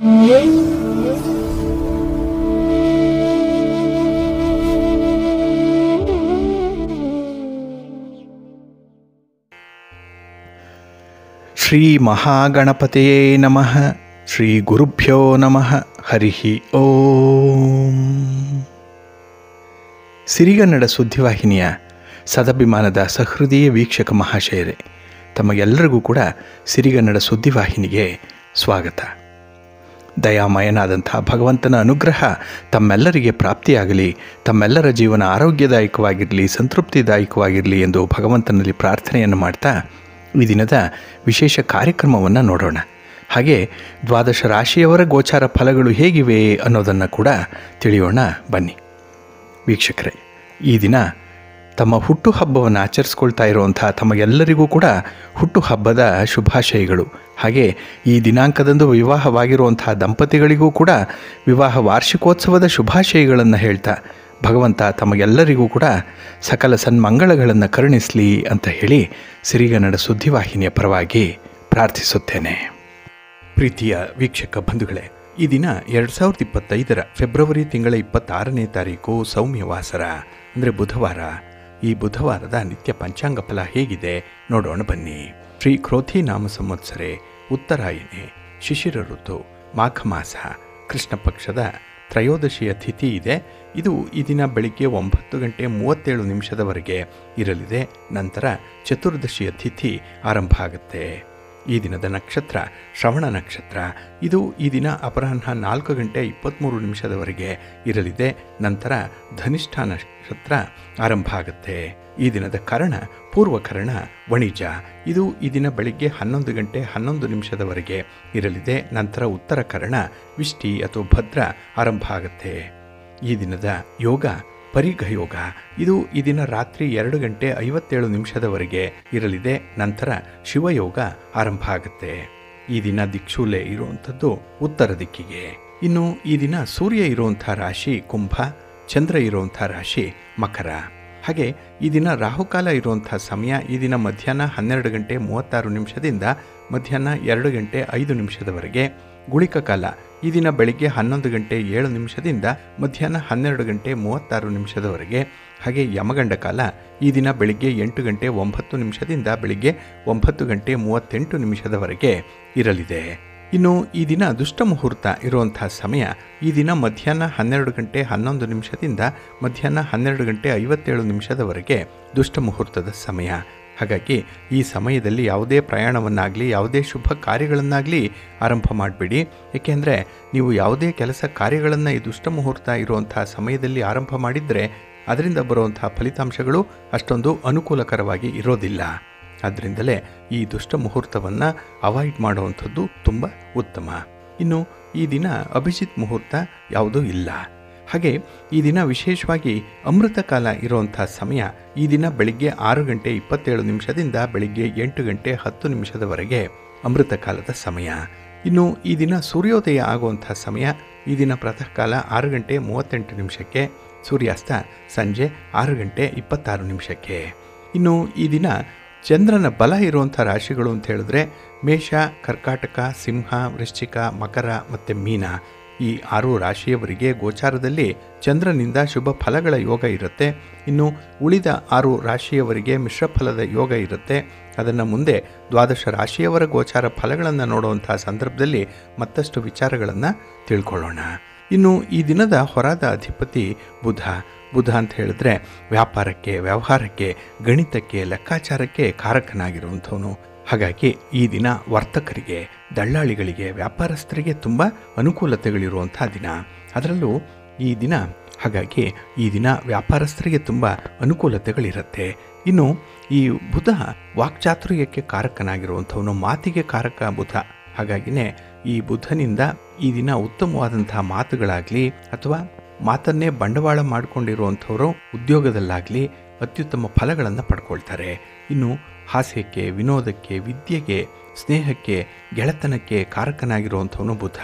ಶ್ರೀ ಮಹಾಗಣಪತಿಯೇ ನಮಃ. ಶ್ರೀ ಗುರುಭ್ಯೋ ನಮಃ. ಹರಿ ಓಂ. ಸಿರಿಗನ್ನಡ ಸುದ್ದಿವಾಹಿನಿಯ ಸದಭಿಮಾನದ ಸಹೃದಯ ವೀಕ್ಷಕ ಮಹಾಶಯರೇ, ತಮಗೆಲ್ಲರಿಗೂ ಕೂಡ ಸಿರಿಗನ್ನಡ ಸುದ್ದಿವಾಹಿನಿಗೆ ಸ್ವಾಗತ. ದಯಾಮಯನಾದಂಥ ಭಗವಂತನ ಅನುಗ್ರಹ ತಮ್ಮೆಲ್ಲರಿಗೆ ಪ್ರಾಪ್ತಿಯಾಗಲಿ, ತಮ್ಮೆಲ್ಲರ ಜೀವನ ಆರೋಗ್ಯದಾಯಕವಾಗಿರಲಿ, ಸಂತೃಪ್ತಿದಾಯಕವಾಗಿರಲಿ ಎಂದು ಭಗವಂತನಲ್ಲಿ ಪ್ರಾರ್ಥನೆಯನ್ನು ಮಾಡ್ತಾ ಈ ದಿನದ ವಿಶೇಷ ಕಾರ್ಯಕ್ರಮವನ್ನು ನೋಡೋಣ. ಹಾಗೆ ದ್ವಾದಶ ರಾಶಿಯವರ ಗೋಚಾರ ಫಲಗಳು ಹೇಗಿವೆ ಅನ್ನೋದನ್ನು ಕೂಡ ತಿಳಿಯೋಣ ಬನ್ನಿ. ವೀಕ್ಷಕರೇ, ಈ ದಿನ ತಮ್ಮ ಹುಟ್ಟುಹಬ್ಬವನ್ನು ಆಚರಿಸ್ಕೊಳ್ತಾ ಇರುವಂಥ ತಮಗೆಲ್ಲರಿಗೂ ಕೂಡ ಹುಟ್ಟುಹಬ್ಬದ ಶುಭಾಶಯಗಳು. ಹಾಗೆ ಈ ದಿನಾಂಕದಂದು ವಿವಾಹವಾಗಿರುವಂಥ ದಂಪತಿಗಳಿಗೂ ಕೂಡ ವಿವಾಹ ವಾರ್ಷಿಕೋತ್ಸವದ ಶುಭಾಶಯಗಳನ್ನು ಹೇಳ್ತಾ ಭಗವಂತ ತಮಗೆಲ್ಲರಿಗೂ ಕೂಡ ಸಕಲ ಸನ್ಮಂಗಳಗಳನ್ನು ಕರುಣಿಸಲಿ ಅಂತ ಹೇಳಿ ಸಿರಿಗನ್ನಡ ಸುದ್ದಿವಾಹಿನಿಯ ಪರವಾಗಿ ಪ್ರಾರ್ಥಿಸುತ್ತೇನೆ. ಪ್ರೀತಿಯ ವೀಕ್ಷಕ ಬಂಧುಗಳೇ, ಈ ದಿನ 2025 ಫೆಬ್ರವರಿ ತಿಂಗಳ 26ನೇ ತಾರೀಕು ಸೌಮ್ಯವಾಸರ ಅಂದರೆ ಬುಧವಾರ. ಈ ಬುಧವಾರದ ನಿತ್ಯ ಪಂಚಾಂಗ ಫಲ ಹೇಗಿದೆ ನೋಡೋಣ ಬನ್ನಿ. ಶ್ರೀ ಕ್ರೋಧಿ ನಾಮ ಸಂವತ್ಸರೆ, ಉತ್ತರಾಯಣೆ, ಶಿಶಿರ ಋತು, ಮಾಘ ಮಾಸ, ಕೃಷ್ಣ ಪಕ್ಷದ ತ್ರಯೋದಶಿಯ ತಿಥಿ ಇದೆ. ಇದು ಈ ದಿನ ಬೆಳಿಗ್ಗೆ 9:37 ಇರಲಿದೆ. ನಂತರ ಚತುರ್ದಶಿಯ ತಿಥಿ ಆರಂಭ ಆಗುತ್ತೆ. ಈ ದಿನದ ನಕ್ಷತ್ರ ಶ್ರವಣ ನಕ್ಷತ್ರ. ಇದು ಈ ದಿನ ಅಪರಾಹ್ನ 4:23 ಇರಲಿದೆ. ನಂತರ ಧನಿಷ್ಠ ನಕ್ಷತ್ರ ಆರಂಭ ಆಗುತ್ತೆ. ಈ ದಿನದ ಕರ್ಣ ಪೂರ್ವಕರ್ಣ ವಣಿಜ. ಇದು ಈ ದಿನ ಬೆಳಿಗ್ಗೆ 11:11 ಇರಲಿದೆ. ನಂತರ ಉತ್ತರ ಕರ್ಣ ವಿಷ್ಟಿ ಅಥವಾ ಭದ್ರ ಆರಂಭ ಆಗುತ್ತೆ. ಈ ದಿನದ ಯೋಗ ಪರಿಘ ಯೋಗ. ಇದು ಈ ದಿನ ರಾತ್ರಿ 2:57 ಇರಲಿದೆ. ನಂತರ ಶಿವಯೋಗ ಆರಂಭ ಆಗುತ್ತೆ. ಈ ದಿನ ದಿಕ್ಷೂಲೆ ಇರುವಂಥದ್ದು ಉತ್ತರ ದಿಕ್ಕಿಗೆ. ಇನ್ನು ಈ ದಿನ ಸೂರ್ಯ ಇರುವಂಥ ರಾಶಿ ಕುಂಭ, ಚಂದ್ರ ಇರುವಂಥ ರಾಶಿ ಮಕರ. ಹಾಗೆ ಈ ದಿನ ರಾಹುಕಾಲ ಇರುವಂಥ ಸಮಯ ಈ ದಿನ ಮಧ್ಯಾಹ್ನ 12:36 ಮಧ್ಯಾಹ್ನ 2:05 ಗುಳಿಕ ಕಾಲ ಈ ದಿನ ಬೆಳಿಗ್ಗೆ 11:07 ಮಧ್ಯಾಹ್ನ 12:36 ಹಾಗೆ ಯಮಗಂಡ ಕಾಲ ಈ ದಿನ ಬೆಳಿಗ್ಗೆ 8:09 ಬೆಳಿಗ್ಗೆ 9:38 ಇರಲಿದೆ. ಇನ್ನು ಈ ದಿನ ದುಷ್ಟ ಮುಹೂರ್ತ ಇರುವಂಥ ಸಮಯ ಈ ದಿನ ಮಧ್ಯಾಹ್ನ 12:11 ಮಧ್ಯಾಹ್ನ 12:57 ದುಷ್ಟ ಮುಹೂರ್ತದ ಸಮಯ. ಹಾಗಾಗಿ ಈ ಸಮಯದಲ್ಲಿ ಯಾವುದೇ ಪ್ರಯಾಣವನ್ನಾಗಲಿ ಯಾವುದೇ ಶುಭ ಕಾರ್ಯಗಳನ್ನಾಗಲಿ ಆರಂಭ ಮಾಡಬೇಡಿ. ಏಕೆಂದರೆ ನೀವು ಯಾವುದೇ ಕೆಲಸ ಕಾರ್ಯಗಳನ್ನು ಈ ದುಷ್ಟ ಮುಹೂರ್ತ ಇರುವಂಥ ಸಮಯದಲ್ಲಿ ಆರಂಭ ಮಾಡಿದರೆ ಅದರಿಂದ ಬರುವಂಥ ಫಲಿತಾಂಶಗಳು ಅಷ್ಟೊಂದು ಅನುಕೂಲಕರವಾಗಿ ಇರೋದಿಲ್ಲ. ಆದ್ದರಿಂದಲೇ ಈ ದುಷ್ಟ ಮುಹೂರ್ತವನ್ನು ಅವಾಯ್ಡ್ ಮಾಡುವಂಥದ್ದು ತುಂಬ ಉತ್ತಮ. ಇನ್ನು ಈ ದಿನ ಅಭಿಜಿತ್ ಮುಹೂರ್ತ ಯಾವುದೂ ಇಲ್ಲ. ಹಾಗೆ ಈ ದಿನ ವಿಶೇಷವಾಗಿ ಅಮೃತ ಕಾಲ ಇರುವಂಥ ಸಮಯ ಈ ದಿನ ಬೆಳಿಗ್ಗೆ 6:27 ಬೆಳಿಗ್ಗೆ 8:10 ಅಮೃತ ಕಾಲದ ಸಮಯ. ಇನ್ನು ಈ ದಿನ ಸೂರ್ಯೋದಯ ಆಗುವಂಥ ಸಮಯ ಈ ದಿನ ಪ್ರಾತಃ ಕಾಲ 6:38 ಸೂರ್ಯಾಸ್ತ ಸಂಜೆ 6:26. ಇನ್ನು ಈ ದಿನ ಚಂದ್ರನ ಬಲ ಇರುವಂಥ ರಾಶಿಗಳು ಅಂತ ಹೇಳಿದ್ರೆ ಮೇಷ, ಕರ್ಕಾಟಕ, ಸಿಂಹ, ವೃಶ್ಚಿಕ, ಮಕರ ಮತ್ತು ಮೀನ. ಈ 6 ರಾಶಿಯವರಿಗೆ ಗೋಚಾರದಲ್ಲಿ ಚಂದ್ರನಿಂದ ಶುಭ ಫಲಗಳ ಯೋಗ ಇರುತ್ತೆ. ಇನ್ನು ಉಳಿದ 6 ರಾಶಿಯವರಿಗೆ ಮಿಶ್ರ ಫಲದ ಯೋಗ ಇರುತ್ತೆ. ಅದನ್ನು ಮುಂದೆ ದ್ವಾದಶ ರಾಶಿಯವರ ಗೋಚಾರ ಫಲಗಳನ್ನು ನೋಡುವಂಥ ಸಂದರ್ಭದಲ್ಲಿ ಮತ್ತಷ್ಟು ವಿಚಾರಗಳನ್ನು ತಿಳ್ಕೊಳ್ಳೋಣ. ಇನ್ನು ಈ ದಿನದ ಹೊರಾದ ಅಧಿಪತಿ ಬುಧ. ಬುಧ ಅಂತ ಹೇಳಿದ್ರೆ ವ್ಯಾಪಾರಕ್ಕೆ, ವ್ಯವಹಾರಕ್ಕೆ, ಗಣಿತಕ್ಕೆ, ಲೆಕ್ಕಾಚಾರಕ್ಕೆ ಕಾರಕನಾಗಿರುವಂಥವನು. ಹಾಗಾಗಿ ಈ ದಿನ ವರ್ತಕರಿಗೆ, ದಳ್ಳಾಳಿಗಳಿಗೆ, ವ್ಯಾಪಾರಸ್ಥರಿಗೆ ತುಂಬ ಅನುಕೂಲತೆಗಳಿರುವಂಥ ದಿನ. ಅದರಲ್ಲೂ ಈ ದಿನ ಹಾಗಾಗಿ ಈ ದಿನ ವ್ಯಾಪಾರಸ್ಥರಿಗೆ ತುಂಬ ಅನುಕೂಲತೆಗಳಿರುತ್ತೆ. ಇನ್ನು ಈ ಬುಧ ವಾಕ್ಚಾತುರ್ಯಕ್ಕೆ ಕಾರಕನಾಗಿರುವಂಥವನು, ಮಾತಿಗೆ ಕಾರಕ ಬುಧ. ಹಾಗಾಗಿನೇ ಈ ಬುಧನಿಂದ ಈ ದಿನ ಉತ್ತಮವಾದಂಥ ಮಾತುಗಳಾಗಲಿ ಅಥವಾ ಮಾತನ್ನೇ ಬಂಡವಾಳ ಮಾಡಿಕೊಂಡಿರುವಂಥವರು ಉದ್ಯೋಗದಲ್ಲಾಗಲಿ ಅತ್ಯುತ್ತಮ ಫಲಗಳನ್ನು ಪಡ್ಕೊಳ್ತಾರೆ. ಇನ್ನು ಹಾಸ್ಯಕ್ಕೆ, ವಿನೋದಕ್ಕೆ, ವಿದ್ಯೆಗೆ, ಸ್ನೇಹಕ್ಕೆ, ಗೆಳೆತನಕ್ಕೆ ಕಾರಕನಾಗಿರುವಂಥವನು ಬುಧ.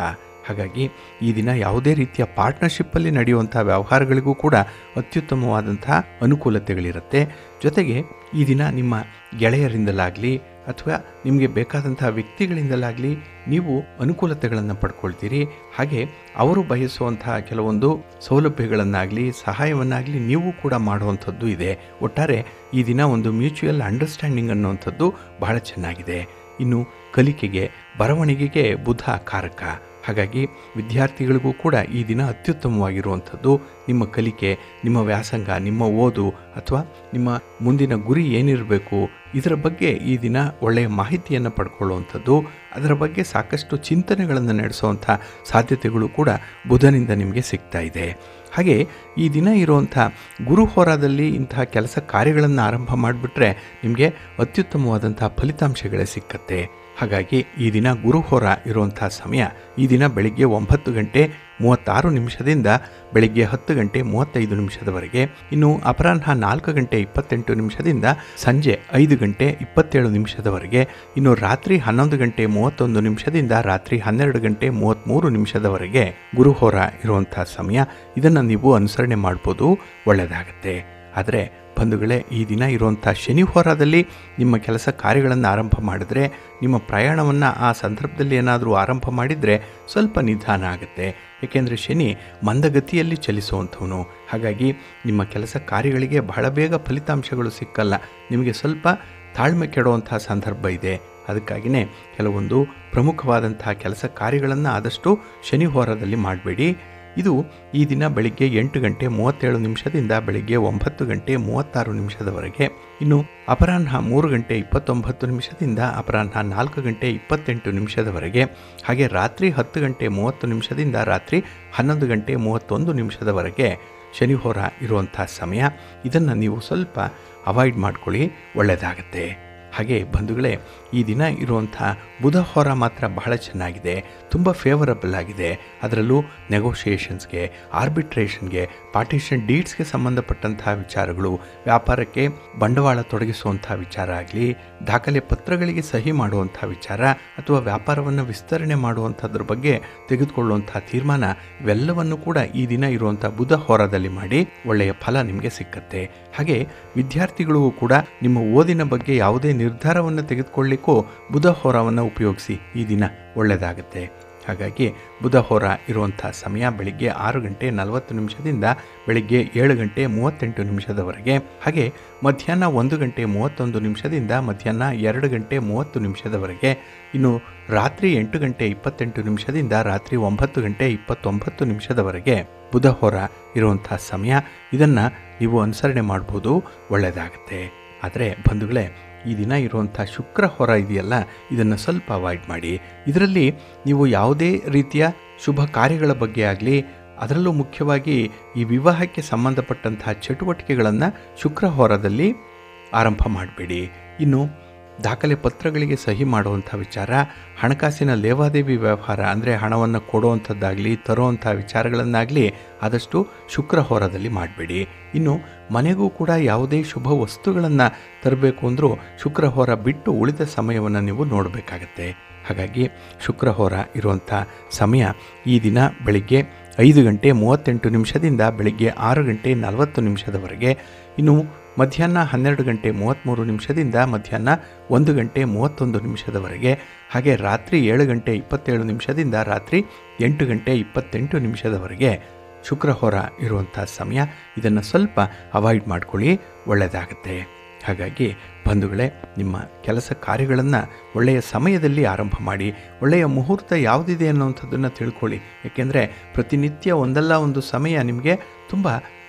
ಹಾಗಾಗಿ ಈ ದಿನ ಯಾವುದೇ ರೀತಿಯ ಪಾರ್ಟ್ನರ್ಶಿಪ್ಪಲ್ಲಿ ನಡೆಯುವಂಥ ವ್ಯವಹಾರಗಳಿಗೂ ಕೂಡ ಅತ್ಯುತ್ತಮವಾದಂಥ ಅನುಕೂಲತೆಗಳಿರುತ್ತೆ. ಜೊತೆಗೆ ಈ ದಿನ ನಿಮ್ಮ ಗೆಳೆಯರಿಂದಲಾಗಲಿ ಅಥವಾ ನಿಮಗೆ ಬೇಕಾದಂತಹ ವ್ಯಕ್ತಿಗಳಿಂದಲಾಗಲಿ ನೀವು ಅನುಕೂಲತೆಗಳನ್ನು ಪಡ್ಕೊಳ್ತೀರಿ. ಹಾಗೆ ಅವರು ಬಯಸುವಂತಹ ಕೆಲವೊಂದು ಸೌಲಭ್ಯಗಳನ್ನಾಗಲಿ ಸಹಾಯವನ್ನಾಗಲಿ ನೀವು ಕೂಡ ಮಾಡುವಂಥದ್ದು ಇದೆ. ಒಟ್ಟಾರೆ ಈ ದಿನ ಒಂದು ಮ್ಯೂಚುವಲ್ ಅಂಡರ್ಸ್ಟ್ಯಾಂಡಿಂಗ್ ಅನ್ನುವಂಥದ್ದು ಬಹಳ ಚೆನ್ನಾಗಿದೆ. ಇನ್ನು ಕಲಿಕೆಗೆ, ಬರವಣಿಗೆಗೆ ಬುಧ ಕಾರಕ. ಹಾಗಾಗಿ ವಿದ್ಯಾರ್ಥಿಗಳಿಗೂ ಕೂಡ ಈ ದಿನ ಅತ್ಯುತ್ತಮವಾಗಿರುವಂಥದ್ದು. ನಿಮ್ಮ ಕಲಿಕೆ, ನಿಮ್ಮ ವ್ಯಾಸಂಗ, ನಿಮ್ಮ ಓದು ಅಥವಾ ನಿಮ್ಮ ಮುಂದಿನ ಗುರಿ ಏನಿರಬೇಕು ಇದರ ಬಗ್ಗೆ ಈ ದಿನ ಒಳ್ಳೆಯ ಮಾಹಿತಿಯನ್ನು ಪಡ್ಕೊಳ್ಳುವಂಥದ್ದು, ಅದರ ಬಗ್ಗೆ ಸಾಕಷ್ಟು ಚಿಂತನೆಗಳನ್ನು ನಡೆಸುವಂಥ ಸಾಧ್ಯತೆಗಳು ಕೂಡ ಬುಧನಿಂದ ನಿಮಗೆ ಸಿಗ್ತಾ ಇದೆ. ಹಾಗೆ ಈ ದಿನ ಇರುವಂಥ ಗುರು ಹೋರಾದಲ್ಲಿ ಇಂತಹ ಕೆಲಸ ಕಾರ್ಯಗಳನ್ನು ಆರಂಭ ಮಾಡಿಬಿಟ್ರೆ ನಿಮಗೆ ಅತ್ಯುತ್ತಮವಾದಂಥ ಫಲಿತಾಂಶಗಳೇ ಸಿಕ್ಕತ್ತೆ. ಹಾಗಾಗಿ ಈ ದಿನ ಗುರು ಹೋರ ಇರುವಂಥ ಸಮಯ ಈ ದಿನ ಬೆಳಿಗ್ಗೆ 9 ಗಂಟೆ 36 ನಿಮಿಷದಿಂದ ಬೆಳಿಗ್ಗೆ 10 ಗಂಟೆ 35 ನಿಮಿಷದವರೆಗೆ. ಇನ್ನು ಅಪರಾಹ್ನ 4 ಗಂಟೆ 28 ನಿಮಿಷದಿಂದ ಸಂಜೆ 5 ಗಂಟೆ 27 ನಿಮಿಷದವರೆಗೆ. ಇನ್ನು ರಾತ್ರಿ 11 ಗಂಟೆ 31 ನಿಮಿಷದಿಂದ ರಾತ್ರಿ 12 ಗಂಟೆ 33 ನಿಮಿಷದವರೆಗೆ ಗುರುಹೋರ ಇರುವಂಥ ಸಮಯ. ಇದನ್ನು ನೀವು ಅನುಸರಣೆ ಮಾಡ್ಬೋದು, ಒಳ್ಳೆಯದಾಗತ್ತೆ. ಆದರೆ ಬಂಧುಗಳೇ, ಈ ದಿನ ಇರುವಂಥ ಶನಿ ಹೋರಾದಲ್ಲಿ ನಿಮ್ಮ ಕೆಲಸ ಕಾರ್ಯಗಳನ್ನು ಆರಂಭ ಮಾಡಿದ್ರೆ, ನಿಮ್ಮ ಪ್ರಯಾಣವನ್ನು ಆ ಸಂದರ್ಭದಲ್ಲಿ ಏನಾದರೂ ಆರಂಭ ಮಾಡಿದರೆ ಸ್ವಲ್ಪ ನಿಧಾನ ಆಗುತ್ತೆ. ಏಕೆಂದರೆ ಶನಿ ಮಂದಗತಿಯಲ್ಲಿ ಚಲಿಸುವಂಥವನು. ಹಾಗಾಗಿ ನಿಮ್ಮ ಕೆಲಸ ಕಾರ್ಯಗಳಿಗೆ ಬಹಳ ಬೇಗ ಫಲಿತಾಂಶಗಳು ಸಿಕ್ಕಲ್ಲ, ನಿಮಗೆ ಸ್ವಲ್ಪ ತಾಳ್ಮೆ ಕೆಡುವಂಥ ಸಂದರ್ಭ ಇದೆ. ಅದಕ್ಕಾಗಿಯೇ ಕೆಲವೊಂದು ಪ್ರಮುಖವಾದಂತಹ ಕೆಲಸ ಕಾರ್ಯಗಳನ್ನು ಆದಷ್ಟು ಶನಿ ಹೋರಾದಲ್ಲಿ ಮಾಡಬೇಡಿ. ಇದು ಈ ದಿನ ಬೆಳಿಗ್ಗೆ 8 ಗಂಟೆ 37 ನಿಮಿಷದಿಂದ ಬೆಳಿಗ್ಗೆ 9 ಗಂಟೆ 36 ನಿಮಿಷದವರೆಗೆ. ಇನ್ನು ಅಪರಾಹ್ನ 3 ಗಂಟೆ 29 ನಿಮಿಷದಿಂದ ಅಪರಾಹ್ನ 4 ಗಂಟೆ 28 ನಿಮಿಷದವರೆಗೆ. ಹಾಗೆ ರಾತ್ರಿ 10 ಗಂಟೆ 30 ನಿಮಿಷದಿಂದ ರಾತ್ರಿ 11 ಗಂಟೆ 31 ನಿಮಿಷದವರೆಗೆ ಶನಿ ಹೋರ ಇರುವಂಥ ಸಮಯ. ಇದನ್ನು ನೀವು ಸ್ವಲ್ಪ ಅವಾಯ್ಡ್ ಮಾಡ್ಕೊಳ್ಳಿ, ಒಳ್ಳೆಯದಾಗತ್ತೆ. ಹಾಗೆ ಬಂಧುಗಳೇ, ಈ ದಿನ ಇರುವಂಥ ಬುಧ ಹೋರ ಮಾತ್ರ ಬಹಳ ಚೆನ್ನಾಗಿದೆ, ತುಂಬ ಫೇವರಬಲ್ ಆಗಿದೆ. ಅದರಲ್ಲೂ ನೆಗೋಷಿಯೇಷನ್ಸ್ಗೆ, ಆರ್ಬಿಟ್ರೇಷನ್ಗೆ, ಪಾರ್ಟಿಷನ್ ಡೀಡ್ಸ್ಗೆ ಸಂಬಂಧಪಟ್ಟಂತಹ ವಿಚಾರಗಳು, ವ್ಯಾಪಾರಕ್ಕೆ ಬಂಡವಾಳ ತೊಡಗಿಸುವಂಥ ವಿಚಾರ ಆಗಲಿ, ದಾಖಲೆ ಪತ್ರಗಳಿಗೆ ಸಹಿ ಮಾಡುವಂಥ ವಿಚಾರ ಅಥವಾ ವ್ಯಾಪಾರವನ್ನು ವಿಸ್ತರಣೆ ಮಾಡುವಂಥದ್ರ ಬಗ್ಗೆ ತೆಗೆದುಕೊಳ್ಳುವಂಥ ತೀರ್ಮಾನ, ಇವೆಲ್ಲವನ್ನು ಕೂಡ ಈ ದಿನ ಇರುವಂಥ ಬುಧ ಹೋರಾದಲ್ಲಿ ಮಾಡಿ ಒಳ್ಳೆಯ ಫಲ ನಿಮಗೆ ಸಿಕ್ಕತ್ತೆ. ಹಾಗೆ ವಿದ್ಯಾರ್ಥಿಗಳಿಗೂ ಕೂಡ ನಿಮ್ಮ ಓದಿನ ಬಗ್ಗೆ ಯಾವುದೇ ನಿರ್ಧಾರವನ್ನು ತೆಗೆದುಕೊಳ್ಳಿಕ್ಕೂ ಬುಧ ಹೋರವನ್ನು ಉಪಯೋಗಿಸಿ, ಈ ದಿನ ಒಳ್ಳೆಯದಾಗುತ್ತೆ. ಹಾಗಾಗಿ ಬುಧ ಹೋರ ಇರುವಂಥ ಸಮಯ ಬೆಳಿಗ್ಗೆ 6 ಗಂಟೆ 40 ನಿಮಿಷದಿಂದ ಬೆಳಿಗ್ಗೆ 7 ಗಂಟೆ 38 ನಿಮಿಷದವರೆಗೆ. ಹಾಗೆ ಮಧ್ಯಾಹ್ನ 1 ಗಂಟೆ 31 ನಿಮಿಷದಿಂದ ಮಧ್ಯಾಹ್ನ 2 ಗಂಟೆ 30 ನಿಮಿಷದವರೆಗೆ. ಇನ್ನು ರಾತ್ರಿ 8 ಗಂಟೆ 28 ನಿಮಿಷದಿಂದ ರಾತ್ರಿ 9 ಗಂಟೆ 29 ನಿಮಿಷದವರೆಗೆ ಬುಧ ಹೋರ ಇರುವಂಥ ಸಮಯ. ಇದನ್ನು ನೀವು ಅನುಸರಣೆ ಮಾಡ್ಬೋದು, ಒಳ್ಳೆಯದಾಗುತ್ತೆ. ಆದರೆ ಬಂಧುಗಳೇ, ಈ ದಿನ ಇರುವಂಥ ಶುಕ್ರ ಹೋರ ಇದೆಯಲ್ಲ, ಇದನ್ನು ಸ್ವಲ್ಪ ಅವಾಯ್ಡ್ ಮಾಡಿ. ಇದರಲ್ಲಿ ನೀವು ಯಾವುದೇ ರೀತಿಯ ಶುಭ ಕಾರ್ಯಗಳ ಬಗ್ಗೆ ಆಗಲಿ, ಅದರಲ್ಲೂ ಮುಖ್ಯವಾಗಿ ಈ ವಿವಾಹಕ್ಕೆ ಸಂಬಂಧಪಟ್ಟಂತಹ ಚಟುವಟಿಕೆಗಳನ್ನು ಶುಕ್ರ ಹೋರದಲ್ಲಿ ಆರಂಭ ಮಾಡಬೇಡಿ. ಇನ್ನು ದಾಖಲೆ ಪತ್ರಗಳಿಗೆ ಸಹಿ ಮಾಡುವಂಥ ವಿಚಾರ, ಹಣಕಾಸಿನ ಲೇವಾದೇವಿ ವ್ಯವಹಾರ ಅಂದರೆ ಹಣವನ್ನು ಕೊಡುವಂಥದ್ದಾಗಲಿ ತರುವಂಥ ವಿಚಾರಗಳನ್ನಾಗಲಿ ಆದಷ್ಟು ಶುಕ್ರ ಹೋರದಲ್ಲಿ ಮಾಡಬೇಡಿ. ಇನ್ನು ಮನೆಗೂ ಕೂಡ ಯಾವುದೇ ಶುಭ ವಸ್ತುಗಳನ್ನು ತರಬೇಕು ಅಂದರೂ ಶುಕ್ರ ಹೋರ ಬಿಟ್ಟು ಉಳಿದ ಸಮಯವನ್ನು ನೀವು ನೋಡಬೇಕಾಗತ್ತೆ. ಹಾಗಾಗಿ ಶುಕ್ರ ಹೋರ ಇರುವಂಥ ಸಮಯ ಈ ದಿನ ಬೆಳಿಗ್ಗೆ 5 ಗಂಟೆ 38 ನಿಮಿಷದಿಂದ ಬೆಳಿಗ್ಗೆ 6 ಗಂಟೆ 40 ನಿಮಿಷದವರೆಗೆ. ಇನ್ನು ಮಧ್ಯಾಹ್ನ 12 ಗಂಟೆ 33 ನಿಮಿಷದಿಂದ ಮಧ್ಯಾಹ್ನ 1 ಗಂಟೆ 31 ನಿಮಿಷದವರೆಗೆ. ಹಾಗೆ ರಾತ್ರಿ 7 ಗಂಟೆ 27 ನಿಮಿಷದಿಂದ ರಾತ್ರಿ 8 ಗಂಟೆ 28 ನಿಮಿಷದವರೆಗೆ ಶುಕ್ರ ಹೋರ ಇರುವಂಥ ಸಮಯ. ಇದನ್ನು ಸ್ವಲ್ಪ ಅವಾಯ್ಡ್ ಮಾಡ್ಕೊಳ್ಳಿ, ಒಳ್ಳೆಯದಾಗುತ್ತೆ. ಹಾಗಾಗಿ ಬಂಧುಗಳೇ, ನಿಮ್ಮ ಕೆಲಸ ಕಾರ್ಯಗಳನ್ನು ಒಳ್ಳೆಯ ಸಮಯದಲ್ಲಿ ಆರಂಭ ಮಾಡಿ. ಒಳ್ಳೆಯ ಮುಹೂರ್ತ ಯಾವುದಿದೆ ಅನ್ನೋವಂಥದ್ದನ್ನು ತಿಳ್ಕೊಳ್ಳಿ. ಏಕೆಂದರೆ ಪ್ರತಿನಿತ್ಯ ಒಂದಲ್ಲ ಒಂದು ಸಮಯ ನಿಮಗೆ ತುಂಬ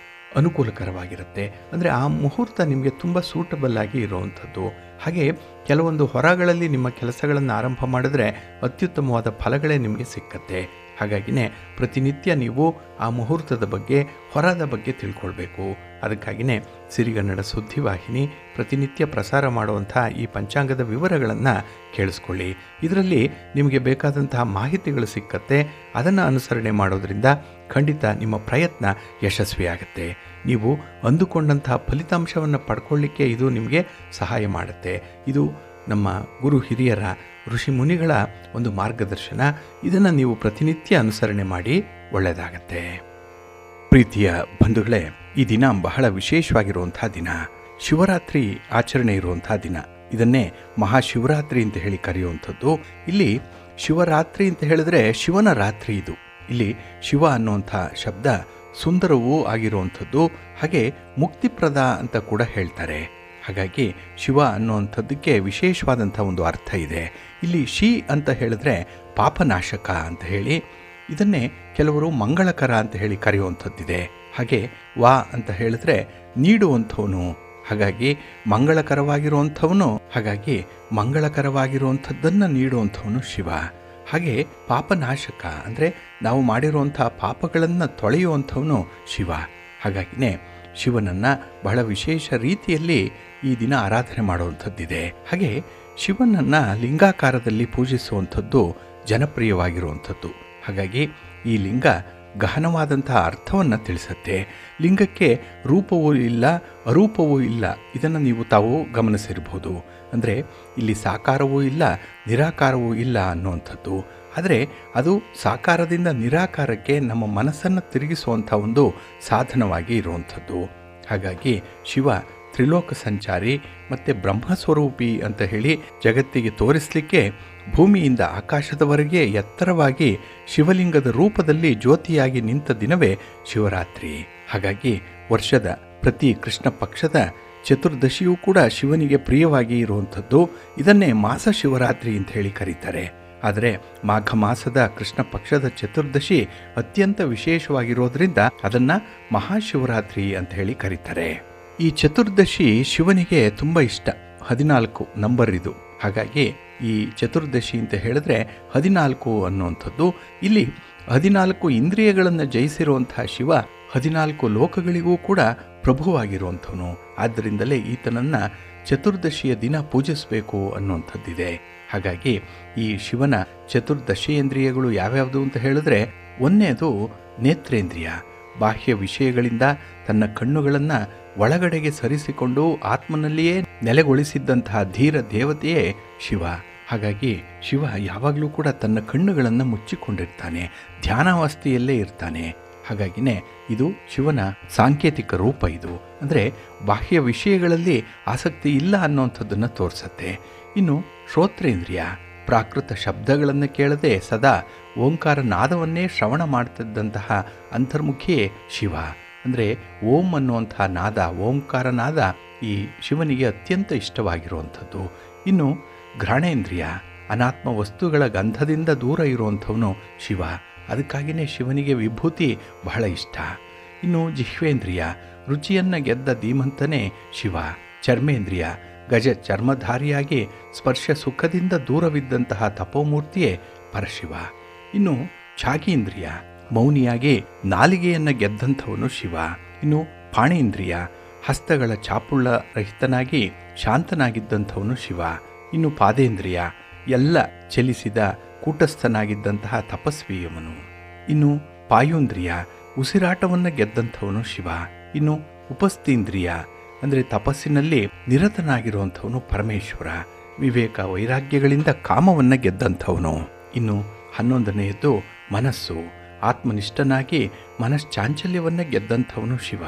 ಅನುಕೂಲಕರವಾಗಿರುತ್ತೆ. ಅಂದರೆ ಆ ಮುಹೂರ್ತ ನಿಮಗೆ ತುಂಬ ಸೂಟಬಲ್ ಆಗಿ ಇರುವಂಥದ್ದು. ಹಾಗೆ ಕೆಲವೊಂದು ಹೊರಗಳಲ್ಲಿ ನಿಮ್ಮ ಕೆಲಸಗಳನ್ನು ಆರಂಭ ಮಾಡಿದ್ರೆ ಅತ್ಯುತ್ತಮವಾದ ಫಲಗಳೇ ನಿಮಗೆ ಸಿಕ್ಕತ್ತೆ. ಹಾಗಾಗಿನೇ ಪ್ರತಿನಿತ್ಯ ನೀವು ಆ ಮುಹೂರ್ತದ ಬಗ್ಗೆ, ಹೊರದ ಬಗ್ಗೆ ತಿಳ್ಕೊಳ್ಬೇಕು. ಅದಕ್ಕಾಗಿಯೇ ಸಿರಿಗನ್ನಡ ಸುದ್ದಿವಾಹಿನಿ ಪ್ರತಿನಿತ್ಯ ಪ್ರಸಾರ ಮಾಡುವಂಥ ಈ ಪಂಚಾಂಗದ ವಿವರಗಳನ್ನು ಕೇಳಿಸ್ಕೊಳ್ಳಿ. ಇದರಲ್ಲಿ ನಿಮಗೆ ಬೇಕಾದಂತಹ ಮಾಹಿತಿಗಳು ಸಿಕ್ಕತ್ತೆ. ಅದನ್ನು ಅನುಸರಣೆ ಮಾಡೋದ್ರಿಂದ ಖಂಡಿತ ನಿಮ್ಮ ಪ್ರಯತ್ನ ಯಶಸ್ವಿಯಾಗುತ್ತೆ. ನೀವು ಅಂದುಕೊಂಡಂತಹ ಫಲಿತಾಂಶವನ್ನು ಪಡ್ಕೊಳ್ಳಿಕ್ಕೆ ಇದು ನಿಮಗೆ ಸಹಾಯ ಮಾಡುತ್ತೆ. ಇದು ನಮ್ಮ ಗುರು ಹಿರಿಯರ, ಋಷಿ ಮುನಿಗಳ ಒಂದು ಮಾರ್ಗದರ್ಶನ. ಇದನ್ನು ನೀವು ಪ್ರತಿನಿತ್ಯ ಅನುಸರಣೆ ಮಾಡಿ, ಒಳ್ಳೆಯದಾಗತ್ತೆ. ಪ್ರೀತಿಯ ಬಂಧುಗಳೇ, ಈ ದಿನ ಬಹಳ ವಿಶೇಷವಾಗಿರುವಂಥ ದಿನ. ಶಿವರಾತ್ರಿ ಆಚರಣೆ ಇರುವಂಥ ದಿನ. ಇದನ್ನೇ ಮಹಾಶಿವರಾತ್ರಿ ಅಂತ ಹೇಳಿ ಕರೆಯುವಂಥದ್ದು. ಇಲ್ಲಿ ಶಿವರಾತ್ರಿ ಅಂತ ಹೇಳಿದ್ರೆ ಶಿವನ ರಾತ್ರಿ ಇದು. ಇಲ್ಲಿ ಶಿವ ಅನ್ನುವಂಥ ಶಬ್ದ ಸುಂದರವೂ ಆಗಿರುವಂಥದ್ದು, ಹಾಗೆ ಮುಕ್ತಿಪ್ರದ ಅಂತ ಕೂಡ ಹೇಳ್ತಾರೆ. ಹಾಗಾಗಿ ಶಿವ ಅನ್ನುವಂಥದ್ದಕ್ಕೆ ವಿಶೇಷವಾದಂಥ ಒಂದು ಅರ್ಥ ಇದೆ. ಇಲ್ಲಿ ಶಿ ಅಂತ ಹೇಳಿದ್ರೆ ಪಾಪನಾಶಕ ಅಂತ ಹೇಳಿ, ಇದನ್ನೇ ಕೆಲವರು ಮಂಗಳಕರ ಅಂತ ಹೇಳಿ ಕರೆಯುವಂಥದ್ದಿದೆ. ಹಾಗೆ ವಾ ಅಂತ ಹೇಳಿದ್ರೆ ನೀಡುವಂಥವನು, ಹಾಗಾಗಿ ಮಂಗಳಕರವಾಗಿರುವಂಥವನು, ಹಾಗಾಗಿ ಮಂಗಳಕರವಾಗಿರುವಂಥದ್ದನ್ನು ನೀಡುವಂಥವನು ಶಿವ. ಹಾಗೆ ಪಾಪನಾಶಕ ಅಂದರೆ ನಾವು ಮಾಡಿರುವಂಥ ಪಾಪಗಳನ್ನು ತೊಳೆಯುವಂಥವನು ಶಿವ. ಹಾಗಾಗಿನೇ ಶಿವನನ್ನು ಬಹಳ ವಿಶೇಷ ರೀತಿಯಲ್ಲಿ ಈ ದಿನ ಆರಾಧನೆ ಮಾಡುವಂಥದ್ದಿದೆ. ಹಾಗೆ ಶಿವನನ್ನು ಲಿಂಗಾಕಾರದಲ್ಲಿ ಪೂಜಿಸುವಂಥದ್ದು ಜನಪ್ರಿಯವಾಗಿರುವಂಥದ್ದು. ಹಾಗಾಗಿ ಈ ಲಿಂಗ ಗಹನವಾದಂತಹ ಅರ್ಥವನ್ನು ತಿಳಿಸುತ್ತೆ. ಲಿಂಗಕ್ಕೆ ರೂಪವೂ ಇಲ್ಲ, ಅರೂಪವೂ ಇಲ್ಲ. ಇದನ್ನು ನೀವು ತಾವು ಗಮನಿಸಿರ್ಬೋದು. ಅಂದರೆ ಇಲ್ಲಿ ಸಾಕಾರವೂ ಇಲ್ಲ, ನಿರಾಕಾರವೂ ಇಲ್ಲ ಅನ್ನುವಂಥದ್ದು. ಆದರೆ ಅದು ಸಾಕಾರದಿಂದ ನಿರಾಕಾರಕ್ಕೆ ನಮ್ಮ ಮನಸ್ಸನ್ನು ತಿರುಗಿಸುವಂಥ ಒಂದು ಸಾಧನವಾಗಿ ಇರುವಂಥದ್ದು. ಹಾಗಾಗಿ ಶಿವ ತ್ರಿಲೋಕ ಸಂಚಾರಿ ಮತ್ತು ಬ್ರಹ್ಮಸ್ವರೂಪಿ ಅಂತ ಹೇಳಿ ಜಗತ್ತಿಗೆ ತೋರಿಸಲಿಕ್ಕೆ ಭೂಮಿಯಿಂದ ಆಕಾಶದವರೆಗೆ ಎತ್ತರವಾಗಿ ಶಿವಲಿಂಗದ ರೂಪದಲ್ಲಿ ಜ್ಯೋತಿಯಾಗಿ ನಿಂತ ದಿನವೇ ಶಿವರಾತ್ರಿ. ಹಾಗಾಗಿ ವರ್ಷದ ಪ್ರತಿ ಕೃಷ್ಣ ಪಕ್ಷದ ಚತುರ್ದಶಿಯೂ ಕೂಡ ಶಿವನಿಗೆ ಪ್ರಿಯವಾಗಿ ಇರುವಂಥದ್ದು. ಇದನ್ನೇ ಮಾಸ ಶಿವರಾತ್ರಿ ಅಂತ ಹೇಳಿ ಕರೀತಾರೆ. ಆದರೆ ಮಾಘ ಮಾಸದ ಕೃಷ್ಣ ಪಕ್ಷದ ಚತುರ್ದಶಿ ಅತ್ಯಂತ ವಿಶೇಷವಾಗಿರೋದ್ರಿಂದ ಅದನ್ನು ಮಹಾಶಿವರಾತ್ರಿ ಅಂತ ಹೇಳಿ ಕರೀತಾರೆ. ಈ ಚತುರ್ದಶಿ ಶಿವನಿಗೆ ತುಂಬ ಇಷ್ಟ. 14 ನಂಬರ್ ಇದು. ಹಾಗಾಗಿ ಈ ಚತುರ್ದಶಿ ಅಂತ ಹೇಳಿದ್ರೆ 14 ಅನ್ನುವಂಥದ್ದು. ಇಲ್ಲಿ 14 ಇಂದ್ರಿಯಗಳನ್ನು ಜಯಿಸಿರುವಂತಹ ಶಿವ 14 ಲೋಕಗಳಿಗೂ ಕೂಡ ಪ್ರಭುವಾಗಿರುವಂಥವನು. ಆದ್ದರಿಂದಲೇ ಈತನನ್ನು ಚತುರ್ದಶಿಯ ದಿನ ಪೂಜಿಸಬೇಕು ಅನ್ನುವಂಥದ್ದಿದೆ. ಹಾಗಾಗಿ ಈ ಶಿವನ ಚತುರ್ದಶೇಂದ್ರಿಯಗಳು ಯಾವ್ಯಾವುದು ಅಂತ ಹೇಳಿದ್ರೆ, ಒಂದನೇದು ನೇತ್ರೇಂದ್ರಿಯ. ಬಾಹ್ಯ ವಿಷಯಗಳಿಂದ ತನ್ನ ಕಣ್ಣುಗಳನ್ನು ಒಳಗಡೆಗೆ ಸರಿಸಿಕೊಂಡು ಆತ್ಮನಲ್ಲಿಯೇ ನೆಲೆಗೊಳಿಸಿದ್ದಂತಹ ಧೀರ ದೇವತೆಯೇ ಶಿವ. ಹಾಗಾಗಿ ಶಿವ ಯಾವಾಗಲೂ ಕೂಡ ತನ್ನ ಕಣ್ಣುಗಳನ್ನು ಮುಚ್ಚಿಕೊಂಡಿರ್ತಾನೆ, ಧ್ಯಾನಾವಸ್ಥೆಯಲ್ಲೇ ಇರ್ತಾನೆ. ಹಾಗಾಗಿನೇ ಇದು ಶಿವನ ಸಾಂಕೇತಿಕ ರೂಪ. ಇದು ಅಂದರೆ ಬಾಹ್ಯ ವಿಷಯಗಳಲ್ಲಿ ಆಸಕ್ತಿ ಇಲ್ಲ ಅನ್ನುವಂಥದ್ದನ್ನು ತೋರಿಸತ್ತೆ. ಇನ್ನು ಶ್ರೋತ್ರೇಂದ್ರಿಯ, ಪ್ರಾಕೃತ ಶಬ್ದಗಳನ್ನು ಕೇಳದೆ ಸದಾ ಓಂಕಾರ ನಾದವನ್ನೇ ಶ್ರವಣ ಮಾಡ್ತಿದ್ದಂತಹ ಅಂತರ್ಮುಖಿಯೇ ಶಿವ. ಅಂದರೆ ಓಂ ಅನ್ನುವಂತಹ ನಾದ, ಓಂಕಾರ ನಾದ ಈ ಶಿವನಿಗೆ ಅತ್ಯಂತ ಇಷ್ಟವಾಗಿರುವಂಥದ್ದು. ಇನ್ನು ಘ್ರಾಣೇಂದ್ರಿಯ, ಅನಾತ್ಮ ವಸ್ತುಗಳ ಗಂಧದಿಂದ ದೂರ ಇರುವಂಥವನು ಶಿವ. ಅದಕ್ಕಾಗಿಯೇ ಶಿವನಿಗೆ ವಿಭೂತಿ ಬಹಳ ಇಷ್ಟ. ಇನ್ನು ಜಿಹ್ವೇಂದ್ರಿಯ, ರುಚಿಯನ್ನು ಗೆದ್ದ ಧೀಮಂತನೇ ಶಿವ. ಚರ್ಮೇಂದ್ರಿಯ, ಗಜ ಚರ್ಮಧಾರಿಯಾಗಿ ಸ್ಪರ್ಶ ಸುಖದಿಂದ ದೂರವಿದ್ದಂತಹ ತಪೋಮೂರ್ತಿಯೇ ಪರಶಿವ. ಇನ್ನು ಛಾಗೀಂದ್ರಿಯ, ಮೌನಿಯಾಗಿ ನಾಲಿಗೆಯನ್ನು ಗೆದ್ದಂಥವನು ಶಿವ. ಇನ್ನು ಪಾಣೇಂದ್ರಿಯ, ಹಸ್ತಗಳ ಚಾಪುಳ್ಳ ರಹಿತನಾಗಿ ಶಾಂತನಾಗಿದ್ದಂಥವನು ಶಿವ. ಇನ್ನು ಪಾದೇಂದ್ರಿಯ, ಎಲ್ಲ ಚಲಿಸಿದ ಕೂಟಸ್ಥನಾಗಿದ್ದಂತಹ ತಪಸ್ವಿಯವನು. ಇನ್ನು ಪಾಯುಂದ್ರಿಯ, ಉಸಿರಾಟವನ್ನು ಗೆದ್ದಂಥವನು ಶಿವ. ಇನ್ನು ಉಪಸ್ಥೀಂದ್ರಿಯ ಅಂದರೆ ತಪಸ್ಸಿನಲ್ಲಿ ನಿರತನಾಗಿರುವಂಥವನು ಪರಮೇಶ್ವರ. ವಿವೇಕ ವೈರಾಗ್ಯಗಳಿಂದ ಕಾಮವನ್ನು ಗೆದ್ದಂಥವನು. ಇನ್ನು 11ನೇಯದ್ದು ಮನಸ್ಸು, ಆತ್ಮನಿಷ್ಠನಾಗಿ ಮನಶ್ಚಾಂಚಲ್ಯವನ್ನು ಗೆದ್ದಂಥವನು ಶಿವ.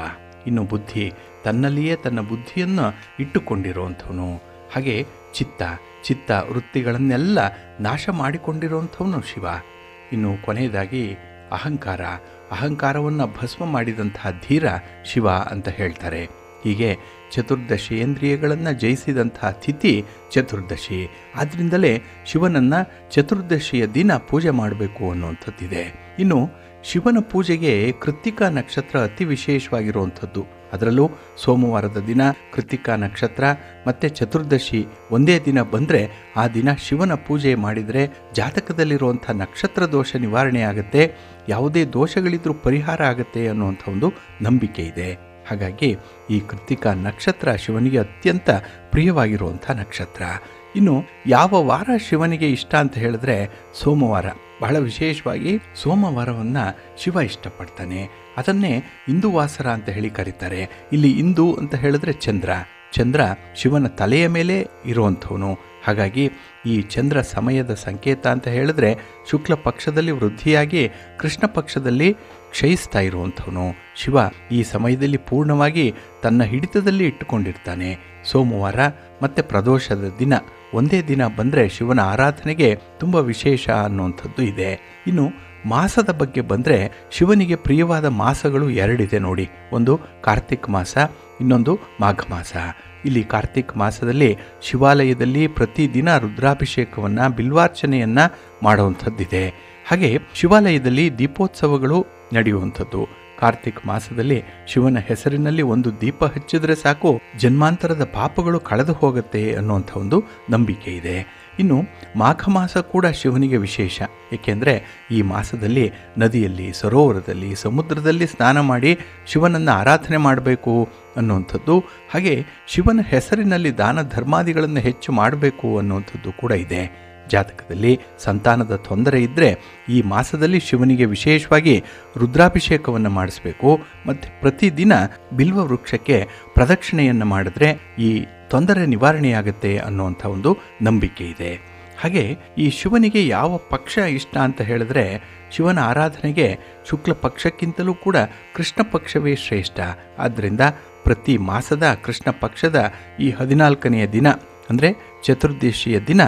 ಇನ್ನು ಬುದ್ಧಿ, ತನ್ನಲ್ಲಿಯೇ ತನ್ನ ಬುದ್ಧಿಯನ್ನು ಇಟ್ಟುಕೊಂಡಿರುವಂಥವನು. ಹಾಗೆ ಚಿತ್ತ ವೃತ್ತಿಗಳನ್ನೆಲ್ಲ ನಾಶ ಮಾಡಿಕೊಂಡಿರುವಂಥವನು ಶಿವ. ಇನ್ನು ಕೊನೆಯದಾಗಿ ಅಹಂಕಾರವನ್ನು ಭಸ್ಮ ಮಾಡಿದಂತಹ ಧೀರ ಶಿವ ಅಂತ ಹೇಳ್ತಾರೆ. ಹೀಗೆ ಚತುರ್ದಶೇಂದ್ರಿಯಗಳನ್ನು ಜಯಿಸಿದಂತಹ ತಿಥಿ ಚತುರ್ದಶಿ. ಆದ್ದರಿಂದಲೇ ಶಿವನನ್ನು ಚತುರ್ದಶಿಯ ದಿನ ಪೂಜೆ ಮಾಡಬೇಕು ಅನ್ನುವಂಥದ್ದಿದೆ. ಇನ್ನು ಶಿವನ ಪೂಜೆಗೆ ಕೃತ್ತಿಕಾ ನಕ್ಷತ್ರ ಅತಿ ವಿಶೇಷವಾಗಿರುವಂಥದ್ದು. ಅದರಲ್ಲೂ ಸೋಮವಾರದ ದಿನ ಕೃತ್ತಿಕಾ ನಕ್ಷತ್ರ ಮತ್ತು ಚತುರ್ದಶಿ ಒಂದೇ ದಿನ ಬಂದರೆ ಆ ದಿನ ಶಿವನ ಪೂಜೆ ಮಾಡಿದರೆ ಜಾತಕದಲ್ಲಿರುವಂಥ ನಕ್ಷತ್ರ ದೋಷ ನಿವಾರಣೆ ಆಗುತ್ತೆ, ಯಾವುದೇ ದೋಷಗಳಿದ್ರೂ ಪರಿಹಾರ ಆಗುತ್ತೆ ಅನ್ನುವಂಥ ಒಂದು ನಂಬಿಕೆ ಇದೆ. ಹಾಗಾಗಿ ಈ ಕೃತ್ತಿಕಾ ನಕ್ಷತ್ರ ಶಿವನಿಗೆ ಅತ್ಯಂತ ಪ್ರಿಯವಾಗಿರುವಂಥ ನಕ್ಷತ್ರ. ಇನ್ನು ಯಾವ ವಾರ ಶಿವನಿಗೆ ಇಷ್ಟ ಅಂತ ಹೇಳಿದ್ರೆ ಸೋಮವಾರ. ಬಹಳ ವಿಶೇಷವಾಗಿ ಸೋಮವಾರವನ್ನು ಶಿವ ಇಷ್ಟಪಡ್ತಾನೆ. ಅದನ್ನೇ ಇಂದುವಾಸರ ಅಂತ ಹೇಳಿ ಕರೀತಾರೆ. ಇಲ್ಲಿ ಇಂದು ಅಂತ ಹೇಳಿದ್ರೆ ಚಂದ್ರ ಶಿವನ ತಲೆಯ ಮೇಲೆ ಇರುವಂಥವನು. ಹಾಗಾಗಿ ಈ ಚಂದ್ರ ಸಮಯದ ಸಂಕೇತ ಅಂತ ಹೇಳಿದ್ರೆ ಶುಕ್ಲ ಪಕ್ಷದಲ್ಲಿ ವೃದ್ಧಿಯಾಗಿ ಕೃಷ್ಣ ಪಕ್ಷದಲ್ಲಿ ಕ್ಷಯಿಸ್ತಾ ಇರುವಂಥವನು ಶಿವ. ಈ ಸಮಯದಲ್ಲಿ ಪೂರ್ಣವಾಗಿ ತನ್ನ ಹಿಡಿತದಲ್ಲಿ ಇಟ್ಟುಕೊಂಡಿರ್ತಾನೆ. ಸೋಮವಾರ ಮತ್ತು ಪ್ರದೋಷದ ದಿನ ಒಂದೇ ದಿನ ಬಂದರೆ ಶಿವನ ಆರಾಧನೆಗೆ ತುಂಬ ವಿಶೇಷ ಅನ್ನುವಂಥದ್ದು ಇದೆ. ಇನ್ನು ಮಾಸದ ಬಗ್ಗೆ ಬಂದರೆ ಶಿವನಿಗೆ ಪ್ರಿಯವಾದ ಮಾಸಗಳು ಎರಡಿದೆ ನೋಡಿ. ಒಂದು ಕಾರ್ತಿಕ್ ಮಾಸ, ಇನ್ನೊಂದು ಮಾಘ ಮಾಸ. ಇಲ್ಲಿ ಕಾರ್ತಿಕ್ ಮಾಸದಲ್ಲಿ ಶಿವಾಲಯದಲ್ಲಿ ಪ್ರತಿದಿನ ರುದ್ರಾಭಿಷೇಕವನ್ನು ಬಿಲ್ವಾರ್ಚನೆಯನ್ನು ಮಾಡುವಂಥದ್ದಿದೆ. ಹಾಗೆ ಶಿವಾಲಯದಲ್ಲಿ ದೀಪೋತ್ಸವಗಳು ನಡೆಯುವಂಥದ್ದು. ಕಾರ್ತಿಕ್ ಮಾಸದಲ್ಲಿ ಶಿವನ ಹೆಸರಿನಲ್ಲಿ ಒಂದು ದೀಪ ಹಚ್ಚಿದ್ರೆ ಸಾಕು, ಜನ್ಮಾಂತರದ ಪಾಪಗಳು ಕಳೆದು ಹೋಗುತ್ತೆ ಅನ್ನುವಂಥ ಒಂದು ನಂಬಿಕೆ ಇದೆ. ಇನ್ನು ಮಾಘ ಮಾಸ ಕೂಡ ಶಿವನಿಗೆ ವಿಶೇಷ. ಏಕೆಂದರೆ ಈ ಮಾಸದಲ್ಲಿ ನದಿಯಲ್ಲಿ, ಸರೋವರದಲ್ಲಿ, ಸಮುದ್ರದಲ್ಲಿ ಸ್ನಾನ ಮಾಡಿ ಶಿವನನ್ನು ಆರಾಧನೆ ಮಾಡಬೇಕು ಅನ್ನುವಂಥದ್ದು, ಹಾಗೆ ಶಿವನ ಹೆಸರಿನಲ್ಲಿ ದಾನ ಧರ್ಮಾದಿಗಳನ್ನು ಹೆಚ್ಚು ಮಾಡಬೇಕು ಅನ್ನುವಂಥದ್ದು ಕೂಡ ಇದೆ. ಜಾತಕದಲ್ಲಿ ಸಂತಾನದ ತೊಂದರೆ ಇದ್ದರೆ ಈ ಮಾಸದಲ್ಲಿ ಶಿವನಿಗೆ ವಿಶೇಷವಾಗಿ ರುದ್ರಾಭಿಷೇಕವನ್ನು ಮಾಡಿಸಬೇಕು. ಮತ್ತು ಪ್ರತಿದಿನ ಬಿಲ್ವ ವೃಕ್ಷಕ್ಕೆ ಪ್ರದಕ್ಷಿಣೆಯನ್ನು ಮಾಡಿದ್ರೆ ಈ ತೊಂದರೆ ನಿವಾರಣೆಯಾಗುತ್ತೆ ಅನ್ನುವಂಥ ಒಂದು ನಂಬಿಕೆ ಇದೆ. ಹಾಗೆ ಈ ಶಿವನಿಗೆ ಯಾವ ಪಕ್ಷ ಇಷ್ಟ ಅಂತ ಹೇಳಿದ್ರೆ, ಶಿವನ ಆರಾಧನೆಗೆ ಶುಕ್ಲ ಪಕ್ಷಕ್ಕಿಂತಲೂ ಕೂಡ ಕೃಷ್ಣ ಪಕ್ಷವೇ ಶ್ರೇಷ್ಠ. ಆದ್ದರಿಂದ ಪ್ರತಿ ಮಾಸದ ಕೃಷ್ಣ ಪಕ್ಷದ ಈ 14ನೆಯ ದಿನ ಅಂದರೆ ಚತುರ್ದಶಿಯ ದಿನ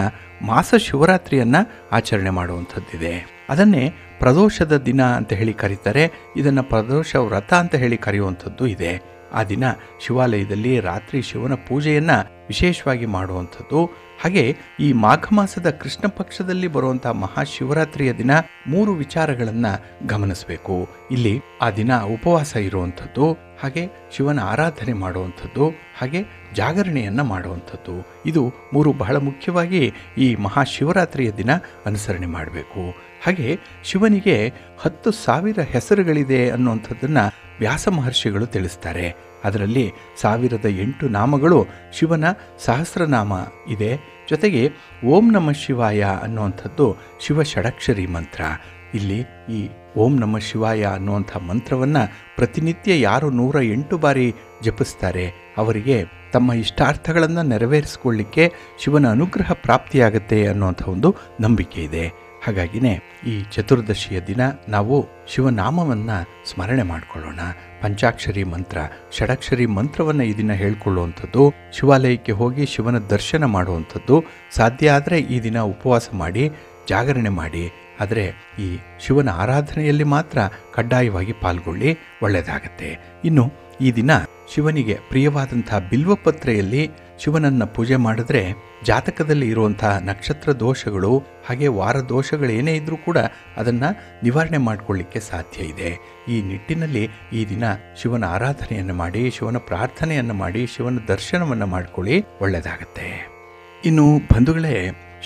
ಮಾಸ ಶಿವರಾತ್ರಿಯನ್ನು ಆಚರಣೆ ಮಾಡುವಂಥದ್ದಿದೆ. ಅದನ್ನೇ ಪ್ರದೋಷದ ದಿನ ಅಂತ ಹೇಳಿ ಕರೀತಾರೆ. ಇದನ್ನು ಪ್ರದೋಷ ವ್ರತ ಅಂತ ಹೇಳಿ ಕರೆಯುವಂಥದ್ದು ಇದೆ. ಆ ದಿನ ಶಿವಾಲಯದಲ್ಲಿ ರಾತ್ರಿ ಶಿವನ ಪೂಜೆಯನ್ನು ವಿಶೇಷವಾಗಿ ಮಾಡುವಂಥದ್ದು. ಹಾಗೆ ಈ ಮಾಘ ಮಾಸದ ಕೃಷ್ಣ ಪಕ್ಷದಲ್ಲಿ ಬರುವಂಥ ಮಹಾಶಿವರಾತ್ರಿಯ ದಿನ 3 ವಿಚಾರಗಳನ್ನು ಗಮನಿಸಬೇಕು. ಇಲ್ಲಿ ಆ ದಿನ ಉಪವಾಸ ಇರುವಂಥದ್ದು, ಹಾಗೆ ಶಿವನ ಆರಾಧನೆ ಮಾಡುವಂಥದ್ದು, ಹಾಗೆ ಜಾಗರಣೆಯನ್ನು ಮಾಡುವಂಥದ್ದು. ಇದು 3 ಬಹಳ ಮುಖ್ಯವಾಗಿ ಈ ಮಹಾಶಿವರಾತ್ರಿಯ ದಿನ ಅನುಸರಣೆ ಮಾಡಬೇಕು. ಹಾಗೆ ಶಿವನಿಗೆ 10,000 ಹೆಸರುಗಳಿದೆ ಅನ್ನುವಂಥದ್ದನ್ನು ವ್ಯಾಸ ಮಹರ್ಷಿಗಳು ತಿಳಿಸ್ತಾರೆ. ಅದರಲ್ಲಿ 1008 ನಾಮಗಳು ಶಿವನ ಸಹಸ್ರನಾಮ ಇದೆ. ಜೊತೆಗೆ ಓಂ ನಮಃ ಶಿವಾಯ ಅನ್ನುವಂಥದ್ದು ಶಿವ ಷಡಕ್ಷರಿ ಮಂತ್ರ. ಇಲ್ಲಿ ಈ ಓಂ ನಮಃ ಶಿವಾಯ ಅನ್ನುವಂಥ ಮಂತ್ರವನ್ನು ಪ್ರತಿನಿತ್ಯ ಯಾರು 108 ಬಾರಿ ಜಪಿಸ್ತಾರೆ ಅವರಿಗೆ ತಮ್ಮ ಇಷ್ಟಾರ್ಥಗಳನ್ನು ನೆರವೇರಿಸಿಕೊಳ್ಳಿಕ್ಕೆ ಶಿವನ ಅನುಗ್ರಹ ಪ್ರಾಪ್ತಿಯಾಗುತ್ತೆ ಅನ್ನುವಂಥ ಒಂದು ನಂಬಿಕೆ ಇದೆ. ಹಾಗಾಗಿನೇ ಈ ಚತುರ್ದಶಿಯ ದಿನ ನಾವು ಶಿವನಾಮವನ್ನು ಸ್ಮರಣೆ ಮಾಡಿಕೊಳ್ಳೋಣ. ಪಂಚಾಕ್ಷರಿ ಮಂತ್ರ, ಷಡಕ್ಷರಿ ಮಂತ್ರವನ್ನು ಈ ದಿನ ಹೇಳ್ಕೊಳ್ಳುವಂಥದ್ದು, ಶಿವಾಲಯಕ್ಕೆ ಹೋಗಿ ಶಿವನ ದರ್ಶನ ಮಾಡುವಂಥದ್ದು, ಸಾಧ್ಯ ಆದರೆ ಈ ದಿನ ಉಪವಾಸ ಮಾಡಿ ಜಾಗರಣೆ ಮಾಡಿ. ಆದರೆ ಈ ಶಿವನ ಆರಾಧನೆಯಲ್ಲಿ ಮಾತ್ರ ಕಡ್ಡಾಯವಾಗಿ ಪಾಲ್ಗೊಳ್ಳಿ, ಒಳ್ಳೆಯದಾಗತ್ತೆ. ಇನ್ನು ಈ ದಿನ ಶಿವನಿಗೆ ಪ್ರಿಯವಾದಂಥ ಬಿಲ್ವಪತ್ರೆಯಲ್ಲಿ ಶಿವನನ್ನು ಪೂಜೆ ಮಾಡಿದ್ರೆ ಜಾತಕದಲ್ಲಿ ಇರುವಂಥ ನಕ್ಷತ್ರ ದೋಷಗಳು ಹಾಗೆ ವಾರ ದೋಷಗಳೇನೇ ಇದ್ದರೂ ಕೂಡ ಅದನ್ನು ನಿವಾರಣೆ ಮಾಡಿಕೊಳ್ಳಿಕ್ಕೆ ಸಾಧ್ಯ ಇದೆ. ಈ ನಿಟ್ಟಿನಲ್ಲಿ ಈ ದಿನ ಶಿವನ ಆರಾಧನೆಯನ್ನು ಮಾಡಿ, ಶಿವನ ಪ್ರಾರ್ಥನೆಯನ್ನು ಮಾಡಿ, ಶಿವನ ದರ್ಶನವನ್ನು ಮಾಡಿಕೊಳ್ಳಿ, ಒಳ್ಳೆಯದಾಗತ್ತೆ. ಇನ್ನು ಬಂಧುಗಳೇ,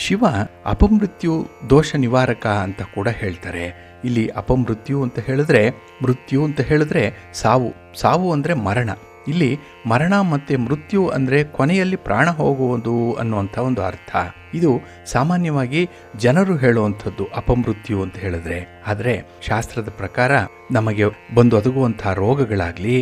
ಶಿವ ಅಪಮೃತ್ಯು ದೋಷ ನಿವಾರಕ ಅಂತ ಕೂಡ ಹೇಳ್ತಾರೆ. ಇಲ್ಲಿ ಅಪಮೃತ್ಯು ಅಂತ ಹೇಳಿದ್ರೆ, ಮೃತ್ಯು ಅಂತ ಹೇಳಿದ್ರೆ ಸಾವು, ಸಾವು ಅಂದರೆ ಮರಣ. ಇಲ್ಲಿ ಮರಣ ಮತ್ತು ಮೃತ್ಯು ಅಂದರೆ ಕೊನೆಯಲ್ಲಿ ಪ್ರಾಣ ಹೋಗುವುದು ಅನ್ನುವಂಥ ಒಂದು ಅರ್ಥ. ಇದು ಸಾಮಾನ್ಯವಾಗಿ ಜನರು ಹೇಳುವಂಥದ್ದು ಅಪಮೃತ್ಯು ಅಂತ ಹೇಳಿದ್ರೆ. ಆದರೆ ಶಾಸ್ತ್ರದ ಪ್ರಕಾರ ನಮಗೆ ಬಂದು ಒದಗುವಂಥ ರೋಗಗಳಾಗಲಿ,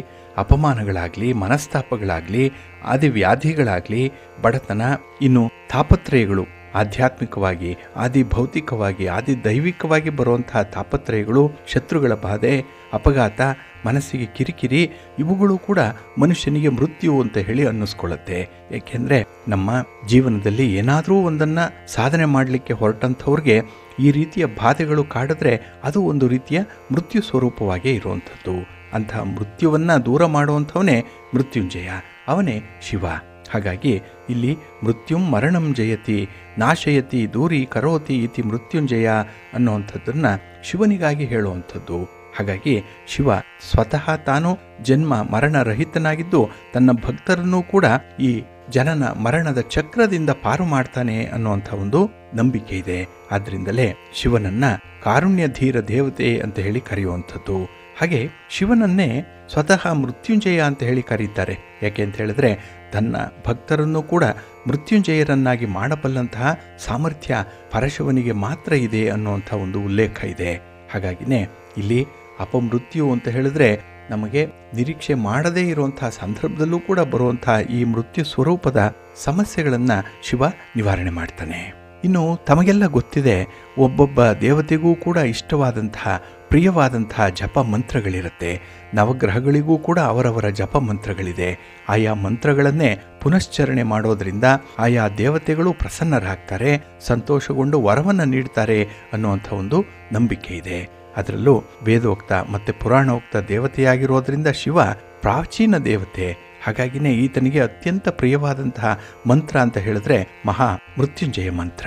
ಅಪಮಾನಗಳಾಗಲಿ, ಮನಸ್ತಾಪಗಳಾಗಲಿ, ಆದಿವ್ಯಾಧಿಗಳಾಗಲಿ, ಬಡತನ, ಇನ್ನು ತಾಪತ್ರಯಗಳು, ಆಧ್ಯಾತ್ಮಿಕವಾಗಿ, ಆದಿ ಭೌತಿಕವಾಗಿ, ಆದಿ ದೈವಿಕವಾಗಿ ಬರುವಂತಹ ತಾಪತ್ರಯಗಳು, ಶತ್ರುಗಳ ಬಾಧೆ, ಅಪಘಾತ, ಮನಸ್ಸಿಗೆ ಕಿರಿಕಿರಿ, ಇವುಗಳು ಕೂಡ ಮನುಷ್ಯನಿಗೆ ಮೃತ್ಯು ಅಂತ ಹೇಳಿ ಅನ್ನಿಸ್ಕೊಳ್ಳುತ್ತೆ. ಏಕೆಂದರೆ ನಮ್ಮ ಜೀವನದಲ್ಲಿ ಏನಾದರೂ ಒಂದನ್ನು ಸಾಧನೆ ಮಾಡಲಿಕ್ಕೆ ಹೊರಟಂಥವ್ರಿಗೆ ಈ ರೀತಿಯ ಬಾಧೆಗಳು ಕಾಡಿದ್ರೆ ಅದು ಒಂದು ರೀತಿಯ ಮೃತ್ಯು ಸ್ವರೂಪವಾಗೇ ಇರುವಂಥದ್ದು. ಅಂತಹ ಮೃತ್ಯುವನ್ನು ದೂರ ಮಾಡುವಂಥವನೇ ಮೃತ್ಯುಂಜಯ, ಅವನೇ ಶಿವ. ಹಾಗಾಗಿ ಇಲ್ಲಿ ಮೃತ್ಯುಂ ಮರಣಂ ಜಯತಿ ನಾಶಯತಿ ದೂರಿ ಕರೋತಿ ಇತಿ ಮೃತ್ಯುಂಜಯ ಅನ್ನುವಂಥದ್ದನ್ನು ಶಿವನಿಗಾಗಿ ಹೇಳುವಂಥದ್ದು. ಹಾಗಾಗಿ ಶಿವ ಸ್ವತಃ ತಾನು ಜನ್ಮ ಮರಣರಹಿತನಾಗಿದ್ದು ತನ್ನ ಭಕ್ತರನ್ನೂ ಕೂಡ ಈ ಜನನ ಮರಣದ ಚಕ್ರದಿಂದ ಪಾರು ಮಾಡ್ತಾನೆ ಅನ್ನುವಂಥ ಒಂದು ನಂಬಿಕೆ ಇದೆ. ಆದ್ದರಿಂದಲೇ ಶಿವನನ್ನ ಕಾರುಣ್ಯಧೀರ ದೇವತೆ ಅಂತ ಹೇಳಿ ಕರೆಯುವಂಥದ್ದು. ಹಾಗೆ ಶಿವನನ್ನೇ ಸ್ವತಃ ಮೃತ್ಯುಂಜಯ ಅಂತ ಹೇಳಿ ಕರೀತಾರೆ. ಯಾಕೆ ಅಂತ ಹೇಳಿದ್ರೆ ತನ್ನ ಭಕ್ತರನ್ನು ಕೂಡ ಮೃತ್ಯುಂಜಯರನ್ನಾಗಿ ಮಾಡಬಲ್ಲಂತಹ ಸಾಮರ್ಥ್ಯ ಪರಶಿವನಿಗೆ ಮಾತ್ರ ಇದೆ ಅನ್ನುವಂಥ ಒಂದು ಉಲ್ಲೇಖ ಇದೆ. ಹಾಗಾಗಿನೇ ಇಲ್ಲಿ ಅಪಮೃತ್ಯು ಅಂತ ಹೇಳಿದ್ರೆ ನಮಗೆ ನಿರೀಕ್ಷೆ ಮಾಡದೇ ಇರುವಂತಹ ಸಂದರ್ಭದಲ್ಲೂ ಕೂಡ ಬರುವಂತಹ ಈ ಮೃತ್ಯು ಸ್ವರೂಪದ ಸಮಸ್ಯೆಗಳನ್ನು ಶಿವ ನಿವಾರಣೆ ಮಾಡ್ತಾನೆ. ಇನ್ನು ತಮಗೆಲ್ಲ ಗೊತ್ತಿದೆ, ಒಬ್ಬೊಬ್ಬ ದೇವತೆಗೂ ಕೂಡ ಇಷ್ಟವಾದಂತಹ ಪ್ರಿಯವಾದಂತಹ ಜಪ ಮಂತ್ರಗಳಿರುತ್ತೆ. ನವಗ್ರಹಗಳಿಗೂ ಕೂಡ ಅವರವರ ಜಪ ಮಂತ್ರಗಳಿದೆ. ಆಯಾ ಮಂತ್ರಗಳನ್ನೇ ಪುನಶ್ಚರಣೆ ಮಾಡೋದರಿಂದ ಆಯಾ ದೇವತೆಗಳು ಪ್ರಸನ್ನರಾಗ್ತಾರೆ, ಸಂತೋಷಗೊಂಡು ವರವನ್ನು ನೀಡ್ತಾರೆ ಅನ್ನುವಂಥ ಒಂದು ನಂಬಿಕೆ ಇದೆ. ಅದರಲ್ಲೂ ವೇದೋಕ್ತ ಮತ್ತು ಪುರಾಣೋಕ್ತ ದೇವತೆಯಾಗಿರೋದ್ರಿಂದ ಶಿವ ಪ್ರಾಚೀನ ದೇವತೆ. ಹಾಗಾಗಿನೇ ಈತನಿಗೆ ಅತ್ಯಂತ ಪ್ರಿಯವಾದಂತಹ ಮಂತ್ರ ಅಂತ ಹೇಳಿದ್ರೆ ಮಹಾ ಮೃತ್ಯುಂಜಯ ಮಂತ್ರ.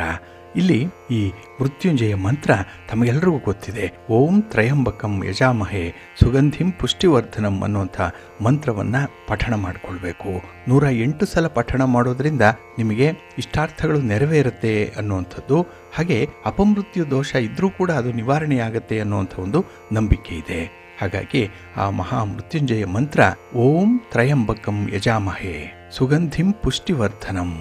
ಇಲ್ಲಿ ಈ ಮೃತ್ಯುಂಜಯ ಮಂತ್ರ ತಮಗೆಲ್ಲರಿಗೂ ಗೊತ್ತಿದೆ. ಓಂ ತ್ರಯಂಬಕಂ ಯಜಾಮಹೇ ಸುಗಂಧಿಂ ಪುಷ್ಟಿವರ್ಧನಂ ಅನ್ನುವಂಥ ಮಂತ್ರವನ್ನು ಪಠಣ ಮಾಡಿಕೊಳ್ಬೇಕು. 108 ಸಲ ಪಠಣ ಮಾಡೋದ್ರಿಂದ ನಿಮಗೆ ಇಷ್ಟಾರ್ಥಗಳು ನೆರವೇರುತ್ತೆ ಅನ್ನುವಂಥದ್ದು. ಹಾಗೆ ಅಪಮೃತ್ಯು ದೋಷ ಇದ್ರೂ ಕೂಡ ಅದು ನಿವಾರಣೆಯಾಗತ್ತೆ ಅನ್ನುವಂಥ ಒಂದು ನಂಬಿಕೆ ಇದೆ. ಹಾಗಾಗಿ ಆ ಮಹಾ ಮೃತ್ಯುಂಜಯ ಮಂತ್ರ ಓಂ ತ್ರಯಂಬಕಂ ಯಜಾಮಹೇ ಸುಗಂಧಿಂ ಪುಷ್ಟಿವರ್ಧನಂ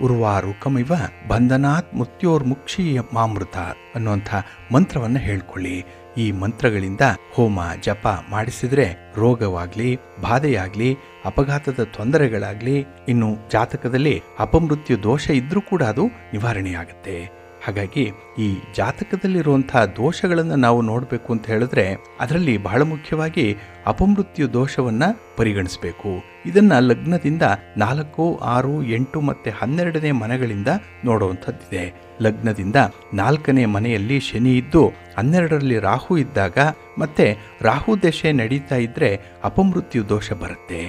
ಉರ್ವಾರುಕಮಿವ ಬಂಧನಾತ್ ಮೃತ್ಯೋರ್ಮುಕ್ಷೀಯ ಮಾಮೃತ ಅನ್ನುವಂಥ ಮಂತ್ರವನ್ನು ಹೇಳ್ಕೊಳ್ಳಿ. ಈ ಮಂತ್ರಗಳಿಂದ ಹೋಮ ಜಪ ಮಾಡಿಸಿದ್ರೆ ರೋಗವಾಗ್ಲಿ, ಬಾಧೆಯಾಗ್ಲಿ, ಅಪಘಾತದ ತೊಂದರೆಗಳಾಗ್ಲಿ, ಇನ್ನು ಜಾತಕದಲ್ಲಿ ಅಪಮೃತ್ಯು ದೋಷ ಇದ್ರೂ ಕೂಡ ಅದು ನಿವಾರಣೆಯಾಗುತ್ತೆ. ಹಾಗಾಗಿ ಈ ಜಾತಕದಲ್ಲಿರುವಂತಹ ದೋಷಗಳನ್ನು ನಾವು ನೋಡಬೇಕು ಅಂತ ಹೇಳಿದ್ರೆ ಅದರಲ್ಲಿ ಬಹಳ ಮುಖ್ಯವಾಗಿ ಅಪಮೃತ್ಯು ದೋಷವನ್ನು ಪರಿಗಣಿಸಬೇಕು. ಇದನ್ನು ಲಗ್ನದಿಂದ 4, 6, 8 ಮತ್ತು 12ನೇ ಮನೆಗಳಿಂದ ನೋಡುವಂಥದ್ದಿದೆ. ಲಗ್ನದಿಂದ 4ನೇ ಮನೆಯಲ್ಲಿ ಶನಿ ಇದ್ದು 12ರಲ್ಲಿ ರಾಹು ಇದ್ದಾಗ ಮತ್ತೆ ರಾಹು ದಶೆ ನಡೀತಾ ಇದ್ದರೆ ಅಪಮೃತ್ಯು ದೋಷ ಬರುತ್ತೆ.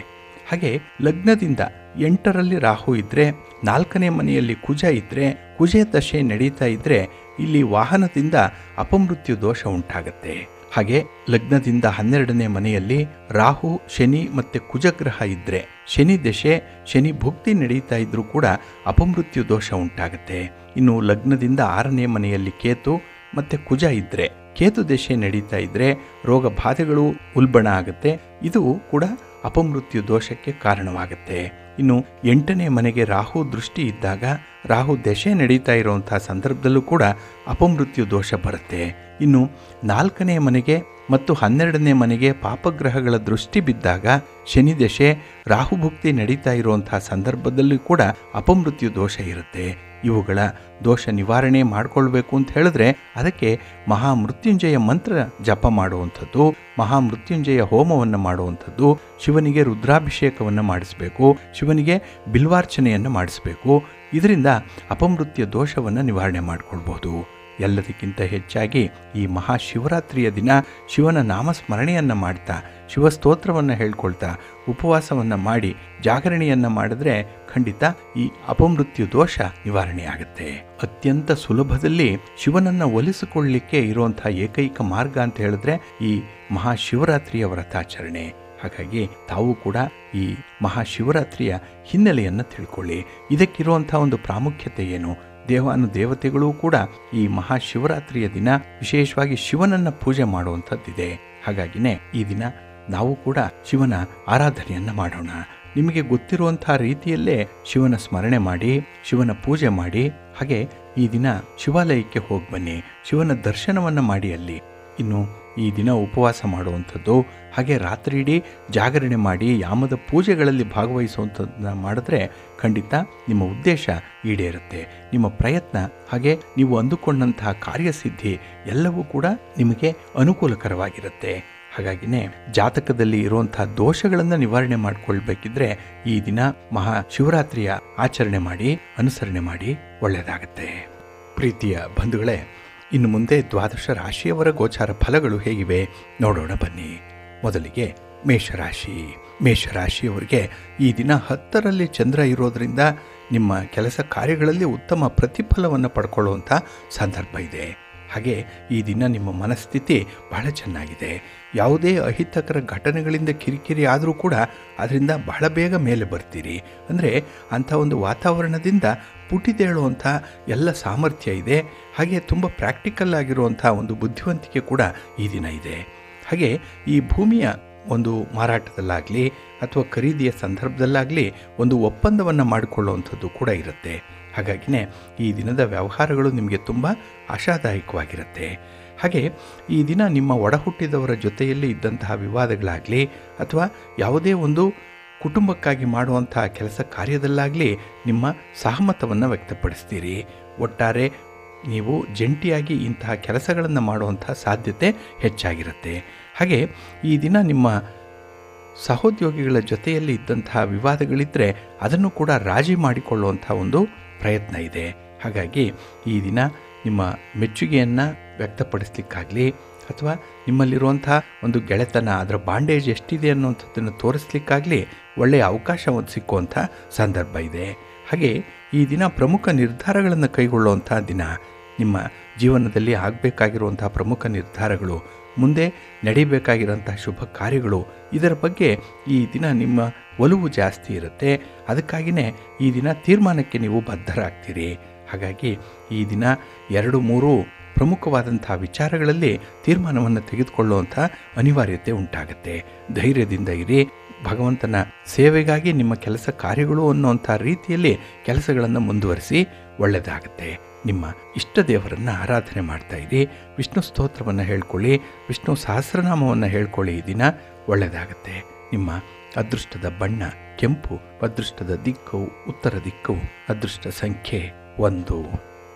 ಹಾಗೆ ಲಗ್ನದಿಂದ 8ರಲ್ಲಿ ರಾಹು ಇದ್ದರೆ 4ನೇ ಮನೆಯಲ್ಲಿ ಕುಜ ಇದ್ದರೆ, ಕುಜ ದಶೆ ನಡೀತಾ ಇದ್ದರೆ ಇಲ್ಲಿ ವಾಹನದಿಂದ ಅಪಮೃತ್ಯು ದೋಷ ಉಂಟಾಗತ್ತೆ. ಹಾಗೆ ಲಗ್ನದಿಂದ 12ನೇ ಮನೆಯಲ್ಲಿ ರಾಹು, ಶನಿ ಮತ್ತು ಕುಜಗ್ರಹ ಇದ್ದರೆ, ಶನಿ ದಶೆ, ಶನಿ ಭುಕ್ತಿ ನಡೀತಾ ಇದ್ರೂ ಕೂಡ ಅಪಮೃತ್ಯು ದೋಷ ಉಂಟಾಗತ್ತೆ. ಇನ್ನು ಲಗ್ನದಿಂದ 6ನೇ ಮನೆಯಲ್ಲಿ ಕೇತು ಮತ್ತು ಕುಜ ಇದ್ದರೆ, ಕೇತು ದಶೆ ನಡೀತಾ ಇದ್ದರೆ ರೋಗ ಬಾಧೆಗಳು ಉಲ್ಬಣ ಆಗುತ್ತೆ. ಇದು ಕೂಡ ಅಪಮೃತ್ಯು ದೋಷಕ್ಕೆ ಕಾರಣವಾಗುತ್ತೆ. ಇನ್ನು 8ನೇ ಮನೆಗೆ ರಾಹು ದೃಷ್ಟಿ ಇದ್ದಾಗ, ರಾಹು ದಶೆ ನಡೀತಾ ಇರುವಂಥ ಸಂದರ್ಭದಲ್ಲೂ ಕೂಡ ಅಪಮೃತ್ಯು ದೋಷ ಬರುತ್ತೆ. ಇನ್ನು 4ನೇ ಮನೆಗೆ ಮತ್ತು 12ನೇ ಮನೆಗೆ ಪಾಪಗ್ರಹಗಳ ದೃಷ್ಟಿ ಬಿದ್ದಾಗ, ಶನಿ ದಶೆ, ರಾಹುಭುಕ್ತಿ ನಡೀತಾ ಇರುವಂಥ ಸಂದರ್ಭದಲ್ಲೂ ಕೂಡ ಅಪಮೃತ್ಯು ದೋಷ ಇರುತ್ತೆ. ಇವುಗಳ ದೋಷ ನಿವಾರಣೆ ಮಾಡಿಕೊಳ್ಬೇಕು ಅಂತ ಹೇಳಿದ್ರೆ ಅದಕ್ಕೆ ಮಹಾಮೃತ್ಯುಂಜಯ ಮಂತ್ರ ಜಪ ಮಾಡುವಂಥದ್ದು, ಮಹಾಮೃತ್ಯುಂಜಯ ಹೋಮವನ್ನು ಮಾಡುವಂಥದ್ದು, ಶಿವನಿಗೆ ರುದ್ರಾಭಿಷೇಕವನ್ನು ಮಾಡಿಸಬೇಕು, ಶಿವನಿಗೆ ಬಿಲ್ವಾರ್ಚನೆಯನ್ನು ಮಾಡಿಸಬೇಕು. ಇದರಿಂದ ಅಪಮೃತ್ಯು ದೋಷವನ್ನು ನಿವಾರಣೆ ಮಾಡಿಕೊಳ್ಬಹುದು. ಎಲ್ಲದಕ್ಕಿಂತ ಹೆಚ್ಚಾಗಿ ಈ ಮಹಾಶಿವರಾತ್ರಿಯ ದಿನ ಶಿವನ ನಾಮಸ್ಮರಣೆಯನ್ನು ಮಾಡ್ತಾ, ಶಿವಸ್ತೋತ್ರವನ್ನು ಹೇಳ್ಕೊಳ್ತಾ, ಉಪವಾಸವನ್ನು ಮಾಡಿ ಜಾಗರಣೆಯನ್ನು ಮಾಡಿದ್ರೆ ಖಂಡಿತ ಈ ಅಪಮೃತ್ಯು ದೋಷ ನಿವಾರಣೆ ಆಗುತ್ತೆ. ಅತ್ಯಂತ ಸುಲಭದಲ್ಲಿ ಶಿವನನ್ನು ಒಲಿಸಿಕೊಳ್ಳಲಿಕ್ಕೆ ಇರುವಂಥ ಏಕೈಕ ಮಾರ್ಗ ಅಂತ ಹೇಳಿದ್ರೆ ಈ ಮಹಾಶಿವರಾತ್ರಿಯ ವ್ರತಾಚರಣೆ. ಹಾಗಾಗಿ ತಾವು ಕೂಡ ಈ ಮಹಾಶಿವರಾತ್ರಿಯ ಹಿನ್ನೆಲೆಯನ್ನು ತಿಳ್ಕೊಳ್ಳಿ. ಇದಕ್ಕಿರುವಂಥ ಒಂದು ಪ್ರಾಮುಖ್ಯತೆ ಏನು? ದೇವತೆಗಳೂ ಕೂಡ ಈ ಮಹಾಶಿವರಾತ್ರಿಯ ದಿನ ವಿಶೇಷವಾಗಿ ಶಿವನನ್ನು ಪೂಜೆ ಮಾಡುವಂಥದ್ದಿದೆ. ಹಾಗಾಗಿನೇ ಈ ದಿನ ನಾವು ಕೂಡ ಶಿವನ ಆರಾಧನೆಯನ್ನು ಮಾಡೋಣ. ನಿಮಗೆ ಗೊತ್ತಿರುವಂಥ ರೀತಿಯಲ್ಲೇ ಶಿವನ ಸ್ಮರಣೆ ಮಾಡಿ, ಶಿವನ ಪೂಜೆ ಮಾಡಿ. ಹಾಗೆ ಈ ದಿನ ಶಿವಾಲಯಕ್ಕೆ ಹೋಗಿ ಬನ್ನಿ, ಶಿವನ ದರ್ಶನವನ್ನು ಮಾಡಿ ಅಲ್ಲಿ. ಇನ್ನು ಈ ದಿನ ಉಪವಾಸ ಮಾಡುವಂಥದ್ದು, ಹಾಗೆ ರಾತ್ರಿ ಇಡೀ ಜಾಗರಣೆ ಮಾಡಿ ಯಾಮದ ಪೂಜೆಗಳಲ್ಲಿ ಭಾಗವಹಿಸುವಂಥದ್ದನ್ನ ಮಾಡಿದ್ರೆ ಖಂಡಿತ ನಿಮ್ಮ ಉದ್ದೇಶ ಈಡೇರುತ್ತೆ. ನಿಮ್ಮ ಪ್ರಯತ್ನ ಹಾಗೆ ನೀವು ಅಂದುಕೊಂಡಂತಹ ಕಾರ್ಯಸಿದ್ಧಿ ಎಲ್ಲವೂ ಕೂಡ ನಿಮಗೆ ಅನುಕೂಲಕರವಾಗಿರುತ್ತೆ. ಹಾಗಾಗಿನೇ ಜಾತಕದಲ್ಲಿ ಇರುವಂತಹ ದೋಷಗಳನ್ನು ನಿವಾರಣೆ ಮಾಡಿಕೊಳ್ಬೇಕಿದ್ರೆ ಈ ದಿನ ಮಹಾಶಿವರಾತ್ರಿಯ ಆಚರಣೆ ಮಾಡಿ, ಅನುಸರಣೆ ಮಾಡಿ, ಒಳ್ಳೆಯದಾಗತ್ತೆ. ಪ್ರೀತಿಯ ಬಂಧುಗಳೇ, ಇನ್ನು ಮುಂದೆ 12 ರಾಶಿಯವರ ಗೋಚಾರ ಫಲಗಳು ಹೇಗಿವೆ ನೋಡೋಣ ಬನ್ನಿ. ಮೊದಲಿಗೆ ಮೇಷರಾಶಿ. ಮೇಷರಾಶಿಯವರಿಗೆ ಈ ದಿನ 10ರಲ್ಲಿ ಚಂದ್ರ ಇರೋದರಿಂದ ನಿಮ್ಮ ಕೆಲಸ ಕಾರ್ಯಗಳಲ್ಲಿ ಉತ್ತಮ ಪ್ರತಿಫಲವನ್ನು ಪಡ್ಕೊಳ್ಳುವಂಥ ಸಂದರ್ಭ ಇದೆ. ಹಾಗೆ ಈ ದಿನ ನಿಮ್ಮ ಮನಸ್ಥಿತಿ ಬಹಳ ಚೆನ್ನಾಗಿದೆ. ಯಾವುದೇ ಅಹಿತಕರ ಘಟನೆಗಳಿಂದ ಕಿರಿಕಿರಿ ಆದರೂ ಕೂಡ ಅದರಿಂದ ಬಹಳ ಬೇಗ ಮೇಲೆ ಬರ್ತೀರಿ. ಅಂದರೆ ಅಂಥ ಒಂದು ವಾತಾವರಣದಿಂದ ಪುಟಿದೇಳುವಂಥ ಎಲ್ಲ ಸಾಮರ್ಥ್ಯ ಇದೆ. ಹಾಗೆ ತುಂಬ ಪ್ರಾಕ್ಟಿಕಲ್ ಆಗಿರುವಂಥ ಒಂದು ಬುದ್ಧಿವಂತಿಕೆ ಕೂಡ ಈ ದಿನ ಇದೆ. ಹಾಗೆ ಈ ಭೂಮಿಯ ಒಂದು ಮಾರಾಟದಲ್ಲಾಗಲಿ ಅಥವಾ ಖರೀದಿಯ ಸಂದರ್ಭದಲ್ಲಾಗಲಿ ಒಂದು ಒಪ್ಪಂದವನ್ನು ಮಾಡಿಕೊಳ್ಳುವಂಥದ್ದು ಕೂಡ ಇರುತ್ತೆ. ಹಾಗಾಗಿನೇ ಈ ದಿನದ ವ್ಯವಹಾರಗಳು ನಿಮಗೆ ತುಂಬ ಆಶಾದಾಯಕವಾಗಿರುತ್ತೆ. ಹಾಗೆ ಈ ದಿನ ನಿಮ್ಮ ಒಡಹುಟ್ಟಿದವರ ಜೊತೆಯಲ್ಲಿ ಇದ್ದಂತಹ ವಿವಾದಗಳಾಗಲಿ ಅಥವಾ ಯಾವುದೇ ಒಂದು ಕುಟುಂಬಕ್ಕಾಗಿ ಮಾಡುವಂತಹ ಕೆಲಸ ಕಾರ್ಯದಲ್ಲಾಗಲಿ ನಿಮ್ಮ ಸಹಮತವನ್ನು ವ್ಯಕ್ತಪಡಿಸ್ತೀರಿ. ಒಟ್ಟಾರೆ ನೀವು ಜಂಟಿಯಾಗಿ ಇಂತಹ ಕೆಲಸಗಳನ್ನು ಮಾಡುವಂಥ ಸಾಧ್ಯತೆ ಹೆಚ್ಚಾಗಿರುತ್ತೆ. ಹಾಗೆ ಈ ದಿನ ನಿಮ್ಮ ಸಹೋದ್ಯೋಗಿಗಳ ಜೊತೆಯಲ್ಲಿ ಇದ್ದಂತಹ ವಿವಾದಗಳಿದ್ದರೆ ಅದನ್ನು ಕೂಡ ರಾಜಿ ಮಾಡಿಕೊಳ್ಳುವಂಥ ಒಂದು ಪ್ರಯತ್ನ ಇದೆ. ಹಾಗಾಗಿ ಈ ದಿನ ನಿಮ್ಮ ಮೆಚ್ಚುಗೆಯನ್ನು ವ್ಯಕ್ತಪಡಿಸ್ಲಿಕ್ಕಾಗಲಿ ಅಥವಾ ನಿಮ್ಮಲ್ಲಿರುವಂಥ ಒಂದು ಗೆಳೆತನ, ಅದರ ಬಾಂಡೇಜ್ ಎಷ್ಟಿದೆ ಅನ್ನುವಂಥದ್ದನ್ನು ತೋರಿಸ್ಲಿಕ್ಕಾಗಲಿ ಒಳ್ಳೆಯ ಅವಕಾಶ ಸಿಕ್ಕುವಂಥ ಸಂದರ್ಭ ಇದೆ. ಹಾಗೆ ಈ ದಿನ ಪ್ರಮುಖ ನಿರ್ಧಾರಗಳನ್ನು ಕೈಗೊಳ್ಳುವಂಥ ದಿನ. ನಿಮ್ಮ ಜೀವನದಲ್ಲಿ ಆಗಬೇಕಾಗಿರುವಂಥ ಪ್ರಮುಖ ನಿರ್ಧಾರಗಳು, ಮುಂದೆ ನಡೀಬೇಕಾಗಿರೋಂಥ ಶುಭ ಕಾರ್ಯಗಳು, ಇದರ ಬಗ್ಗೆ ಈ ದಿನ ನಿಮ್ಮ ಒಲವು ಜಾಸ್ತಿ ಇರುತ್ತೆ. ಅದಕ್ಕಾಗಿಯೇ ಈ ದಿನ ತೀರ್ಮಾನಕ್ಕೆ ನೀವು ಬದ್ಧರಾಗ್ತೀರಿ. ಹಾಗಾಗಿ ಈ ದಿನ 2-3 ಪ್ರಮುಖವಾದಂಥ ವಿಚಾರಗಳಲ್ಲಿ ತೀರ್ಮಾನವನ್ನು ತೆಗೆದುಕೊಳ್ಳುವಂಥ ಅನಿವಾರ್ಯತೆ ಉಂಟಾಗುತ್ತೆ. ಧೈರ್ಯದಿಂದ ಇರಿ. ಭಗವಂತನ ಸೇವೆಗಾಗಿ ನಿಮ್ಮ ಕೆಲಸ ಕಾರ್ಯಗಳು ಅನ್ನುವಂಥ ರೀತಿಯಲ್ಲಿ ಕೆಲಸಗಳನ್ನು ಮುಂದುವರಿಸಿ, ಒಳ್ಳೆಯದಾಗುತ್ತೆ. ನಿಮ್ಮ ಇಷ್ಟ ದೇವರನ್ನು ಆರಾಧನೆ ಮಾಡ್ತಾ ಇರಿ. ವಿಷ್ಣು ಸ್ತೋತ್ರವನ್ನು ಹೇಳ್ಕೊಳ್ಳಿ, ವಿಷ್ಣು ಸಹಸ್ರನಾಮವನ್ನು ಹೇಳ್ಕೊಳ್ಳಿ. ಈ ದಿನ ಒಳ್ಳೆಯದಾಗುತ್ತೆ. ನಿಮ್ಮ ಅದೃಷ್ಟದ ಬಣ್ಣ ಕೆಂಪು, ಅದೃಷ್ಟದ ದಿಕ್ಕು ಉತ್ತರ ದಿಕ್ಕು, ಅದೃಷ್ಟ ಸಂಖ್ಯೆ 1.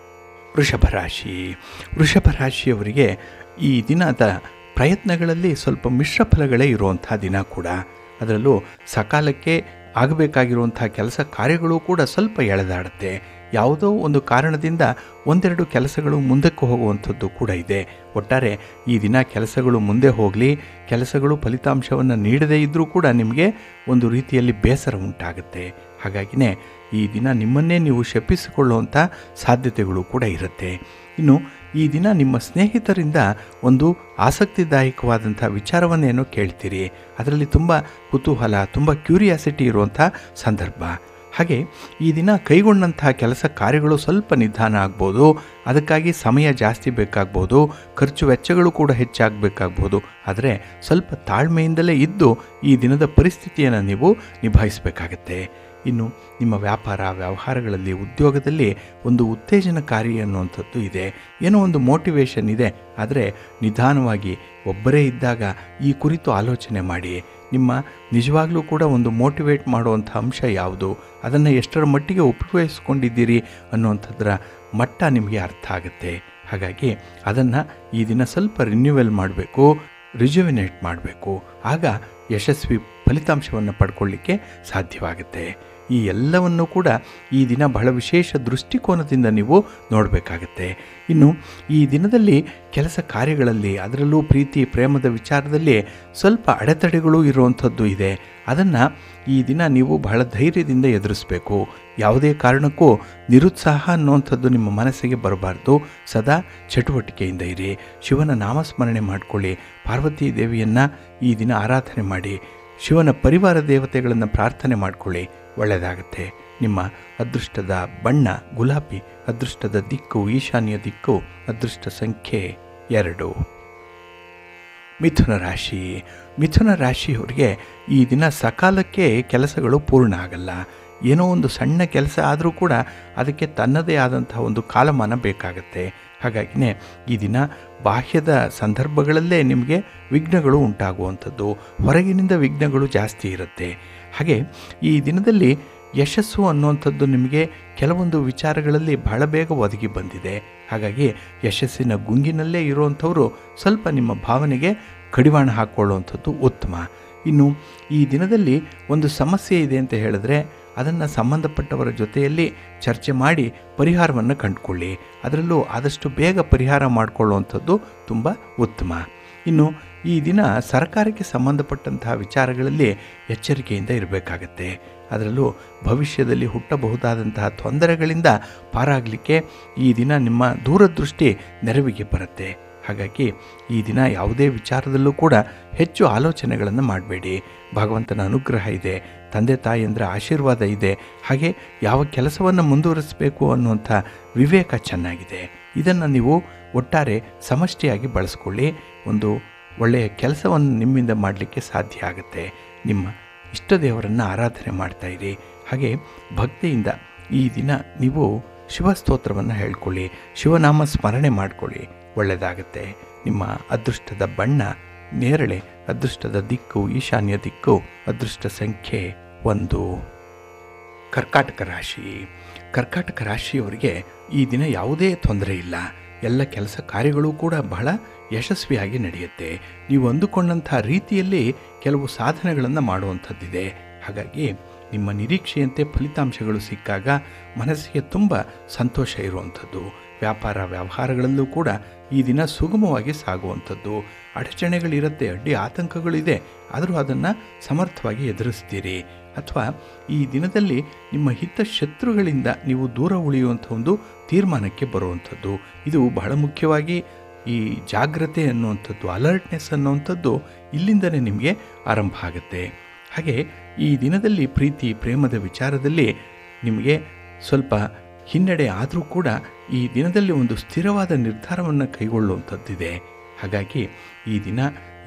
ವೃಷಭ ರಾಶಿ. ವೃಷಭ ರಾಶಿಯವರಿಗೆ ಈ ದಿನದ ಪ್ರಯತ್ನಗಳಲ್ಲಿ ಸ್ವಲ್ಪ ಮಿಶ್ರ ಫಲಗಳೇ ಇರುವಂಥ ದಿನ ಕೂಡ. ಅದರಲ್ಲೂ ಸಕಾಲಕ್ಕೆ ಆಗಬೇಕಾಗಿರುವಂಥ ಕೆಲಸ ಕಾರ್ಯಗಳು ಕೂಡ ಸ್ವಲ್ಪ ಎಳೆದಾಡುತ್ತೆ. ಯಾವುದೋ ಒಂದು ಕಾರಣದಿಂದ 1-2 ಕೆಲಸಗಳು ಮುಂದಕ್ಕೆ ಹೋಗುವಂಥದ್ದು ಕೂಡ ಇದೆ. ಒಟ್ಟಾರೆ ಈ ದಿನ ಕೆಲಸಗಳು ಮುಂದೆ ಹೋಗಲಿ, ಕೆಲಸಗಳು ಫಲಿತಾಂಶವನ್ನು ನೀಡದೇ ಇದ್ದರೂ ಕೂಡ ನಿಮಗೆ ಒಂದು ರೀತಿಯಲ್ಲಿ ಬೇಸರ ಉಂಟಾಗುತ್ತೆ. ಹಾಗಾಗಿನೇ ಈ ದಿನ ನಿಮ್ಮನ್ನೇ ನೀವು ಶಪಿಸಿಕೊಳ್ಳುವಂಥ ಸಾಧ್ಯತೆಗಳು ಕೂಡ ಇರುತ್ತೆ. ಇನ್ನು ಈ ದಿನ ನಿಮ್ಮ ಸ್ನೇಹಿತರಿಂದ ಒಂದು ಆಸಕ್ತಿದಾಯಕವಾದಂಥ ವಿಚಾರವನ್ನೇನೋ ಕೇಳ್ತೀರಿ. ಅದರಲ್ಲಿ ತುಂಬ ಕುತೂಹಲ, ತುಂಬ ಕ್ಯೂರಿಯಾಸಿಟಿ ಇರುವಂಥ ಸಂದರ್ಭ. ಹಾಗೆ ಈ ದಿನ ಕೈಗೊಂಡಂತಹ ಕೆಲಸ ಕಾರ್ಯಗಳು ಸ್ವಲ್ಪ ನಿಧಾನ ಆಗ್ಬೋದು. ಅದಕ್ಕಾಗಿ ಸಮಯ ಜಾಸ್ತಿ ಬೇಕಾಗ್ಬೋದು, ಖರ್ಚು ವೆಚ್ಚಗಳು ಕೂಡ ಹೆಚ್ಚಾಗಬೇಕಾಗ್ಬೋದು. ಆದರೆ ಸ್ವಲ್ಪ ತಾಳ್ಮೆಯಿಂದಲೇ ಇದ್ದು ಈ ದಿನದ ಪರಿಸ್ಥಿತಿಯನ್ನು ನೀವು ನಿಭಾಯಿಸಬೇಕಾಗತ್ತೆ. ಇನ್ನು ನಿಮ್ಮ ವ್ಯಾಪಾರ ವ್ಯವಹಾರಗಳಲ್ಲಿ, ಉದ್ಯೋಗದಲ್ಲಿ ಒಂದು ಉತ್ತೇಜನಕಾರಿ ಅನ್ನುವಂಥದ್ದು ಇದೆ. ಏನೋ ಒಂದು ಮೋಟಿವೇಶನ್ ಇದೆ. ಆದರೆ ನಿಧಾನವಾಗಿ ಒಬ್ಬರೇ ಇದ್ದಾಗ ಈ ಕುರಿತು ಆಲೋಚನೆ ಮಾಡಿ. ನಿಮ್ಮ ನಿಜವಾಗ್ಲೂ ಕೂಡ ಒಂದು ಮೋಟಿವೇಟ್ ಮಾಡುವಂಥ ಅಂಶ ಯಾವುದು, ಅದನ್ನು ಎಷ್ಟರ ಮಟ್ಟಿಗೆ ಉಪಯೋಗಿಸ್ಕೊಂಡಿದ್ದೀರಿ ಅನ್ನುವಂಥದ್ರ ಮಟ್ಟ ನಿಮಗೆ ಅರ್ಥ ಆಗುತ್ತೆ. ಹಾಗಾಗಿ ಅದನ್ನು ಈ ದಿನ ಸ್ವಲ್ಪ ರಿನ್ಯೂವಲ್ ಮಾಡಬೇಕು, ರಿಜುವಿನೇಟ್ ಮಾಡಬೇಕು. ಆಗ ಯಶಸ್ವಿ ಫಲಿತಾಂಶವನ್ನು ಪಡ್ಕೊಳ್ಳಿಕ್ಕೆ ಸಾಧ್ಯವಾಗುತ್ತೆ. ಈ ಎಲ್ಲವನ್ನೂ ಕೂಡ ಈ ದಿನ ಬಹಳ ವಿಶೇಷ ದೃಷ್ಟಿಕೋನದಿಂದ ನೀವು ನೋಡಬೇಕಾಗತ್ತೆ. ಇನ್ನು ಈ ದಿನದಲ್ಲಿ ಕೆಲಸ ಕಾರ್ಯಗಳಲ್ಲಿ, ಅದರಲ್ಲೂ ಪ್ರೀತಿ ಪ್ರೇಮದ ವಿಚಾರದಲ್ಲಿ ಸ್ವಲ್ಪ ಅಡೆತಡೆಗಳು ಇರುವಂಥದ್ದು ಇದೆ. ಅದನ್ನು ಈ ದಿನ ನೀವು ಬಹಳ ಧೈರ್ಯದಿಂದ ಎದುರಿಸಬೇಕು. ಯಾವುದೇ ಕಾರಣಕ್ಕೂ ನಿರುತ್ಸಾಹ ಅನ್ನುವಂಥದ್ದು ನಿಮ್ಮ ಮನಸ್ಸಿಗೆ ಬರಬಾರ್ದು. ಸದಾ ಚಟುವಟಿಕೆಯಿಂದ ಇರಿ. ಶಿವನ ನಾಮಸ್ಮರಣೆ ಮಾಡಿಕೊಳ್ಳಿ. ಪಾರ್ವತಿ ದೇವಿಯನ್ನು ಈ ದಿನ ಆರಾಧನೆ ಮಾಡಿ. ಶಿವನ ಪರಿವಾರ ದೇವತೆಗಳನ್ನು ಪ್ರಾರ್ಥನೆ ಮಾಡಿಕೊಳ್ಳಿ. ಒಳ್ಳೆಯದಾಗುತ್ತೆ. ನಿಮ್ಮ ಅದೃಷ್ಟದ ಬಣ್ಣ ಗುಲಾಬಿ, ಅದೃಷ್ಟದ ದಿಕ್ಕು ಈಶಾನ್ಯ ದಿಕ್ಕು, ಅದೃಷ್ಟ ಸಂಖ್ಯೆ 2. ಮಿಥುನ ರಾಶಿ. ಮಿಥುನ ರಾಶಿಯವರಿಗೆ ಈ ದಿನ ಸಕಾಲಕ್ಕೆ ಕೆಲಸಗಳು ಪೂರ್ಣ ಆಗಲ್ಲ. ಏನೋ ಒಂದು ಸಣ್ಣ ಕೆಲಸ ಆದರೂ ಕೂಡ ಅದಕ್ಕೆ ತನ್ನದೇ ಆದಂಥ ಒಂದು ಕಾಲಮಾನ ಬೇಕಾಗತ್ತೆ. ಹಾಗಾಗಿನೇ ಈ ದಿನ ಬಾಹ್ಯದ ಸಂದರ್ಭಗಳಲ್ಲೇ ನಿಮಗೆ ವಿಘ್ನಗಳು ಉಂಟಾಗುವಂಥದ್ದು, ಹೊರಗಿನಿಂದ ವಿಘ್ನಗಳು ಜಾಸ್ತಿ ಇರುತ್ತೆ. ಹಾಗೆ ಈ ದಿನದಲ್ಲಿ ಯಶಸ್ಸು ಅನ್ನುವಂಥದ್ದು ನಿಮಗೆ ಕೆಲವೊಂದು ವಿಚಾರಗಳಲ್ಲಿ ಬಹಳ ಬೇಗ ಒದಗಿ ಬಂದಿದೆ. ಹಾಗಾಗಿ ಯಶಸ್ಸಿನ ಗುಂಗಿನಲ್ಲೇ ಇರುವಂಥವರು ಸ್ವಲ್ಪ ನಿಮ್ಮ ಭಾವನೆಗೆ ಕಡಿವಾಣ ಹಾಕ್ಕೊಳ್ಳುವಂಥದ್ದು ಉತ್ತಮ. ಇನ್ನು ಈ ದಿನದಲ್ಲಿ ಒಂದು ಸಮಸ್ಯೆ ಇದೆ ಅಂತ ಹೇಳಿದ್ರೆ ಅದನ್ನು ಸಂಬಂಧಪಟ್ಟವರ ಜೊತೆಯಲ್ಲಿ ಚರ್ಚೆ ಮಾಡಿ ಪರಿಹಾರವನ್ನು ಕಂಡುಕೊಳ್ಳಿ. ಅದರಲ್ಲೂ ಆದಷ್ಟು ಬೇಗ ಪರಿಹಾರ ಮಾಡಿಕೊಳ್ಳುವಂಥದ್ದು ತುಂಬ ಉತ್ತಮ. ಇನ್ನು ಈ ದಿನ ಸರ್ಕಾರಕ್ಕೆ ಸಂಬಂಧಪಟ್ಟಂತಹ ವಿಚಾರಗಳಲ್ಲಿ ಎಚ್ಚರಿಕೆಯಿಂದ ಇರಬೇಕಾಗತ್ತೆ. ಅದರಲ್ಲೂ ಭವಿಷ್ಯದಲ್ಲಿ ಹುಟ್ಟಬಹುದಾದಂತಹ ತೊಂದರೆಗಳಿಂದ ಪಾರಾಗಲಿಕ್ಕೆ ಈ ದಿನ ನಿಮ್ಮ ದೂರದೃಷ್ಟಿ ನೆರವಿಗೆ ಬರುತ್ತೆ. ಹಾಗಾಗಿ ಈ ದಿನ ಯಾವುದೇ ವಿಚಾರದಲ್ಲೂ ಕೂಡ ಹೆಚ್ಚು ಆಲೋಚನೆಗಳನ್ನು ಮಾಡಬೇಡಿ. ಭಗವಂತನ ಅನುಗ್ರಹ ಇದೆ, ತಂದೆ ತಾಯಿಯಂದ್ರ ಆಶೀರ್ವಾದ ಇದೆ. ಹಾಗೆ ಯಾವ ಕೆಲಸವನ್ನು ಮುಂದುವರಿಸಬೇಕು ಅನ್ನುವಂಥ ವಿವೇಕ ಚೆನ್ನಾಗಿದೆ. ಇದನ್ನು ನೀವು ಒಟ್ಟಾರೆ ಸಮಷ್ಟಿಯಾಗಿ ಬಳಸ್ಕೊಳ್ಳಿ. ಒಂದು ಒಳ್ಳೆಯ ಕೆಲಸವನ್ನು ನಿಮ್ಮಿಂದ ಮಾಡಲಿಕ್ಕೆ ಸಾಧ್ಯ ಆಗುತ್ತೆ. ನಿಮ್ಮ ಇಷ್ಟ ದೇವರನ್ನು ಆರಾಧನೆ ಮಾಡ್ತಾಯಿರಿ. ಹಾಗೆ ಭಕ್ತಿಯಿಂದ ಈ ದಿನ ನೀವು ಶಿವಸ್ತೋತ್ರವನ್ನು ಹೇಳ್ಕೊಳ್ಳಿ, ಶಿವನಾಮ ಸ್ಮರಣೆ ಮಾಡಿಕೊಳ್ಳಿ. ಒಳ್ಳೆಯದಾಗುತ್ತೆ. ನಿಮ್ಮ ಅದೃಷ್ಟದ ಬಣ್ಣ ನೇರಳೆ, ಅದೃಷ್ಟದ ದಿಕ್ಕು ಈಶಾನ್ಯ ದಿಕ್ಕು, ಅದೃಷ್ಟ ಸಂಖ್ಯೆ 1. ಕರ್ಕಾಟಕ ರಾಶಿ. ಕರ್ಕಾಟಕ ರಾಶಿಯವರಿಗೆ ಈ ದಿನ ಯಾವುದೇ ತೊಂದರೆ ಇಲ್ಲ. ಎಲ್ಲ ಕೆಲಸ ಕಾರ್ಯಗಳು ಕೂಡ ಬಹಳ ಯಶಸ್ವಿಯಾಗಿ ನಡೆಯುತ್ತೆ. ನೀವು ಅಂದುಕೊಂಡಂಥ ರೀತಿಯಲ್ಲಿ ಕೆಲವು ಸಾಧನೆಗಳನ್ನು ಮಾಡುವಂಥದ್ದಿದೆ. ಹಾಗಾಗಿ ನಿಮ್ಮ ನಿರೀಕ್ಷೆಯಂತೆ ಫಲಿತಾಂಶಗಳು ಸಿಕ್ಕಾಗ ಮನಸ್ಸಿಗೆ ತುಂಬ ಸಂತೋಷ ಇರುವಂಥದ್ದು. ವ್ಯಾಪಾರ ವ್ಯವಹಾರಗಳಲ್ಲೂ ಕೂಡ ಈ ದಿನ ಸುಗಮವಾಗಿ ಸಾಗುವಂಥದ್ದು. ಅಡಚಣೆಗಳಿರುತ್ತೆ, ಅಡ್ಡಿ ಆತಂಕಗಳಿದೆ, ಆದರೂ ಅದನ್ನು ಸಮರ್ಥವಾಗಿ ಎದುರಿಸ್ತೀರಿ. ಅಥವಾ ಈ ದಿನದಲ್ಲಿ ನಿಮ್ಮ ಹಿತಶತ್ರುಗಳಿಂದ ನೀವು ದೂರ ಉಳಿಯುವಂಥ ಒಂದು ತೀರ್ಮಾನಕ್ಕೆ ಬರುವಂಥದ್ದು. ಇದು ಬಹಳ ಮುಖ್ಯವಾಗಿ ಈ ಜಾಗ್ರತೆ ಅನ್ನುವಂಥದ್ದು, ಅಲರ್ಟ್ನೆಸ್ ಅನ್ನುವಂಥದ್ದು ಇಲ್ಲಿಂದಲೇ ನಿಮಗೆ ಆರಂಭ ಆಗುತ್ತೆ. ಹಾಗೆ ಈ ದಿನದಲ್ಲಿ ಪ್ರೀತಿ ಪ್ರೇಮದ ವಿಚಾರದಲ್ಲಿ ನಿಮಗೆ ಸ್ವಲ್ಪ ಹಿನ್ನಡೆ ಆದರೂ ಕೂಡ ಈ ದಿನದಲ್ಲಿ ಒಂದು ಸ್ಥಿರವಾದ ನಿರ್ಧಾರವನ್ನು ಕೈಗೊಳ್ಳುವಂಥದ್ದಿದೆ. ಹಾಗಾಗಿ ಈ ದಿನ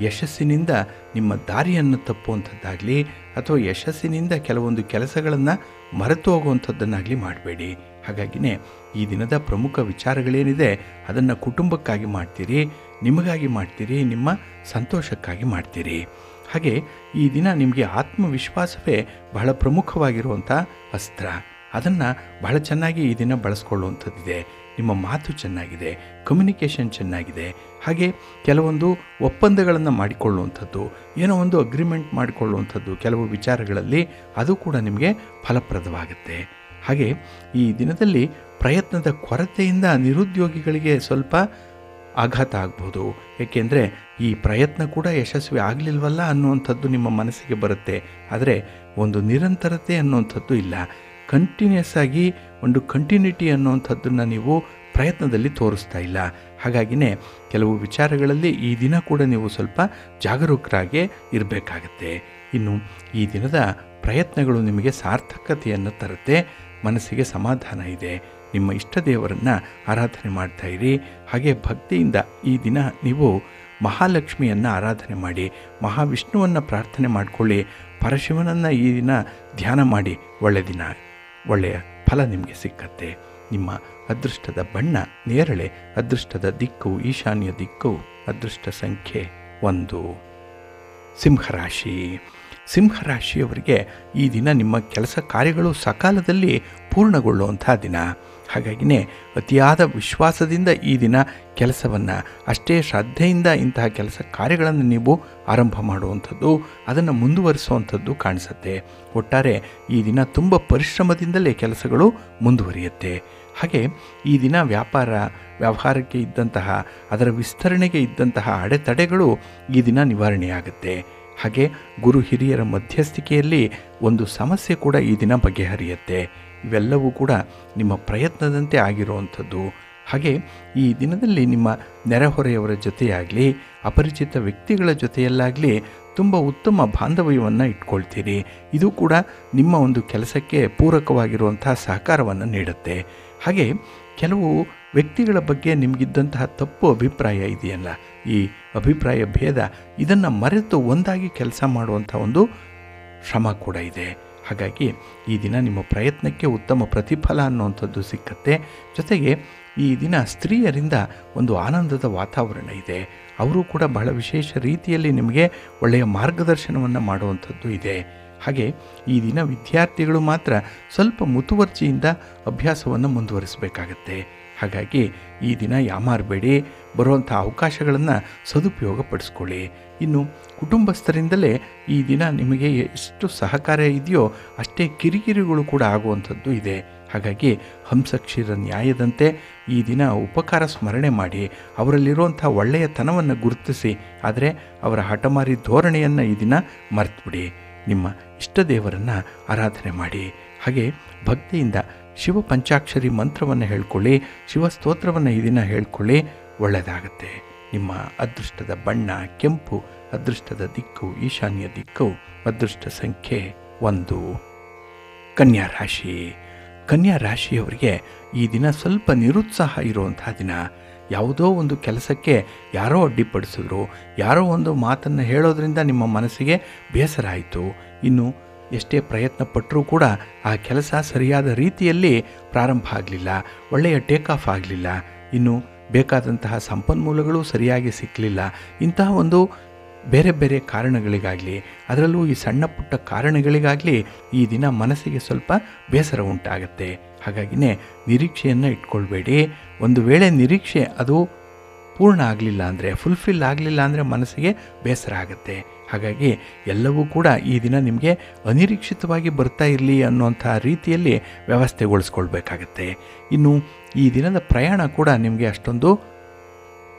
ಯಶಸ್ಸಿನಿಂದ ನಿಮ್ಮ ದಾರಿಯನ್ನು ತಪ್ಪುವಂಥದ್ದಾಗಲಿ ಅಥವಾ ಯಶಸ್ಸಿನಿಂದ ಕೆಲವೊಂದು ಕೆಲಸಗಳನ್ನು ಮರೆತು ಹೋಗುವಂಥದ್ದನ್ನಾಗಲಿ ಮಾಡಬೇಡಿ. ಹಾಗಾಗಿನೇ ಈ ದಿನದ ಪ್ರಮುಖ ವಿಚಾರಗಳೇನಿದೆ ಅದನ್ನು ಕುಟುಂಬಕ್ಕಾಗಿ ಮಾಡ್ತೀರಿ, ನಿಮಗಾಗಿ ಮಾಡ್ತೀರಿ, ನಿಮ್ಮ ಸಂತೋಷಕ್ಕಾಗಿ ಮಾಡ್ತೀರಿ. ಹಾಗೆ ಈ ದಿನ ನಿಮಗೆ ಆತ್ಮವಿಶ್ವಾಸವೇ ಬಹಳ ಪ್ರಮುಖವಾಗಿರುವಂಥ ಅಸ್ತ್ರ. ಅದನ್ನು ಬಹಳ ಚೆನ್ನಾಗಿ ಈ ದಿನ ಬಳಸ್ಕೊಳ್ಳುವಂಥದ್ದಿದೆ. ನಿಮ್ಮ ಮಾತು ಚೆನ್ನಾಗಿದೆ, ಕಮ್ಯುನಿಕೇಷನ್ ಚೆನ್ನಾಗಿದೆ. ಹಾಗೆ ಕೆಲವೊಂದು ಒಪ್ಪಂದಗಳನ್ನು ಮಾಡಿಕೊಳ್ಳುವಂಥದ್ದು, ಏನೋ ಒಂದು ಅಗ್ರಿಮೆಂಟ್ ಮಾಡಿಕೊಳ್ಳುವಂಥದ್ದು ಕೆಲವು ವಿಚಾರಗಳಲ್ಲಿ, ಅದು ಕೂಡ ನಿಮಗೆ ಫಲಪ್ರದವಾಗುತ್ತೆ. ಹಾಗೆ ಈ ದಿನದಲ್ಲಿ ಪ್ರಯತ್ನದ ಕೊರತೆಯಿಂದ ನಿರುದ್ಯೋಗಿಗಳಿಗೆ ಸ್ವಲ್ಪ ಆಘಾತ ಆಗ್ಬೋದು. ಏಕೆಂದರೆ ಈ ಪ್ರಯತ್ನ ಕೂಡ ಯಶಸ್ವಿ ಆಗಲಿಲ್ವಲ್ಲ ಅನ್ನುವಂಥದ್ದು ನಿಮ್ಮ ಮನಸ್ಸಿಗೆ ಬರುತ್ತೆ. ಆದರೆ ಒಂದು ನಿರಂತರತೆ ಅನ್ನುವಂಥದ್ದು ಇಲ್ಲ. ಕಂಟಿನ್ಯೂಸ್ ಆಗಿ ಒಂದು ಕಂಟಿನ್ಯೂಟಿ ಅನ್ನುವಂಥದ್ದನ್ನು ನೀವು ಪ್ರಯತ್ನದಲ್ಲಿ ತೋರಿಸ್ತಾ ಇಲ್ಲ. ಹಾಗಾಗಿನೇ ಕೆಲವು ವಿಚಾರಗಳಲ್ಲಿ ಈ ದಿನ ಕೂಡ ನೀವು ಸ್ವಲ್ಪ ಜಾಗರೂಕರಾಗಿ ಇರಬೇಕಾಗತ್ತೆ. ಇನ್ನು ಈ ದಿನದ ಪ್ರಯತ್ನಗಳು ನಿಮಗೆ ಸಾರ್ಥಕತೆಯನ್ನು ತರುತ್ತೆ, ಮನಸ್ಸಿಗೆ ಸಮಾಧಾನ ಇದೆ. ನಿಮ್ಮ ಇಷ್ಟ ದೇವರನ್ನು ಆರಾಧನೆ ಮಾಡ್ತಾ ಇರಿ. ಹಾಗೆ ಭಕ್ತಿಯಿಂದ ಈ ದಿನ ನೀವು ಮಹಾಲಕ್ಷ್ಮಿಯನ್ನು ಆರಾಧನೆ ಮಾಡಿ, ಮಹಾವಿಷ್ಣುವನ್ನು ಪ್ರಾರ್ಥನೆ ಮಾಡಿಕೊಳ್ಳಿ, ಪರಶಿವನನ್ನು ಈ ದಿನ ಧ್ಯಾನ ಮಾಡಿ. ಒಳ್ಳೆಯ ದಿನ, ಒಳ್ಳೆಯ ಫಲ ನಿಮಗೆ ಸಿಕ್ಕತ್ತೆ. ನಿಮ್ಮ ಅದೃಷ್ಟದ ಬಣ್ಣ ನೇರಳೆ, ಅದೃಷ್ಟದ ದಿಕ್ಕು ಈಶಾನ್ಯ ದಿಕ್ಕು, ಅದೃಷ್ಟ ಸಂಖ್ಯೆ 1. ಸಿಂಹರಾಶಿ. ಸಿಂಹರಾಶಿಯವರಿಗೆ ಈ ದಿನ ನಿಮ್ಮ ಕೆಲಸ ಕಾರ್ಯಗಳು ಸಕಾಲದಲ್ಲಿ ಪೂರ್ಣಗೊಳ್ಳುವಂಥ ದಿನ. ಹಾಗಾಗಿನೇ ಅತಿಯಾದ ವಿಶ್ವಾಸದಿಂದ ಈ ದಿನ ಕೆಲಸವನ್ನು, ಅಷ್ಟೇ ಶ್ರದ್ಧೆಯಿಂದ ಇಂತಹ ಕೆಲಸ ಕಾರ್ಯಗಳನ್ನು ನೀವು ಆರಂಭ ಮಾಡುವಂಥದ್ದು, ಅದನ್ನು ಮುಂದುವರಿಸುವಂಥದ್ದು ಕಾಣಿಸುತ್ತೆ. ಒಟ್ಟಾರೆ ಈ ದಿನ ತುಂಬ ಪರಿಶ್ರಮದಿಂದಲೇ ಕೆಲಸಗಳು ಮುಂದುವರಿಯುತ್ತೆ. ಹಾಗೆ ಈ ದಿನ ವ್ಯಾಪಾರ ವ್ಯವಹಾರಕ್ಕೆ ಇದ್ದಂತಹ, ಅದರ ವಿಸ್ತರಣೆಗೆ ಇದ್ದಂತಹ ಅಡೆತಡೆಗಳು ಈ ದಿನ ನಿವಾರಣೆಯಾಗುತ್ತೆ. ಹಾಗೆ ಗುರು ಹಿರಿಯರ ಮಧ್ಯಸ್ಥಿಕೆಯಲ್ಲಿ ಒಂದು ಸಮಸ್ಯೆ ಕೂಡ ಈ ದಿನ ಬಗೆಹರಿಯುತ್ತೆ. ಇವೆಲ್ಲವೂ ಕೂಡ ನಿಮ್ಮ ಪ್ರಯತ್ನದಂತೆ ಆಗಿರುವಂಥದ್ದು. ಹಾಗೆ ಈ ದಿನದಲ್ಲಿ ನಿಮ್ಮ ನೆರೆಹೊರೆಯವರ ಜೊತೆಯಾಗಲಿ, ಅಪರಿಚಿತ ವ್ಯಕ್ತಿಗಳ ಜೊತೆಯಲ್ಲಾಗಲಿ ತುಂಬ ಉತ್ತಮ ಬಾಂಧವ್ಯವನ್ನು ಇಟ್ಕೊಳ್ತೀರಿ. ಇದು ಕೂಡ ನಿಮ್ಮ ಒಂದು ಕೆಲಸಕ್ಕೆ ಪೂರಕವಾಗಿರುವಂತಹ ಸಹಕಾರವನ್ನು ನೀಡುತ್ತೆ. ಹಾಗೆ ಕೆಲವು ವ್ಯಕ್ತಿಗಳ ಬಗ್ಗೆ ನಿಮಗಿದ್ದಂತಹ ತಪ್ಪು ಅಭಿಪ್ರಾಯ ಇದೆಯಲ್ಲ, ಈ ಅಭಿಪ್ರಾಯ ಭೇದ, ಇದನ್ನು ಮರೆತು ಒಂದಾಗಿ ಕೆಲಸ ಮಾಡುವಂಥ ಒಂದು ಶ್ರಮ ಕೂಡ ಇದೆ. ಹಾಗಾಗಿ ಈ ದಿನ ನಿಮ್ಮ ಪ್ರಯತ್ನಕ್ಕೆ ಉತ್ತಮ ಪ್ರತಿಫಲ ಅನ್ನುವಂಥದ್ದು ಸಿಕ್ಕತ್ತೆ. ಜೊತೆಗೆ ಈ ದಿನ ಸ್ತ್ರೀಯರಿಂದ ಒಂದು ಆನಂದದ ವಾತಾವರಣ ಇದೆ. ಅವರು ಕೂಡ ಬಹಳ ವಿಶೇಷ ರೀತಿಯಲ್ಲಿ ನಿಮಗೆ ಒಳ್ಳೆಯ ಮಾರ್ಗದರ್ಶನವನ್ನು ಮಾಡುವಂಥದ್ದು ಇದೆ. ಹಾಗೆ ಈ ದಿನ ವಿದ್ಯಾರ್ಥಿಗಳು ಮಾತ್ರ ಸ್ವಲ್ಪ ಮುತುವರ್ಜಿಯಿಂದ ಅಭ್ಯಾಸವನ್ನು ಮುಂದುವರಿಸಬೇಕಾಗತ್ತೆ. ಹಾಗಾಗಿ ಈ ದಿನ ಯಾಮಾರಬೇಡಿ, ಬರುವಂಥ ಅವಕಾಶಗಳನ್ನು ಸದುಪಯೋಗಪಡಿಸ್ಕೊಳ್ಳಿ. ಇನ್ನು ಕುಟುಂಬಸ್ಥರಿಂದಲೇ ಈ ದಿನ ನಿಮಗೆ ಎಷ್ಟು ಸಹಕಾರ ಇದೆಯೋ ಅಷ್ಟೇ ಕಿರಿಕಿರಿಗಳು ಕೂಡ ಆಗುವಂಥದ್ದು ಇದೆ. ಹಾಗಾಗಿ ಹಂಸಕ್ಷೀರ ನ್ಯಾಯದಂತೆ ಈ ದಿನ ಉಪಕಾರ ಸ್ಮರಣೆ ಮಾಡಿ, ಅವರಲ್ಲಿರುವಂಥ ಒಳ್ಳೆಯತನವನ್ನು ಗುರುತಿಸಿ, ಆದರೆ ಅವರ ಹಠಮಾರಿ ಧೋರಣೆಯನ್ನು ಈ ದಿನ ಮರೆತುಬಿಡಿ. ನಿಮ್ಮ ಇಷ್ಟ ದೇವರನ್ನು ಆರಾಧನೆ ಮಾಡಿ. ಹಾಗೆ ಭಕ್ತಿಯಿಂದ ಶಿವ ಪಂಚಾಕ್ಷರಿ ಮಂತ್ರವನ್ನು ಹೇಳ್ಕೊಳ್ಳಿ, ಶಿವಸ್ತೋತ್ರವನ್ನು ಈ ದಿನ ಹೇಳ್ಕೊಳ್ಳಿ, ಒಳ್ಳೆಯದಾಗತ್ತೆ. ನಿಮ್ಮ ಅದೃಷ್ಟದ ಬಣ್ಣ ಕೆಂಪು, ಅದೃಷ್ಟದ ದಿಕ್ಕು ಈಶಾನ್ಯ ದಿಕ್ಕು, ಅದೃಷ್ಟ ಸಂಖ್ಯೆ 1. ಕನ್ಯಾ ರಾಶಿ. ಕನ್ಯಾ ರಾಶಿಯವರಿಗೆ ಈ ದಿನ ಸ್ವಲ್ಪ ನಿರುತ್ಸಾಹ ಇರುವಂತಹ ದಿನ. ಯಾವುದೋ ಒಂದು ಕೆಲಸಕ್ಕೆ ಯಾರೋ ಅಡ್ಡಿಪಡಿಸಿದ್ರು, ಯಾರೋ ಒಂದು ಮಾತನ್ನು ಹೇಳೋದ್ರಿಂದ ನಿಮ್ಮ ಮನಸ್ಸಿಗೆ ಬೇಸರ ಆಯಿತು. ಇನ್ನು ಎಷ್ಟೇ ಪ್ರಯತ್ನ ಪಟ್ಟರೂ ಕೂಡ ಆ ಕೆಲಸ ಸರಿಯಾದ ರೀತಿಯಲ್ಲಿ ಪ್ರಾರಂಭ ಆಗಲಿಲ್ಲ, ಒಳ್ಳೆಯ ಟೇಕ್ ಆಫ್ ಆಗಲಿಲ್ಲ, ಇನ್ನು ಬೇಕಾದಂತಹ ಸಂಪನ್ಮೂಲಗಳು ಸರಿಯಾಗಿ ಸಿಕ್ಕಲಿಲ್ಲ. ಇಂತಹ ಒಂದು ಬೇರೆ ಬೇರೆ ಕಾರಣಗಳಿಗಾಗಲಿ, ಅದರಲ್ಲೂ ಈ ಸಣ್ಣ ಪುಟ್ಟ ಕಾರಣಗಳಿಗಾಗಲಿ ಈ ದಿನ ಮನಸ್ಸಿಗೆ ಸ್ವಲ್ಪ ಬೇಸರ ಉಂಟಾಗುತ್ತೆ. ಹಾಗಾಗಿನೇ ನಿರೀಕ್ಷೆಯನ್ನು ಇಟ್ಕೊಳ್ಬೇಡಿ. ಒಂದು ವೇಳೆ ನಿರೀಕ್ಷೆ ಅದು ಪೂರ್ಣ ಆಗಲಿಲ್ಲ ಅಂದರೆ, ಫುಲ್ಫಿಲ್ ಆಗಲಿಲ್ಲ ಅಂದರೆ ಮನಸ್ಸಿಗೆ ಬೇಸರ ಆಗುತ್ತೆ. ಹಾಗಾಗಿ ಎಲ್ಲವೂ ಕೂಡ ಈ ದಿನ ನಿಮಗೆ ಅನಿರೀಕ್ಷಿತವಾಗಿ ಬರ್ತಾ ಇರಲಿ ಅನ್ನುವಂಥ ರೀತಿಯಲ್ಲಿ ವ್ಯವಸ್ಥೆಗೊಳಿಸ್ಕೊಳ್ಬೇಕಾಗತ್ತೆ. ಇನ್ನು ಈ ದಿನದ ಪ್ರಯಾಣ ಕೂಡ ನಿಮಗೆ ಅಷ್ಟೊಂದು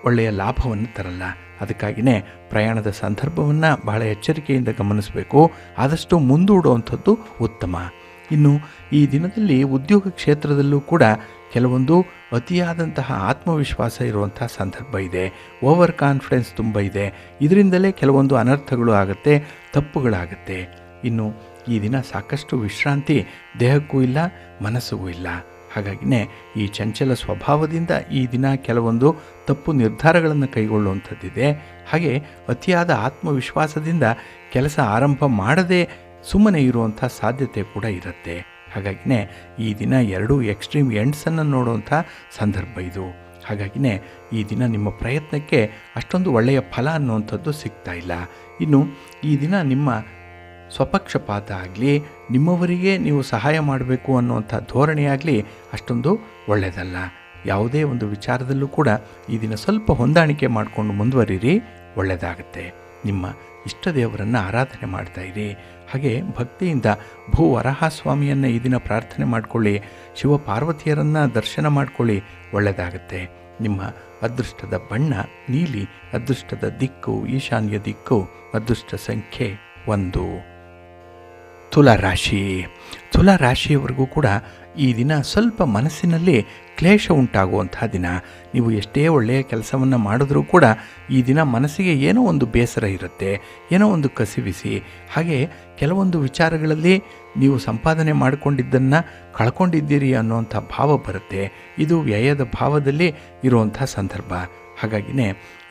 ಒಳ್ಳೆಯ ಲಾಭವನ್ನು ತರಲ್ಲ. ಅದಕ್ಕಾಗಿಯೇ ಪ್ರಯಾಣದ ಸಂದರ್ಭವನ್ನು ಬಹಳ ಎಚ್ಚರಿಕೆಯಿಂದ ಗಮನಿಸಬೇಕು. ಆದಷ್ಟು ಮುಂದೂಡುವಂಥದ್ದು ಉತ್ತಮ. ಇನ್ನು ಈ ದಿನದಲ್ಲಿ ಉದ್ಯೋಗ ಕ್ಷೇತ್ರದಲ್ಲೂ ಕೂಡ ಕೆಲವೊಂದು ಅತಿಯಾದಂತಹ ಆತ್ಮವಿಶ್ವಾಸ ಇರುವಂಥ ಸಂದರ್ಭ ಇದೆ. ಓವರ್ ಕಾನ್ಫಿಡೆನ್ಸ್ ತುಂಬ ಇದೆ. ಇದರಿಂದಲೇ ಕೆಲವೊಂದು ಅನರ್ಥಗಳು ಆಗುತ್ತೆ, ತಪ್ಪುಗಳಾಗುತ್ತೆ. ಇನ್ನು ಈ ದಿನ ಸಾಕಷ್ಟು ವಿಶ್ರಾಂತಿ ದೇಹಕ್ಕೂ ಇಲ್ಲ, ಮನಸ್ಸಿಗೂ ಇಲ್ಲ. ಹಾಗಾಗಿನೇ ಈ ಚಂಚಲ ಸ್ವಭಾವದಿಂದ ಈ ದಿನ ಕೆಲವೊಂದು ತಪ್ಪು ನಿರ್ಧಾರಗಳನ್ನು ಕೈಗೊಳ್ಳುವಂಥದ್ದಿದೆ. ಹಾಗೆ ಅತಿಯಾದ ಆತ್ಮವಿಶ್ವಾಸದಿಂದ ಕೆಲಸ ಆರಂಭ ಮಾಡದೆ ಸುಮ್ಮನೆ ಇರುವಂಥ ಸಾಧ್ಯತೆ ಕೂಡ ಇರುತ್ತೆ. ಹಾಗಾಗಿನೇ ಈ ದಿನ ಎರಡೂ ಎಕ್ಸ್ಟ್ರೀಮ್ ಎಂಡ್ಸನ್ನು ನೋಡುವಂಥ ಸಂದರ್ಭ ಇದು. ಹಾಗಾಗಿನೇ ಈ ದಿನ ನಿಮ್ಮ ಪ್ರಯತ್ನಕ್ಕೆ ಅಷ್ಟೊಂದು ಒಳ್ಳೆಯ ಫಲ ಅನ್ನುವಂಥದ್ದು ಸಿಗ್ತಾ ಇಲ್ಲ. ಇನ್ನು ಈ ದಿನ ನಿಮ್ಮ ಸ್ವಪಕ್ಷಪಾತ ಆಗಲಿ, ನಿಮ್ಮವರಿಗೆ ನೀವು ಸಹಾಯ ಮಾಡಬೇಕು ಅನ್ನುವಂಥ ಧೋರಣೆಯಾಗಲಿ ಅಷ್ಟೊಂದು ಒಳ್ಳೆಯದಲ್ಲ. ಯಾವುದೇ ಒಂದು ವಿಚಾರದಲ್ಲೂ ಕೂಡ ಈ ದಿನ ಸ್ವಲ್ಪ ಹೊಂದಾಣಿಕೆ ಮಾಡಿಕೊಂಡು ಮುಂದುವರಿರಿ, ಒಳ್ಳೆಯದಾಗುತ್ತೆ. ನಿಮ್ಮ ಇಷ್ಟ ದೇವರನ್ನು ಆರಾಧನೆ ಮಾಡ್ತಾಯಿರಿ. ಹಾಗೆ ಭಕ್ತಿಯಿಂದ ಭೂವರಹ ಸ್ವಾಮಿಯನ್ನು ಈ ದಿನ ಪ್ರಾರ್ಥನೆ ಮಾಡಿಕೊಳ್ಳಿ. ಶಿವಪಾರ್ವತಿಯರನ್ನು ದರ್ಶನ ಮಾಡಿಕೊಳ್ಳಿ, ಒಳ್ಳೆಯದಾಗುತ್ತೆ. ನಿಮ್ಮ ಅದೃಷ್ಟದ ಬಣ್ಣ ನೀಲಿ, ಅದೃಷ್ಟದ ದಿಕ್ಕು ಈಶಾನ್ಯ ದಿಕ್ಕು, ಅದೃಷ್ಟ ಸಂಖ್ಯೆ 1. ತುಲಾರಾಶಿ. ತುಲಾರಾಶಿಯವರೆಗೂ ಕೂಡ ಈ ದಿನ ಸ್ವಲ್ಪ ಮನಸ್ಸಿನಲ್ಲಿ ಕ್ಲೇಶ ಉಂಟಾಗುವಂಥ ದಿನ. ನೀವು ಎಷ್ಟೇ ಒಳ್ಳೆಯ ಕೆಲಸವನ್ನು ಮಾಡಿದ್ರೂ ಕೂಡ ಈ ದಿನ ಮನಸ್ಸಿಗೆ ಏನೋ ಒಂದು ಬೇಸರ ಇರುತ್ತೆ, ಏನೋ ಒಂದು ಕಸಿವಿಸಿ. ಹಾಗೆ ಕೆಲವೊಂದು ವಿಚಾರಗಳಲ್ಲಿ ನೀವು ಸಂಪಾದನೆ ಮಾಡಿಕೊಂಡಿದ್ದನ್ನು ಕಳ್ಕೊಂಡಿದ್ದೀರಿ ಅನ್ನುವಂಥ ಭಾವ ಬರುತ್ತೆ. ಇದು ವ್ಯಯದ ಭಾವದಲ್ಲಿ ಇರುವಂಥ ಸಂದರ್ಭ. ಹಾಗಾಗಿನೇ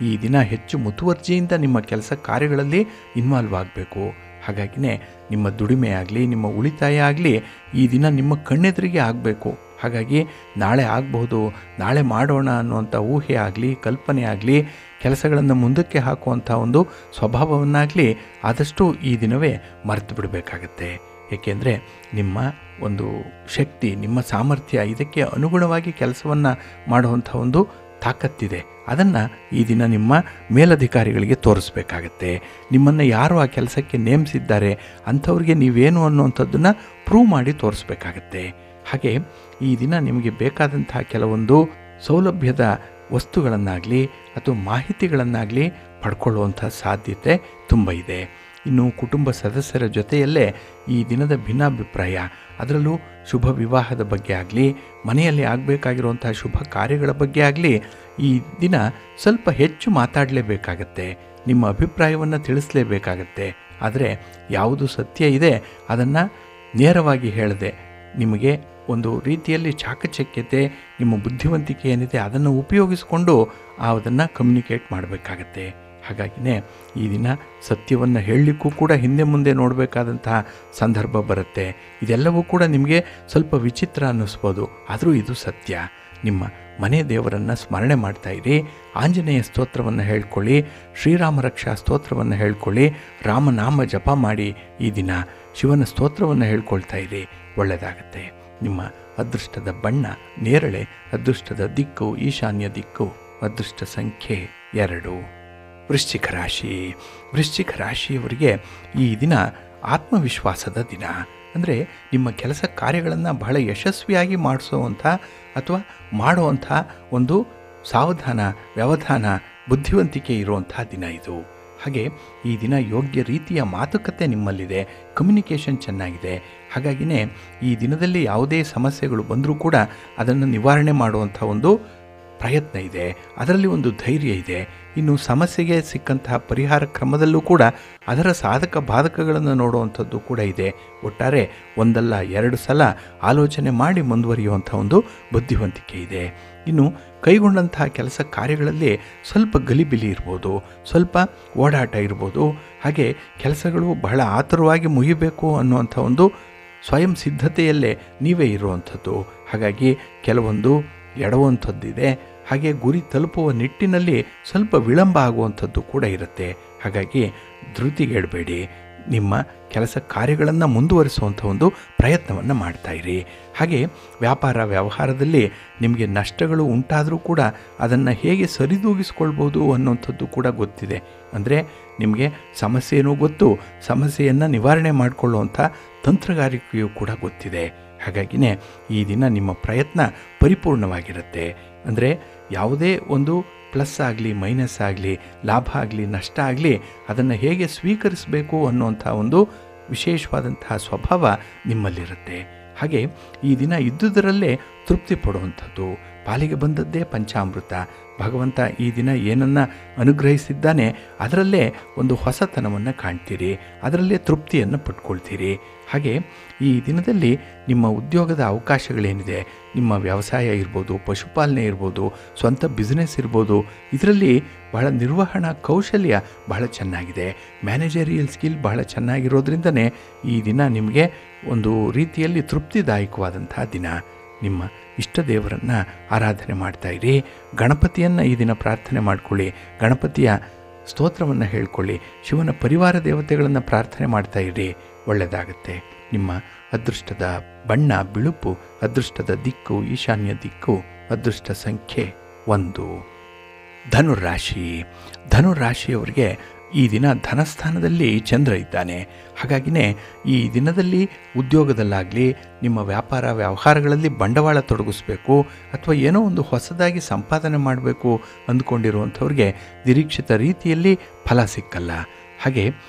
ಈ ದಿನ ಹೆಚ್ಚು ಮುತುವರ್ಜಿಯಿಂದ ನಿಮ್ಮ ಕೆಲಸ ಕಾರ್ಯಗಳಲ್ಲಿ ಇನ್ವಾಲ್ವ್ ಆಗಬೇಕು. ಹಾಗಾಗಿನೇ ನಿಮ್ಮ ದುಡಿಮೆ ಆಗಲಿ, ನಿಮ್ಮ ಉಳಿತಾಯ ಆಗಲಿ ಈ ದಿನ ನಿಮ್ಮ ಕಣ್ಣೆದುರಿಗೆ ಆಗಬೇಕು. ಹಾಗಾಗಿ ನಾಳೆ ಆಗಬಹುದು, ನಾಳೆ ಮಾಡೋಣ ಅನ್ನುವಂಥ ಊಹೆ ಆಗಲಿ, ಕಲ್ಪನೆ ಆಗಲಿ, ಕೆಲಸಗಳನ್ನು ಮುಂದಕ್ಕೆ ಹಾಕುವಂಥ ಒಂದು ಸ್ವಭಾವವನ್ನಾಗಲಿ ಆದಷ್ಟು ಈ ದಿನವೇ ಮರೆತು ಬಿಡಬೇಕಾಗತ್ತೆ. ಏಕೆಂದರೆ ನಿಮ್ಮ ಒಂದು ಶಕ್ತಿ, ನಿಮ್ಮ ಸಾಮರ್ಥ್ಯ, ಇದಕ್ಕೆ ಅನುಗುಣವಾಗಿ ಕೆಲಸವನ್ನು ಮಾಡುವಂಥ ಒಂದು ತಾಕತ್ತಿದೆ. ಅದನ್ನು ಈ ದಿನ ನಿಮ್ಮ ಮೇಲಧಿಕಾರಿಗಳಿಗೆ ತೋರಿಸ್ಬೇಕಾಗತ್ತೆ. ನಿಮ್ಮನ್ನು ಯಾರು ಆ ಕೆಲಸಕ್ಕೆ ನೇಮಿಸಿದ್ದಾರೆ ಅಂಥವ್ರಿಗೆ ನೀವೇನು ಅನ್ನುವಂಥದ್ದನ್ನು ಪ್ರೂವ್ ಮಾಡಿ ತೋರಿಸ್ಬೇಕಾಗತ್ತೆ. ಹಾಗೆ ಈ ದಿನ ನಿಮಗೆ ಬೇಕಾದಂತಹ ಕೆಲವೊಂದು ಸೌಲಭ್ಯದ ವಸ್ತುಗಳನ್ನಾಗಲಿ ಅಥವಾ ಮಾಹಿತಿಗಳನ್ನಾಗಲಿ ಪಡ್ಕೊಳ್ಳುವಂಥ ಸಾಧ್ಯತೆ ತುಂಬ ಇದೆ. ಇನ್ನು ಕುಟುಂಬ ಸದಸ್ಯರ ಜೊತೆಯಲ್ಲೇ ಈ ದಿನದ ಭಿನ್ನಾಭಿಪ್ರಾಯ, ಅದರಲ್ಲೂ ಶುಭ ವಿವಾಹದ ಬಗ್ಗೆ ಆಗಲಿ, ಮನೆಯಲ್ಲಿ ಆಗಬೇಕಾಗಿರುವಂಥ ಶುಭ ಕಾರ್ಯಗಳ ಬಗ್ಗೆ ಆಗಲಿ ಈ ದಿನ ಸ್ವಲ್ಪ ಹೆಚ್ಚು ಮಾತಾಡಲೇಬೇಕಾಗತ್ತೆ. ನಿಮ್ಮ ಅಭಿಪ್ರಾಯವನ್ನು ತಿಳಿಸಲೇಬೇಕಾಗತ್ತೆ. ಆದರೆ ಯಾವುದು ಸತ್ಯ ಇದೆ ಅದನ್ನು ನೇರವಾಗಿ ಹೇಳದೆ ನಿಮಗೆ ಒಂದು ರೀತಿಯಲ್ಲಿ ಚಾಕಚಕ್ಯತೆ, ನಿಮ್ಮ ಬುದ್ಧಿವಂತಿಕೆ ಏನಿದೆ ಅದನ್ನು ಉಪಯೋಗಿಸಿಕೊಂಡು ಅದನ್ನು ಕಮ್ಯುನಿಕೇಟ್ ಮಾಡಬೇಕಾಗತ್ತೆ. ಹಾಗಾಗಿನೇ ಈ ದಿನ ಸತ್ಯವನ್ನು ಹೇಳಲಿಕ್ಕೂ ಕೂಡ ಹಿಂದೆ ಮುಂದೆ ನೋಡಬೇಕಾದಂತಹ ಸಂದರ್ಭ ಬರುತ್ತೆ. ಇದೆಲ್ಲವೂ ಕೂಡ ನಿಮಗೆ ಸ್ವಲ್ಪ ವಿಚಿತ್ರ ಅನ್ನಿಸ್ಬೋದು, ಆದರೂ ಇದು ಸತ್ಯ. ನಿಮ್ಮ ಮನೆ ದೇವರನ್ನು ಸ್ಮರಣೆ ಮಾಡ್ತಾಯಿರಿ. ಆಂಜನೇಯ ಸ್ತೋತ್ರವನ್ನು ಹೇಳ್ಕೊಳ್ಳಿ, ಶ್ರೀರಾಮ ರಕ್ಷಾ ಸ್ತೋತ್ರವನ್ನು ಹೇಳ್ಕೊಳ್ಳಿ, ರಾಮನಾಮ ಜಪ ಮಾಡಿ ಈ ದಿನ ಶಿವನ ಸ್ತೋತ್ರವನ್ನು ಹೇಳ್ಕೊಳ್ತಾ ಇರಿ, ಒಳ್ಳೆಯದಾಗತ್ತೆ. ನಿಮ್ಮ ಅದೃಷ್ಟದ ಬಣ್ಣ ನೇರಳೆ, ಅದೃಷ್ಟದ ದಿಕ್ಕು ಈಶಾನ್ಯ ದಿಕ್ಕು, ಅದೃಷ್ಟ ಸಂಖ್ಯೆ 2. ವೃಶ್ಚಿಕ ರಾಶಿ. ವೃಶ್ಚಿಕ ರಾಶಿಯವರಿಗೆ ಈ ದಿನ ಆತ್ಮವಿಶ್ವಾಸದ ದಿನ. ಅಂದರೆ ನಿಮ್ಮ ಕೆಲಸ ಕಾರ್ಯಗಳನ್ನು ಬಹಳ ಯಶಸ್ವಿಯಾಗಿ ಮಾಡಿಸುವಂಥ ಅಥವಾ ಮಾಡುವಂಥ ಒಂದು ಸಾವಧಾನ, ವ್ಯವಧಾನ, ಬುದ್ಧಿವಂತಿಕೆ ಇರುವಂಥ ದಿನ ಇದು. ಹಾಗೆ ಈ ದಿನ ಯೋಗ್ಯ ರೀತಿಯ ಮಾತುಕತೆ ನಿಮ್ಮಲ್ಲಿದೆ, ಕಮ್ಯುನಿಕೇಷನ್ ಚೆನ್ನಾಗಿದೆ. ಹಾಗಾಗಿನೇ ಈ ದಿನದಲ್ಲಿ ಯಾವುದೇ ಸಮಸ್ಯೆಗಳು ಬಂದರೂ ಕೂಡ ಅದನ್ನು ನಿವಾರಣೆ ಮಾಡುವಂಥ ಒಂದು ಪ್ರಯತ್ನ ಇದೆ, ಅದರಲ್ಲಿ ಒಂದು ಧೈರ್ಯ ಇದೆ. ಇನ್ನು ಸಮಸ್ಯೆಗೆ ಸಿಕ್ಕಂತಹ ಪರಿಹಾರ ಕ್ರಮದಲ್ಲೂ ಕೂಡ ಅದರ ಸಾಧಕ ಬಾಧಕಗಳನ್ನು ನೋಡುವಂಥದ್ದು ಕೂಡ ಇದೆ. ಒಟ್ಟಾರೆ ಒಂದಲ್ಲ ಎರಡು ಸಲ ಆಲೋಚನೆ ಮಾಡಿ ಮುಂದುವರಿಯುವಂಥ ಒಂದು ಬುದ್ಧಿವಂತಿಕೆ ಇದೆ. ಇನ್ನು ಕೈಗೊಂಡಂತಹ ಕೆಲಸ ಕಾರ್ಯಗಳಲ್ಲಿ ಸ್ವಲ್ಪ ಗಲಿಬಿಲಿ ಇರ್ಬೋದು, ಸ್ವಲ್ಪ ಓಡಾಟ ಇರ್ಬೋದು. ಹಾಗೆ ಕೆಲಸಗಳು ಬಹಳ ಆತುರವಾಗಿ ಮುಗಿಬೇಕು ಅನ್ನುವಂಥ ಒಂದು ಸ್ವಯಂ ಸಿದ್ಧತೆಯಲ್ಲೇ ನೀವೇ ಇರುವಂಥದ್ದು. ಹಾಗಾಗಿ ಕೆಲವೊಂದು ಎಡವಂಥದ್ದಿದೆ. ಹಾಗೆ ಗುರಿ ತಲುಪುವ ನಿಟ್ಟಿನಲ್ಲಿ ಸ್ವಲ್ಪ ವಿಳಂಬ ಆಗುವಂಥದ್ದು ಕೂಡ ಇರುತ್ತೆ. ಹಾಗಾಗಿ ಧೃತಿಗೆಡಬೇಡಿ. ನಿಮ್ಮ ಕೆಲಸ ಕಾರ್ಯಗಳನ್ನು ಮುಂದುವರಿಸುವಂಥ ಒಂದು ಪ್ರಯತ್ನವನ್ನು ಮಾಡ್ತಾಯಿರಿ. ಹಾಗೆ ವ್ಯಾಪಾರ ವ್ಯವಹಾರದಲ್ಲಿ ನಿಮಗೆ ನಷ್ಟಗಳು ಉಂಟಾದರೂ ಕೂಡ ಅದನ್ನು ಹೇಗೆ ಸರಿದೂಗಿಸ್ಕೊಳ್ಬೋದು ಅನ್ನೋಂಥದ್ದು ಕೂಡ ಗೊತ್ತಿದೆ. ಅಂದರೆ ನಿಮಗೆ ಸಮಸ್ಯೆಯೂ ಗೊತ್ತು, ಸಮಸ್ಯೆಯನ್ನು ನಿವಾರಣೆ ಮಾಡಿಕೊಳ್ಳುವಂಥ ತಂತ್ರಗಾರಿಕೆಯೂ ಕೂಡ ಗೊತ್ತಿದೆ. ಹಾಗಾಗಿನೇ ಈ ದಿನ ನಿಮ್ಮ ಪ್ರಯತ್ನ ಪರಿಪೂರ್ಣವಾಗಿರುತ್ತೆ. ಅಂದರೆ ಯಾವುದೇ ಒಂದು ಪ್ಲಸ್ ಆಗಲಿ ಮೈನಸ್ ಆಗಲಿ, ಲಾಭ ಆಗಲಿ ನಷ್ಟ ಆಗಲಿ, ಅದನ್ನು ಹೇಗೆ ಸ್ವೀಕರಿಸಬೇಕು ಅನ್ನುವಂಥ ಒಂದು ವಿಶೇಷವಾದಂತಹ ಸ್ವಭಾವ ನಿಮ್ಮಲ್ಲಿರುತ್ತೆ. ಹಾಗೆ ಈ ದಿನ ಇದ್ದುದರಲ್ಲೇ ತೃಪ್ತಿ ಪಡುವಂಥದ್ದು. ಪಾಲಿಗೆ ಬಂದದ್ದೇ ಪಂಚಾಮೃತ. ಭಗವಂತ ಈ ದಿನ ಏನನ್ನು ಅನುಗ್ರಹಿಸಿದ್ದಾನೆ ಅದರಲ್ಲೇ ಒಂದು ಹೊಸತನವನ್ನು ಕಾಣ್ತೀರಿ, ಅದರಲ್ಲೇ ತೃಪ್ತಿಯನ್ನು ಪಡ್ಕೊಳ್ತೀರಿ. ಹಾಗೆ ಈ ದಿನದಲ್ಲಿ ನಿಮ್ಮ ಉದ್ಯೋಗದ ಅವಕಾಶಗಳೇನಿದೆ, ನಿಮ್ಮ ವ್ಯವಸಾಯ ಇರ್ಬೋದು, ಪಶುಪಾಲನೆ ಇರ್ಬೋದು, ಸ್ವಂತ ಬಿಸ್ನೆಸ್ ಇರ್ಬೋದು, ಇದರಲ್ಲಿ ಬಹಳ ನಿರ್ವಹಣಾ ಕೌಶಲ್ಯ ಬಹಳ ಚೆನ್ನಾಗಿದೆ. ಮ್ಯಾನೇಜರಿಯಲ್ ಸ್ಕಿಲ್ ಬಹಳ ಚೆನ್ನಾಗಿರೋದ್ರಿಂದನೇ ಈ ದಿನ ನಿಮಗೆ ಒಂದು ರೀತಿಯಲ್ಲಿ ತೃಪ್ತಿದಾಯಕವಾದಂಥ ದಿನ. ನಿಮ್ಮ ಇಷ್ಟ ದೇವರನ್ನು ಆರಾಧನೆ ಮಾಡ್ತಾಯಿರಿ. ಗಣಪತಿಯನ್ನು ಈ ದಿನ ಪ್ರಾರ್ಥನೆ ಮಾಡಿಕೊಳ್ಳಿ, ಗಣಪತಿಯ ಸ್ತೋತ್ರವನ್ನು ಹೇಳ್ಕೊಳ್ಳಿ, ಶಿವನ ಪರಿವಾರ ದೇವತೆಗಳನ್ನು ಪ್ರಾರ್ಥನೆ ಮಾಡ್ತಾಯಿರಿ, ಒಳ್ಳೆಯದಾಗತ್ತೆ. ನಿಮ್ಮ ಅದೃಷ್ಟದ ಬಣ್ಣ ಬಿಳುಪು, ಅದೃಷ್ಟದ ದಿಕ್ಕು ಈಶಾನ್ಯ ದಿಕ್ಕು, ಅದೃಷ್ಟ ಸಂಖ್ಯೆ 1. ಧನುರಾಶಿ. ಧನುರಾಶಿಯವರಿಗೆ ಈ ದಿನ ಧನಸ್ಥಾನದಲ್ಲಿ ಚಂದ್ರ ಇದ್ದಾನೆ. ಹಾಗಾಗಿನೇ ಈ ದಿನದಲ್ಲಿ ಉದ್ಯೋಗದಲ್ಲಾಗಲಿ, ನಿಮ್ಮ ವ್ಯಾಪಾರ ವ್ಯವಹಾರಗಳಲ್ಲಿ ಬಂಡವಾಳ ತೊಡಗಿಸ್ಬೇಕು ಅಥವಾ ಏನೋ ಒಂದು ಹೊಸದಾಗಿ ಸಂಪಾದನೆ ಮಾಡಬೇಕು ಅಂದ್ಕೊಂಡಿರುವಂಥವ್ರಿಗೆ ನಿರೀಕ್ಷಿತ ರೀತಿಯಲ್ಲಿ ಫಲ ಸಿಕ್ಕಲ್ಲ. ಹಾಗೆ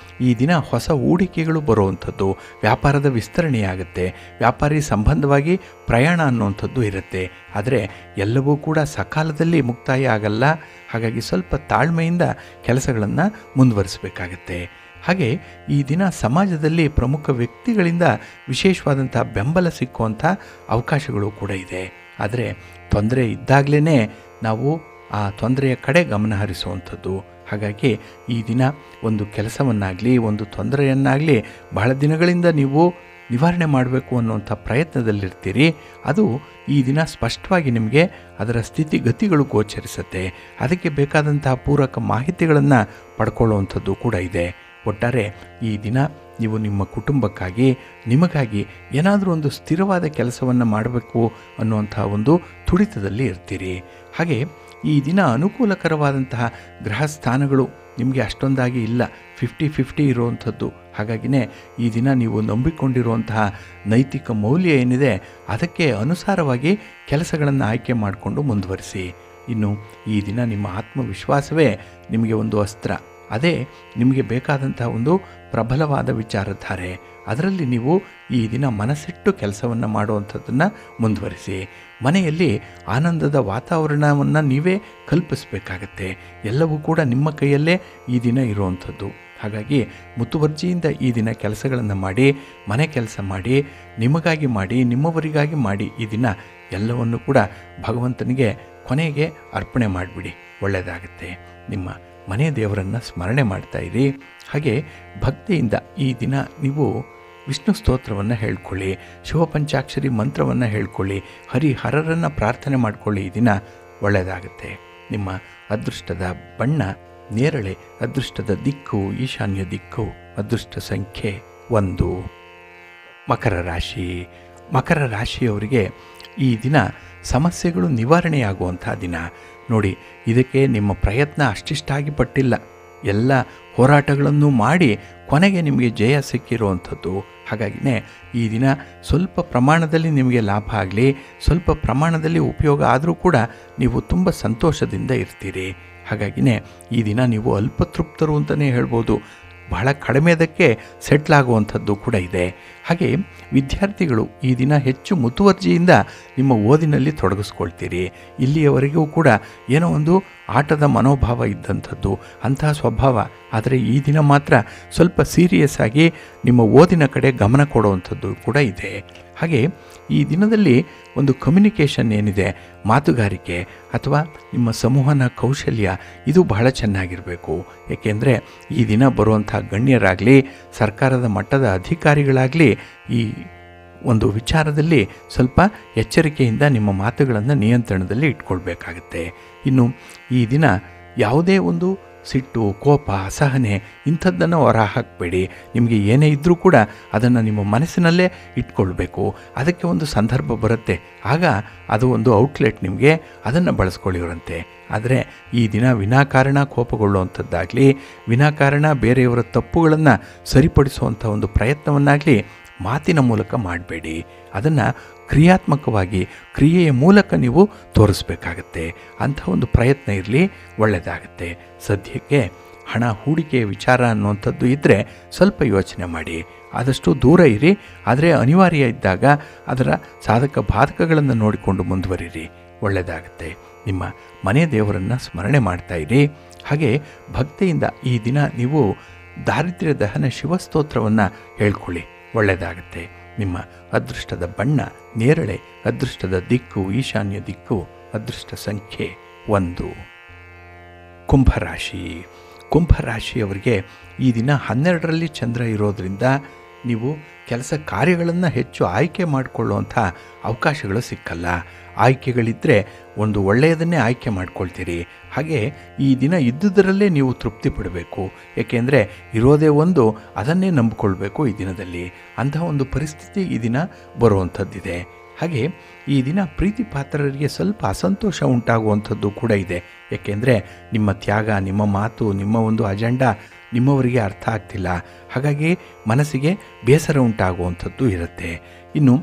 ಈ ದಿನ ಹೊಸ ಹೂಡಿಕೆಗಳು ಬರುವಂಥದ್ದು, ವ್ಯಾಪಾರದ ವಿಸ್ತರಣೆಯಾಗುತ್ತೆ, ವ್ಯಾಪಾರಿ ಸಂಬಂಧವಾಗಿ ಪ್ರಯಾಣ ಅನ್ನುವಂಥದ್ದು ಇರುತ್ತೆ. ಆದರೆ ಎಲ್ಲವೂ ಕೂಡ ಸಕಾಲದಲ್ಲಿ ಮುಕ್ತಾಯ ಆಗಲ್ಲ. ಹಾಗಾಗಿ ಸ್ವಲ್ಪ ತಾಳ್ಮೆಯಿಂದ ಕೆಲಸಗಳನ್ನು ಮುಂದುವರಿಸಬೇಕಾಗತ್ತೆ. ಹಾಗೆ ಈ ದಿನ ಸಮಾಜದಲ್ಲಿ ಪ್ರಮುಖ ವ್ಯಕ್ತಿಗಳಿಂದ ವಿಶೇಷವಾದಂಥ ಬೆಂಬಲ ಸಿಕ್ಕುವಂಥ ಅವಕಾಶಗಳು ಕೂಡ ಇದೆ. ಆದರೆ ತೊಂದರೆ ಇದ್ದಾಗಲೇ ನಾವು ಆ ತೊಂದರೆಯ ಕಡೆ ಗಮನ ಹರಿಸುವಂಥದ್ದು. ಹಾಗಾಗಿ ಈ ದಿನ ಒಂದು ಕೆಲಸವನ್ನಾಗಲಿ, ಒಂದು ತೊಂದರೆಯನ್ನಾಗಲಿ ಬಹಳ ದಿನಗಳಿಂದ ನೀವು ನಿವಾರಣೆ ಮಾಡಬೇಕು ಅನ್ನುವಂಥ ಪ್ರಯತ್ನದಲ್ಲಿರ್ತೀರಿ. ಅದು ಈ ದಿನ ಸ್ಪಷ್ಟವಾಗಿ ನಿಮಗೆ ಅದರ ಸ್ಥಿತಿಗತಿಗಳು ಗೋಚರಿಸುತ್ತೆ. ಅದಕ್ಕೆ ಬೇಕಾದಂತಹ ಪೂರಕ ಮಾಹಿತಿಗಳನ್ನು ಪಡ್ಕೊಳ್ಳುವಂಥದ್ದು ಕೂಡ ಇದೆ. ಒಟ್ಟಾರೆ ಈ ದಿನ ನೀವು ನಿಮ್ಮ ಕುಟುಂಬಕ್ಕಾಗಿ, ನಿಮಗಾಗಿ ಏನಾದರೂ ಒಂದು ಸ್ಥಿರವಾದ ಕೆಲಸವನ್ನು ಮಾಡಬೇಕು ಅನ್ನುವಂಥ ಒಂದು ತುಡಿತದಲ್ಲಿ ಇರ್ತೀರಿ. ಹಾಗೆ ಈ ದಿನ ಅನುಕೂಲಕರವಾದಂತಹ ಗ್ರಹ ಸ್ಥಾನಗಳು ನಿಮಗೆ ಅಷ್ಟೊಂದಾಗಿ ಇಲ್ಲ, 50-50 ಇರುವಂಥದ್ದು. ಹಾಗಾಗಿನೇ ಈ ದಿನ ನೀವು ನಂಬಿಕೊಂಡಿರುವಂತಹ ನೈತಿಕ ಮೌಲ್ಯ ಏನಿದೆ ಅದಕ್ಕೆ ಅನುಸಾರವಾಗಿ ಕೆಲಸಗಳನ್ನು ಆಯ್ಕೆ ಮಾಡಿಕೊಂಡು ಮುಂದುವರಿಸಿ. ಇನ್ನು ಈ ದಿನ ನಿಮ್ಮ ಆತ್ಮವಿಶ್ವಾಸವೇ ನಿಮಗೆ ಒಂದು ಅಸ್ತ್ರ. ಅದೇ ನಿಮಗೆ ಬೇಕಾದಂಥ ಒಂದು ಪ್ರಬಲವಾದ ವಿಚಾರಧಾರೆ. ಅದರಲ್ಲಿ ನೀವು ಈ ದಿನ ಮನಸ್ಸಿಟ್ಟು ಕೆಲಸವನ್ನು ಮಾಡುವಂಥದ್ದನ್ನು ಮುಂದುವರಿಸಿ. ಮನೆಯಲ್ಲಿ ಆನಂದದ ವಾತಾವರಣವನ್ನು ನೀವೇ ಕಲ್ಪಿಸಬೇಕಾಗತ್ತೆ. ಎಲ್ಲವೂ ಕೂಡ ನಿಮ್ಮ ಕೈಯಲ್ಲೇ ಈ ದಿನ ಇರುವಂಥದ್ದು. ಹಾಗಾಗಿ ಮುತುವರ್ಜಿಯಿಂದ ಈ ದಿನ ಕೆಲಸಗಳನ್ನು ಮಾಡಿ, ಮನೆ ಕೆಲಸ ಮಾಡಿ, ನಿಮಗಾಗಿ ಮಾಡಿ, ನಿಮ್ಮವರಿಗಾಗಿ ಮಾಡಿ. ಈ ದಿನ ಎಲ್ಲವನ್ನು ಕೂಡ ಭಗವಂತನಿಗೆ ಕೊನೆಗೆ ಅರ್ಪಣೆ ಮಾಡಿಬಿಡಿ, ಒಳ್ಳೆಯದಾಗುತ್ತೆ. ನಿಮ್ಮ ಮನೆ ದೇವರನ್ನು ಸ್ಮರಣೆ ಮಾಡ್ತಾಯಿರಿ. ಹಾಗೆ ಭಕ್ತಿಯಿಂದ ಈ ದಿನ ನೀವು ವಿಷ್ಣು ಸ್ತೋತ್ರವನ್ನು ಹೇಳ್ಕೊಳ್ಳಿ, ಶಿವಪಂಚಾಕ್ಷರಿ ಮಂತ್ರವನ್ನು ಹೇಳ್ಕೊಳ್ಳಿ, ಹರಿಹರರನ್ನು ಪ್ರಾರ್ಥನೆ ಮಾಡಿಕೊಳ್ಳಿ. ಈ ದಿನ ಒಳ್ಳೆಯದಾಗುತ್ತೆ. ನಿಮ್ಮ ಅದೃಷ್ಟದ ಬಣ್ಣ ನೇರಳೆ, ಅದೃಷ್ಟದ ದಿಕ್ಕು ಈಶಾನ್ಯ ದಿಕ್ಕು, ಅದೃಷ್ಟ ಸಂಖ್ಯೆ 1. ಮಕರ ರಾಶಿ. ಮಕರ ರಾಶಿಯವರಿಗೆ ಈ ದಿನ ಸಮಸ್ಯೆಗಳು ನಿವಾರಣೆಯಾಗುವಂಥ ದಿನ. ನೋಡಿ, ಇದಕ್ಕೆ ನಿಮ್ಮ ಪ್ರಯತ್ನ ಅಷ್ಟಿಷ್ಟಾಗಿ ಪಟ್ಟಿಲ್ಲ. ಎಲ್ಲ ಹೋರಾಟಗಳನ್ನು ಮಾಡಿ ಕೊನೆಗೆ ನಿಮಗೆ ಜಯ ಸಿಕ್ಕಿರುವಂಥದ್ದು. ಹಾಗಾಗಿನೇ ಈ ದಿನ ಸ್ವಲ್ಪ ಪ್ರಮಾಣದಲ್ಲಿ ನಿಮಗೆ ಲಾಭ ಆಗಲಿ, ಸ್ವಲ್ಪ ಪ್ರಮಾಣದಲ್ಲಿ ಉಪಯೋಗ ಆದರೂ ಕೂಡ ನೀವು ತುಂಬ ಸಂತೋಷದಿಂದ ಇರ್ತೀರಿ. ಹಾಗಾಗಿನೇ ಈ ದಿನ ನೀವು ಅಲ್ಪತೃಪ್ತರು ಅಂತಲೇ ಹೇಳ್ಬೋದು. ಬಹಳ ಕಡಿಮೆದಕ್ಕೆ ಸೆಟ್ಲಾಗುವಂಥದ್ದು ಕೂಡ ಇದೆ. ಹಾಗೆ ವಿದ್ಯಾರ್ಥಿಗಳು ಈ ದಿನ ಹೆಚ್ಚು ಮುತುವರ್ಜಿಯಿಂದ ನಿಮ್ಮ ಓದಿನಲ್ಲಿ ತೊಡಗಿಸ್ಕೊಳ್ತೀರಿ. ಇಲ್ಲಿಯವರೆಗೂ ಕೂಡ ಏನೋ ಒಂದು ಆಟದ ಮನೋಭಾವ ಇದ್ದಂಥದ್ದು, ಅಂತಹ ಸ್ವಭಾವ. ಆದರೆ ಈ ದಿನ ಮಾತ್ರ ಸ್ವಲ್ಪ ಸೀರಿಯಸ್ ಆಗಿ ನಿಮ್ಮ ಓದಿನ ಕಡೆ ಗಮನ ಕೊಡುವಂಥದ್ದು ಕೂಡ ಇದೆ. ಹಾಗೆ ಈ ದಿನದಲ್ಲಿ ಒಂದು ಕಮ್ಯುನಿಕೇಷನ್ ಏನಿದೆ, ಮಾತುಗಾರಿಕೆ ಅಥವಾ ನಿಮ್ಮ ಸಂವಹನ ಕೌಶಲ್ಯ, ಇದು ಬಹಳ ಚೆನ್ನಾಗಿರಬೇಕು. ಏಕೆಂದರೆ ಈ ದಿನ ಬರುವಂಥ ಗಣ್ಯರಾಗಲಿ, ಸರ್ಕಾರದ ಮಟ್ಟದ ಅಧಿಕಾರಿಗಳಾಗಲಿ ಈ ಒಂದು ವಿಚಾರದಲ್ಲಿ ಸ್ವಲ್ಪ ಎಚ್ಚರಿಕೆಯಿಂದ ನಿಮ್ಮ ಮಾತುಗಳನ್ನು ನಿಯಂತ್ರಣದಲ್ಲಿ ಇಟ್ಕೊಳ್ಬೇಕಾಗತ್ತೆ. ಇನ್ನು ಈ ದಿನ ಯಾವುದೇ ಒಂದು ಸಿಟ್ಟು, ಕೋಪ, ಅಸಹನೆ ಇಂಥದ್ದನ್ನು ಹೊರ ಹಾಕಬೇಡಿ. ನಿಮಗೆ ಏನೇ ಇದ್ದರೂ ಕೂಡ ಅದನ್ನು ನಿಮ್ಮ ಮನಸ್ಸಿನಲ್ಲೇ ಇಟ್ಕೊಳ್ಬೇಕು. ಅದಕ್ಕೆ ಒಂದು ಸಂದರ್ಭ ಬರುತ್ತೆ, ಆಗ ಅದು ಒಂದು ಔಟ್ಲೆಟ್, ನಿಮಗೆ ಅದನ್ನು ಬಳಸ್ಕೊಳ್ಳಿರಂತೆ. ಆದರೆ ಈ ದಿನ ವಿನಾಕಾರಣ ಕೋಪಗೊಳ್ಳುವಂಥದ್ದಾಗಲಿ, ವಿನಾಕಾರಣ ಬೇರೆಯವರ ತಪ್ಪುಗಳನ್ನು ಸರಿಪಡಿಸುವಂಥ ಒಂದು ಪ್ರಯತ್ನವನ್ನಾಗಲಿ ಮಾತಿನ ಮೂಲಕ ಮಾಡಬೇಡಿ. ಅದನ್ನು ಕ್ರಿಯಾತ್ಮಕವಾಗಿ ಕ್ರಿಯೆಯ ಮೂಲಕ ನೀವು ತೋರಿಸ್ಬೇಕಾಗತ್ತೆ. ಅಂಥ ಒಂದು ಪ್ರಯತ್ನ ಇರಲಿ, ಒಳ್ಳೆಯದಾಗತ್ತೆ. ಸದ್ಯಕ್ಕೆ ಹಣ ಹೂಡಿಕೆಯ ವಿಚಾರ ಅನ್ನುವಂಥದ್ದು ಇದ್ದರೆ ಸ್ವಲ್ಪ ಯೋಚನೆ ಮಾಡಿ, ಆದಷ್ಟು ದೂರ ಇರಿ. ಆದರೆ ಅನಿವಾರ್ಯ ಇದ್ದಾಗ ಅದರ ಸಾಧಕ ಬಾಧಕಗಳನ್ನು ನೋಡಿಕೊಂಡು ಮುಂದುವರಿರಿ, ಒಳ್ಳೆಯದಾಗತ್ತೆ. ನಿಮ್ಮ ಮನೆ ದೇವರನ್ನು ಸ್ಮರಣೆ ಮಾಡ್ತಾ ಇರಿ. ಹಾಗೆ ಭಕ್ತಿಯಿಂದ ಈ ದಿನ ನೀವು ದಾರಿದ್ರ್ಯ ದಹನ ಶಿವಸ್ತೋತ್ರವನ್ನು ಹೇಳ್ಕೊಳ್ಳಿ, ಒಳ್ಳೆಯದಾಗತ್ತೆ. ನಿಮ್ಮ ಅದೃಷ್ಟದ ಬಣ್ಣ ನೇರಳೆ, ಅದೃಷ್ಟದ ದಿಕ್ಕು ಈಶಾನ್ಯ ದಿಕ್ಕು, ಅದೃಷ್ಟ ಸಂಖ್ಯೆ 1. ಕುಂಭರಾಶಿ. ಕುಂಭರಾಶಿಯವರಿಗೆ ಈ ದಿನ 12ರಲ್ಲಿ ಚಂದ್ರ ಇರೋದರಿಂದ ನೀವು ಕೆಲಸ ಕಾರ್ಯಗಳನ್ನು ಹೆಚ್ಚು ಆಯ್ಕೆ ಮಾಡಿಕೊಳ್ಳುವಂಥ ಅವಕಾಶಗಳು ಸಿಕ್ಕಲ್ಲ. ಆಯ್ಕೆಗಳಿದ್ದರೆ ಒಂದು ಒಳ್ಳೆಯದನ್ನೇ ಆಯ್ಕೆ ಮಾಡ್ಕೊಳ್ತೀರಿ. ಹಾಗೆ ಈ ದಿನ ಇದ್ದುದರಲ್ಲೇ ನೀವು ತೃಪ್ತಿ ಪಡಬೇಕು. ಏಕೆಂದರೆ ಇರೋದೇ ಒಂದು, ಅದನ್ನೇ ನಂಬಿಕೊಳ್ಬೇಕು ಈ ದಿನದಲ್ಲಿ. ಅಂತಹ ಒಂದು ಪರಿಸ್ಥಿತಿ ಈ ದಿನ ಬರುವಂಥದ್ದಿದೆ. ಹಾಗೆ ಈ ದಿನ ಪ್ರೀತಿ ಪಾತ್ರರಿಗೆ ಸ್ವಲ್ಪ ಅಸಂತೋಷ ಉಂಟಾಗುವಂಥದ್ದು ಕೂಡ ಇದೆ. ಏಕೆಂದರೆ ನಿಮ್ಮ ತ್ಯಾಗ, ನಿಮ್ಮ ಮಾತು, ನಿಮ್ಮ ಒಂದು ಅಜೆಂಡಾ ನಿಮ್ಮವರಿಗೆ ಅರ್ಥ ಆಗ್ತಿಲ್ಲ. ಹಾಗಾಗಿ ಮನಸ್ಸಿಗೆ ಬೇಸರ ಉಂಟಾಗುವಂಥದ್ದು ಇರುತ್ತೆ. ಇನ್ನು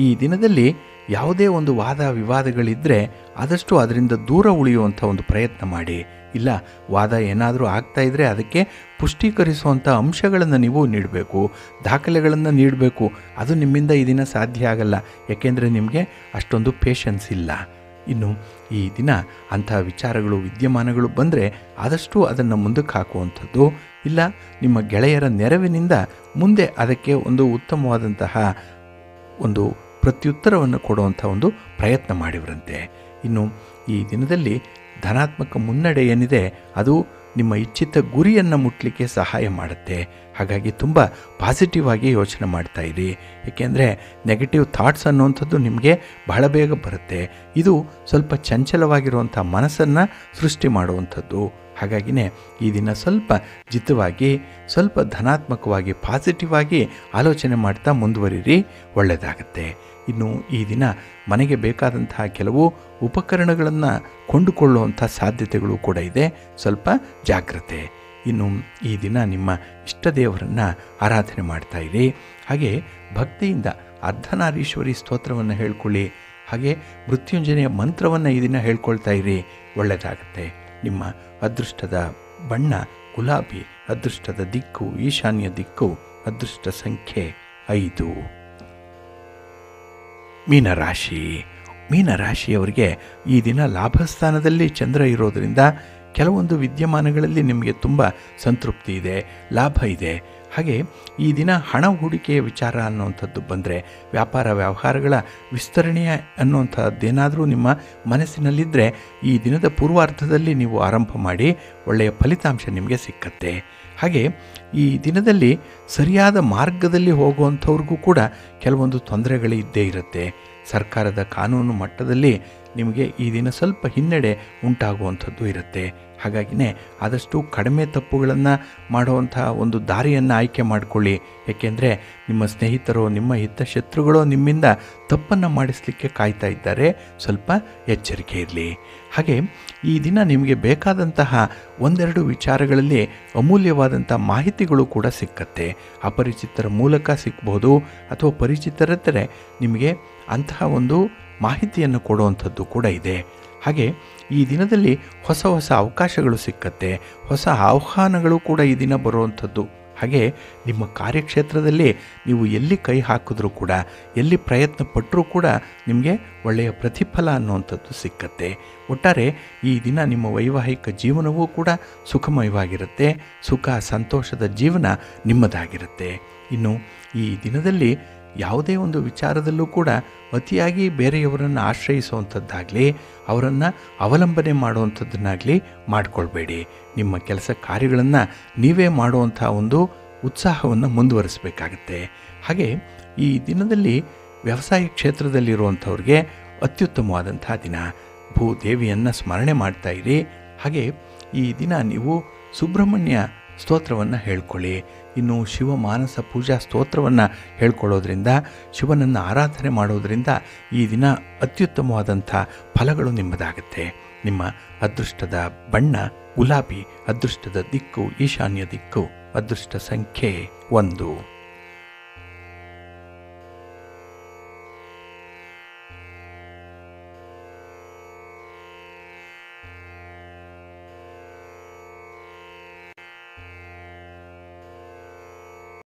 ಈ ದಿನದಲ್ಲಿ ಯಾವುದೇ ಒಂದು ವಾದ ವಿವಾದಗಳಿದ್ದರೆ ಆದಷ್ಟು ಅದರಿಂದ ದೂರ ಉಳಿಯುವಂಥ ಒಂದು ಪ್ರಯತ್ನ ಮಾಡಿ. ಇಲ್ಲ, ವಾದ ಏನಾದರೂ ಆಗ್ತಾಯಿದ್ರೆ ಅದಕ್ಕೆ ಪುಷ್ಟೀಕರಿಸುವಂಥ ಅಂಶಗಳನ್ನು ನೀವು ನೀಡಬೇಕು, ದಾಖಲೆಗಳನ್ನು ನೀಡಬೇಕು. ಅದು ನಿಮ್ಮಿಂದ ಈ ದಿನ ಸಾಧ್ಯ ಆಗಲ್ಲ, ಏಕೆಂದರೆ ನಿಮಗೆ ಅಷ್ಟೊಂದು ಪೇಷನ್ಸ್ ಇಲ್ಲ. ಇನ್ನು ಈ ದಿನ ಅಂಥ ವಿಚಾರಗಳು, ವಿದ್ಯಮಾನಗಳು ಬಂದರೆ ಆದಷ್ಟು ಅದನ್ನು ಮುಂದಕ್ಕೆ ಹಾಕುವಂಥದ್ದು, ಇಲ್ಲ ನಿಮ್ಮ ಗೆಳೆಯರ ನೆರವಿನಿಂದ ಮುಂದೆ ಅದಕ್ಕೆ ಒಂದು ಉತ್ತಮವಾದಂತಹ ಒಂದು ಪ್ರತ್ಯುತ್ತರವನ್ನು ಕೊಡುವಂಥ ಒಂದು ಪ್ರಯತ್ನ ಮಾಡಿವರಂತೆ. ಇನ್ನು ಈ ದಿನದಲ್ಲಿ ಧನಾತ್ಮಕ ಮುನ್ನಡೆ ಏನಿದೆ ಅದು ನಿಮ್ಮ ಇಚ್ಛಿತ ಗುರಿಯನ್ನು ಮುಟ್ಟಲಿಕ್ಕೆ ಸಹಾಯ ಮಾಡುತ್ತೆ. ಹಾಗಾಗಿ ತುಂಬ ಪಾಸಿಟಿವ್ ಆಗಿ ಯೋಚನೆ ಮಾಡ್ತಾ ಇರಿ. ಏಕೆಂದರೆ ನೆಗೆಟಿವ್ ಥಾಟ್ಸ್ ಅನ್ನುವಂಥದ್ದು ನಿಮಗೆ ಬಹಳ ಬೇಗ ಬರುತ್ತೆ. ಇದು ಸ್ವಲ್ಪ ಚಂಚಲವಾಗಿರುವಂಥ ಮನಸ್ಸನ್ನು ಸೃಷ್ಟಿ ಮಾಡುವಂಥದ್ದು. ಹಾಗಾಗಿನೇ ಈ ದಿನ ಸ್ವಲ್ಪ ಜಿತವಾಗಿ, ಸ್ವಲ್ಪ ಧನಾತ್ಮಕವಾಗಿ, ಪಾಸಿಟಿವ್ ಆಗಿ ಆಲೋಚನೆ ಮಾಡ್ತಾ ಮುಂದುವರಿರಿ, ಒಳ್ಳೆಯದಾಗತ್ತೆ. ಇನ್ನು ಈ ದಿನ ಮನೆಗೆ ಬೇಕಾದಂತಹ ಕೆಲವು ಉಪಕರಣಗಳನ್ನು ಕೊಂಡುಕೊಳ್ಳುವಂಥ ಸಾಧ್ಯತೆಗಳು ಕೂಡ ಇದೆ, ಸ್ವಲ್ಪ ಜಾಗ್ರತೆ. ಇನ್ನು ಈ ದಿನ ನಿಮ್ಮ ಇಷ್ಟ ದೇವರನ್ನು ಆರಾಧನೆ ಮಾಡ್ತಾ ಇರಿ. ಹಾಗೆ ಭಕ್ತಿಯಿಂದ ಅರ್ಧನಾರೀಶ್ವರಿ ಸ್ತೋತ್ರವನ್ನು ಹೇಳ್ಕೊಳ್ಳಿ. ಹಾಗೆ ಮೃತ್ಯುಂಜಯ ಮಂತ್ರವನ್ನು ಈ ದಿನ ಹೇಳ್ಕೊಳ್ತಾ ಇರಿ, ಒಳ್ಳೆಯದಾಗತ್ತೆ. ನಿಮ್ಮ ಅದೃಷ್ಟದ ಬಣ್ಣ ಗುಲಾಬಿ, ಅದೃಷ್ಟದ ದಿಕ್ಕು ಈಶಾನ್ಯ ದಿಕ್ಕು, ಅದೃಷ್ಟ ಸಂಖ್ಯೆ 5. ಮೀನರಾಶಿ. ಮೀನರಾಶಿಯವರಿಗೆ ಈ ದಿನ ಲಾಭಸ್ಥಾನದಲ್ಲಿ ಚಂದ್ರ ಇರೋದರಿಂದ ಕೆಲವೊಂದು ವಿದ್ಯಮಾನಗಳಲ್ಲಿ ನಿಮಗೆ ತುಂಬ ಸಂತೃಪ್ತಿ ಇದೆ, ಲಾಭ ಇದೆ. ಹಾಗೆ ಈ ದಿನ ಹಣ ಹೂಡಿಕೆಯ ವಿಚಾರ ಅನ್ನುವಂಥದ್ದು ಬಂದರೆ, ವ್ಯಾಪಾರ ವ್ಯವಹಾರಗಳ ವಿಸ್ತರಣೆಯ ಅನ್ನುವಂಥದ್ದೇನಾದರೂ ನಿಮ್ಮ ಮನಸ್ಸಿನಲ್ಲಿದ್ದರೆ ಈ ದಿನದ ಪೂರ್ವಾರ್ಧದಲ್ಲಿ ನೀವು ಆರಂಭ ಮಾಡಿ, ಒಳ್ಳೆಯ ಫಲಿತಾಂಶ ನಿಮಗೆ ಸಿಕ್ಕತ್ತೆ. ಹಾಗೆ ಈ ದಿನದಲ್ಲಿ ಸರಿಯಾದ ಮಾರ್ಗದಲ್ಲಿ ಹೋಗುವಂಥವ್ರಿಗೂ ಕೂಡ ಕೆಲವೊಂದು ತೊಂದರೆಗಳು ಇದ್ದೇ ಇರುತ್ತೆ. ಸರ್ಕಾರದ ಕಾನೂನು ಮಟ್ಟದಲ್ಲಿ ನಿಮಗೆ ಈ ದಿನ ಸ್ವಲ್ಪ ಹಿನ್ನಡೆ ಉಂಟಾಗುವಂಥದ್ದು ಇರುತ್ತೆ. ಹಾಗಾಗಿನೇ ಆದಷ್ಟು ಕಡಿಮೆ ತಪ್ಪುಗಳನ್ನು ಮಾಡುವಂಥ ಒಂದು ದಾರಿಯನ್ನು ಆಯ್ಕೆ ಮಾಡಿಕೊಳ್ಳಿ. ಏಕೆಂದರೆ ನಿಮ್ಮ ಸ್ನೇಹಿತರು, ನಿಮ್ಮ ಹಿತಶತ್ರುಗಳು ನಿಮ್ಮಿಂದ ತಪ್ಪನ್ನು ಮಾಡಿಸಲಿಕ್ಕೆ ಕಾಯ್ತಾ ಇದ್ದಾರೆ, ಸ್ವಲ್ಪ ಎಚ್ಚರಿಕೆ ಇರಲಿ. ಹಾಗೆ ಈ ದಿನ ನಿಮಗೆ ಬೇಕಾದಂತಹ ಒಂದೆರಡು ವಿಚಾರಗಳಲ್ಲಿ ಅಮೂಲ್ಯವಾದಂಥ ಮಾಹಿತಿಗಳು ಕೂಡ ಸಿಕ್ಕತ್ತೆ. ಅಪರಿಚಿತರ ಮೂಲಕ ಸಿಗ್ಬೋದು, ಅಥವಾ ಪರಿಚಿತರಿದ್ದರೆ ನಿಮಗೆ ಅಂತಹ ಒಂದು ಮಾಹಿತಿಯನ್ನು ಕೊಡುವಂಥದ್ದು ಕೂಡ ಇದೆ. ಹಾಗೆ ಈ ದಿನದಲ್ಲಿ ಹೊಸ ಹೊಸ ಅವಕಾಶಗಳು ಸಿಕ್ಕತ್ತೆ, ಹೊಸ ಆಹ್ವಾನಗಳು ಕೂಡ ಈ ದಿನ ಬರುವಂಥದ್ದು. ಹಾಗೆ ನಿಮ್ಮ ಕಾರ್ಯಕ್ಷೇತ್ರದಲ್ಲಿ ನೀವು ಎಲ್ಲಿ ಕೈ ಹಾಕಿದ್ರೂ ಕೂಡ, ಎಲ್ಲಿ ಪ್ರಯತ್ನ ಪಟ್ಟರೂ ಕೂಡ ನಿಮಗೆ ಒಳ್ಳೆಯ ಪ್ರತಿಫಲ ಅನ್ನುವಂಥದ್ದು ಸಿಕ್ಕತ್ತೆ. ಒಟ್ಟಾರೆ ಈ ದಿನ ನಿಮ್ಮ ವೈವಾಹಿಕ ಜೀವನವೂ ಕೂಡ ಸುಖಮಯವಾಗಿರುತ್ತೆ, ಸುಖ ಸಂತೋಷದ ಜೀವನ ನಿಮ್ಮದಾಗಿರುತ್ತೆ. ಇನ್ನು ಈ ದಿನದಲ್ಲಿ ಯಾವುದೇ ಒಂದು ವಿಚಾರದಲ್ಲೂ ಕೂಡ ಅತಿಯಾಗಿ ಬೇರೆಯವರನ್ನು ಆಶ್ರಯಿಸುವಂಥದ್ದಾಗಲಿ, ಅವರನ್ನು ಅವಲಂಬನೆ ಮಾಡುವಂಥದ್ದನ್ನಾಗಲಿ ಮಾಡಿಕೊಳ್ಬೇಡಿ. ನಿಮ್ಮ ಕೆಲಸ ಕಾರ್ಯಗಳನ್ನು ನೀವೇ ಮಾಡುವಂಥ ಒಂದು ಉತ್ಸಾಹವನ್ನು ಮುಂದುವರಿಸಬೇಕಾಗತ್ತೆ. ಹಾಗೆ ಈ ದಿನದಲ್ಲಿ ವ್ಯವಸಾಯ ಕ್ಷೇತ್ರದಲ್ಲಿರುವಂಥವ್ರಿಗೆ ಅತ್ಯುತ್ತಮವಾದಂಥ ದಿನ. ಭೂದೇವಿಯನ್ನು ಸ್ಮರಣೆ ಮಾಡ್ತಾ ಇರಿ. ಹಾಗೆ ಈ ದಿನ ನೀವು ಸುಬ್ರಹ್ಮಣ್ಯ ಸ್ತೋತ್ರವನ್ನು ಹೇಳ್ಕೊಳ್ಳಿ. ಇನ್ನು ಶಿವಮಾನಸ ಪೂಜಾ ಸ್ತೋತ್ರವನ್ನು ಹೇಳ್ಕೊಳ್ಳೋದ್ರಿಂದ, ಶಿವನನ್ನು ಆರಾಧನೆ ಮಾಡೋದರಿಂದ ಈ ದಿನ ಅತ್ಯುತ್ತಮವಾದಂಥ ಫಲಗಳು ನಿಮ್ಮದಾಗುತ್ತೆ. ನಿಮ್ಮ ಅದೃಷ್ಟದ ಬಣ್ಣ ಗುಲಾಬಿ, ಅದೃಷ್ಟದ ದಿಕ್ಕು ಈಶಾನ್ಯ ದಿಕ್ಕು, ಅದೃಷ್ಟ ಸಂಖ್ಯೆ 1.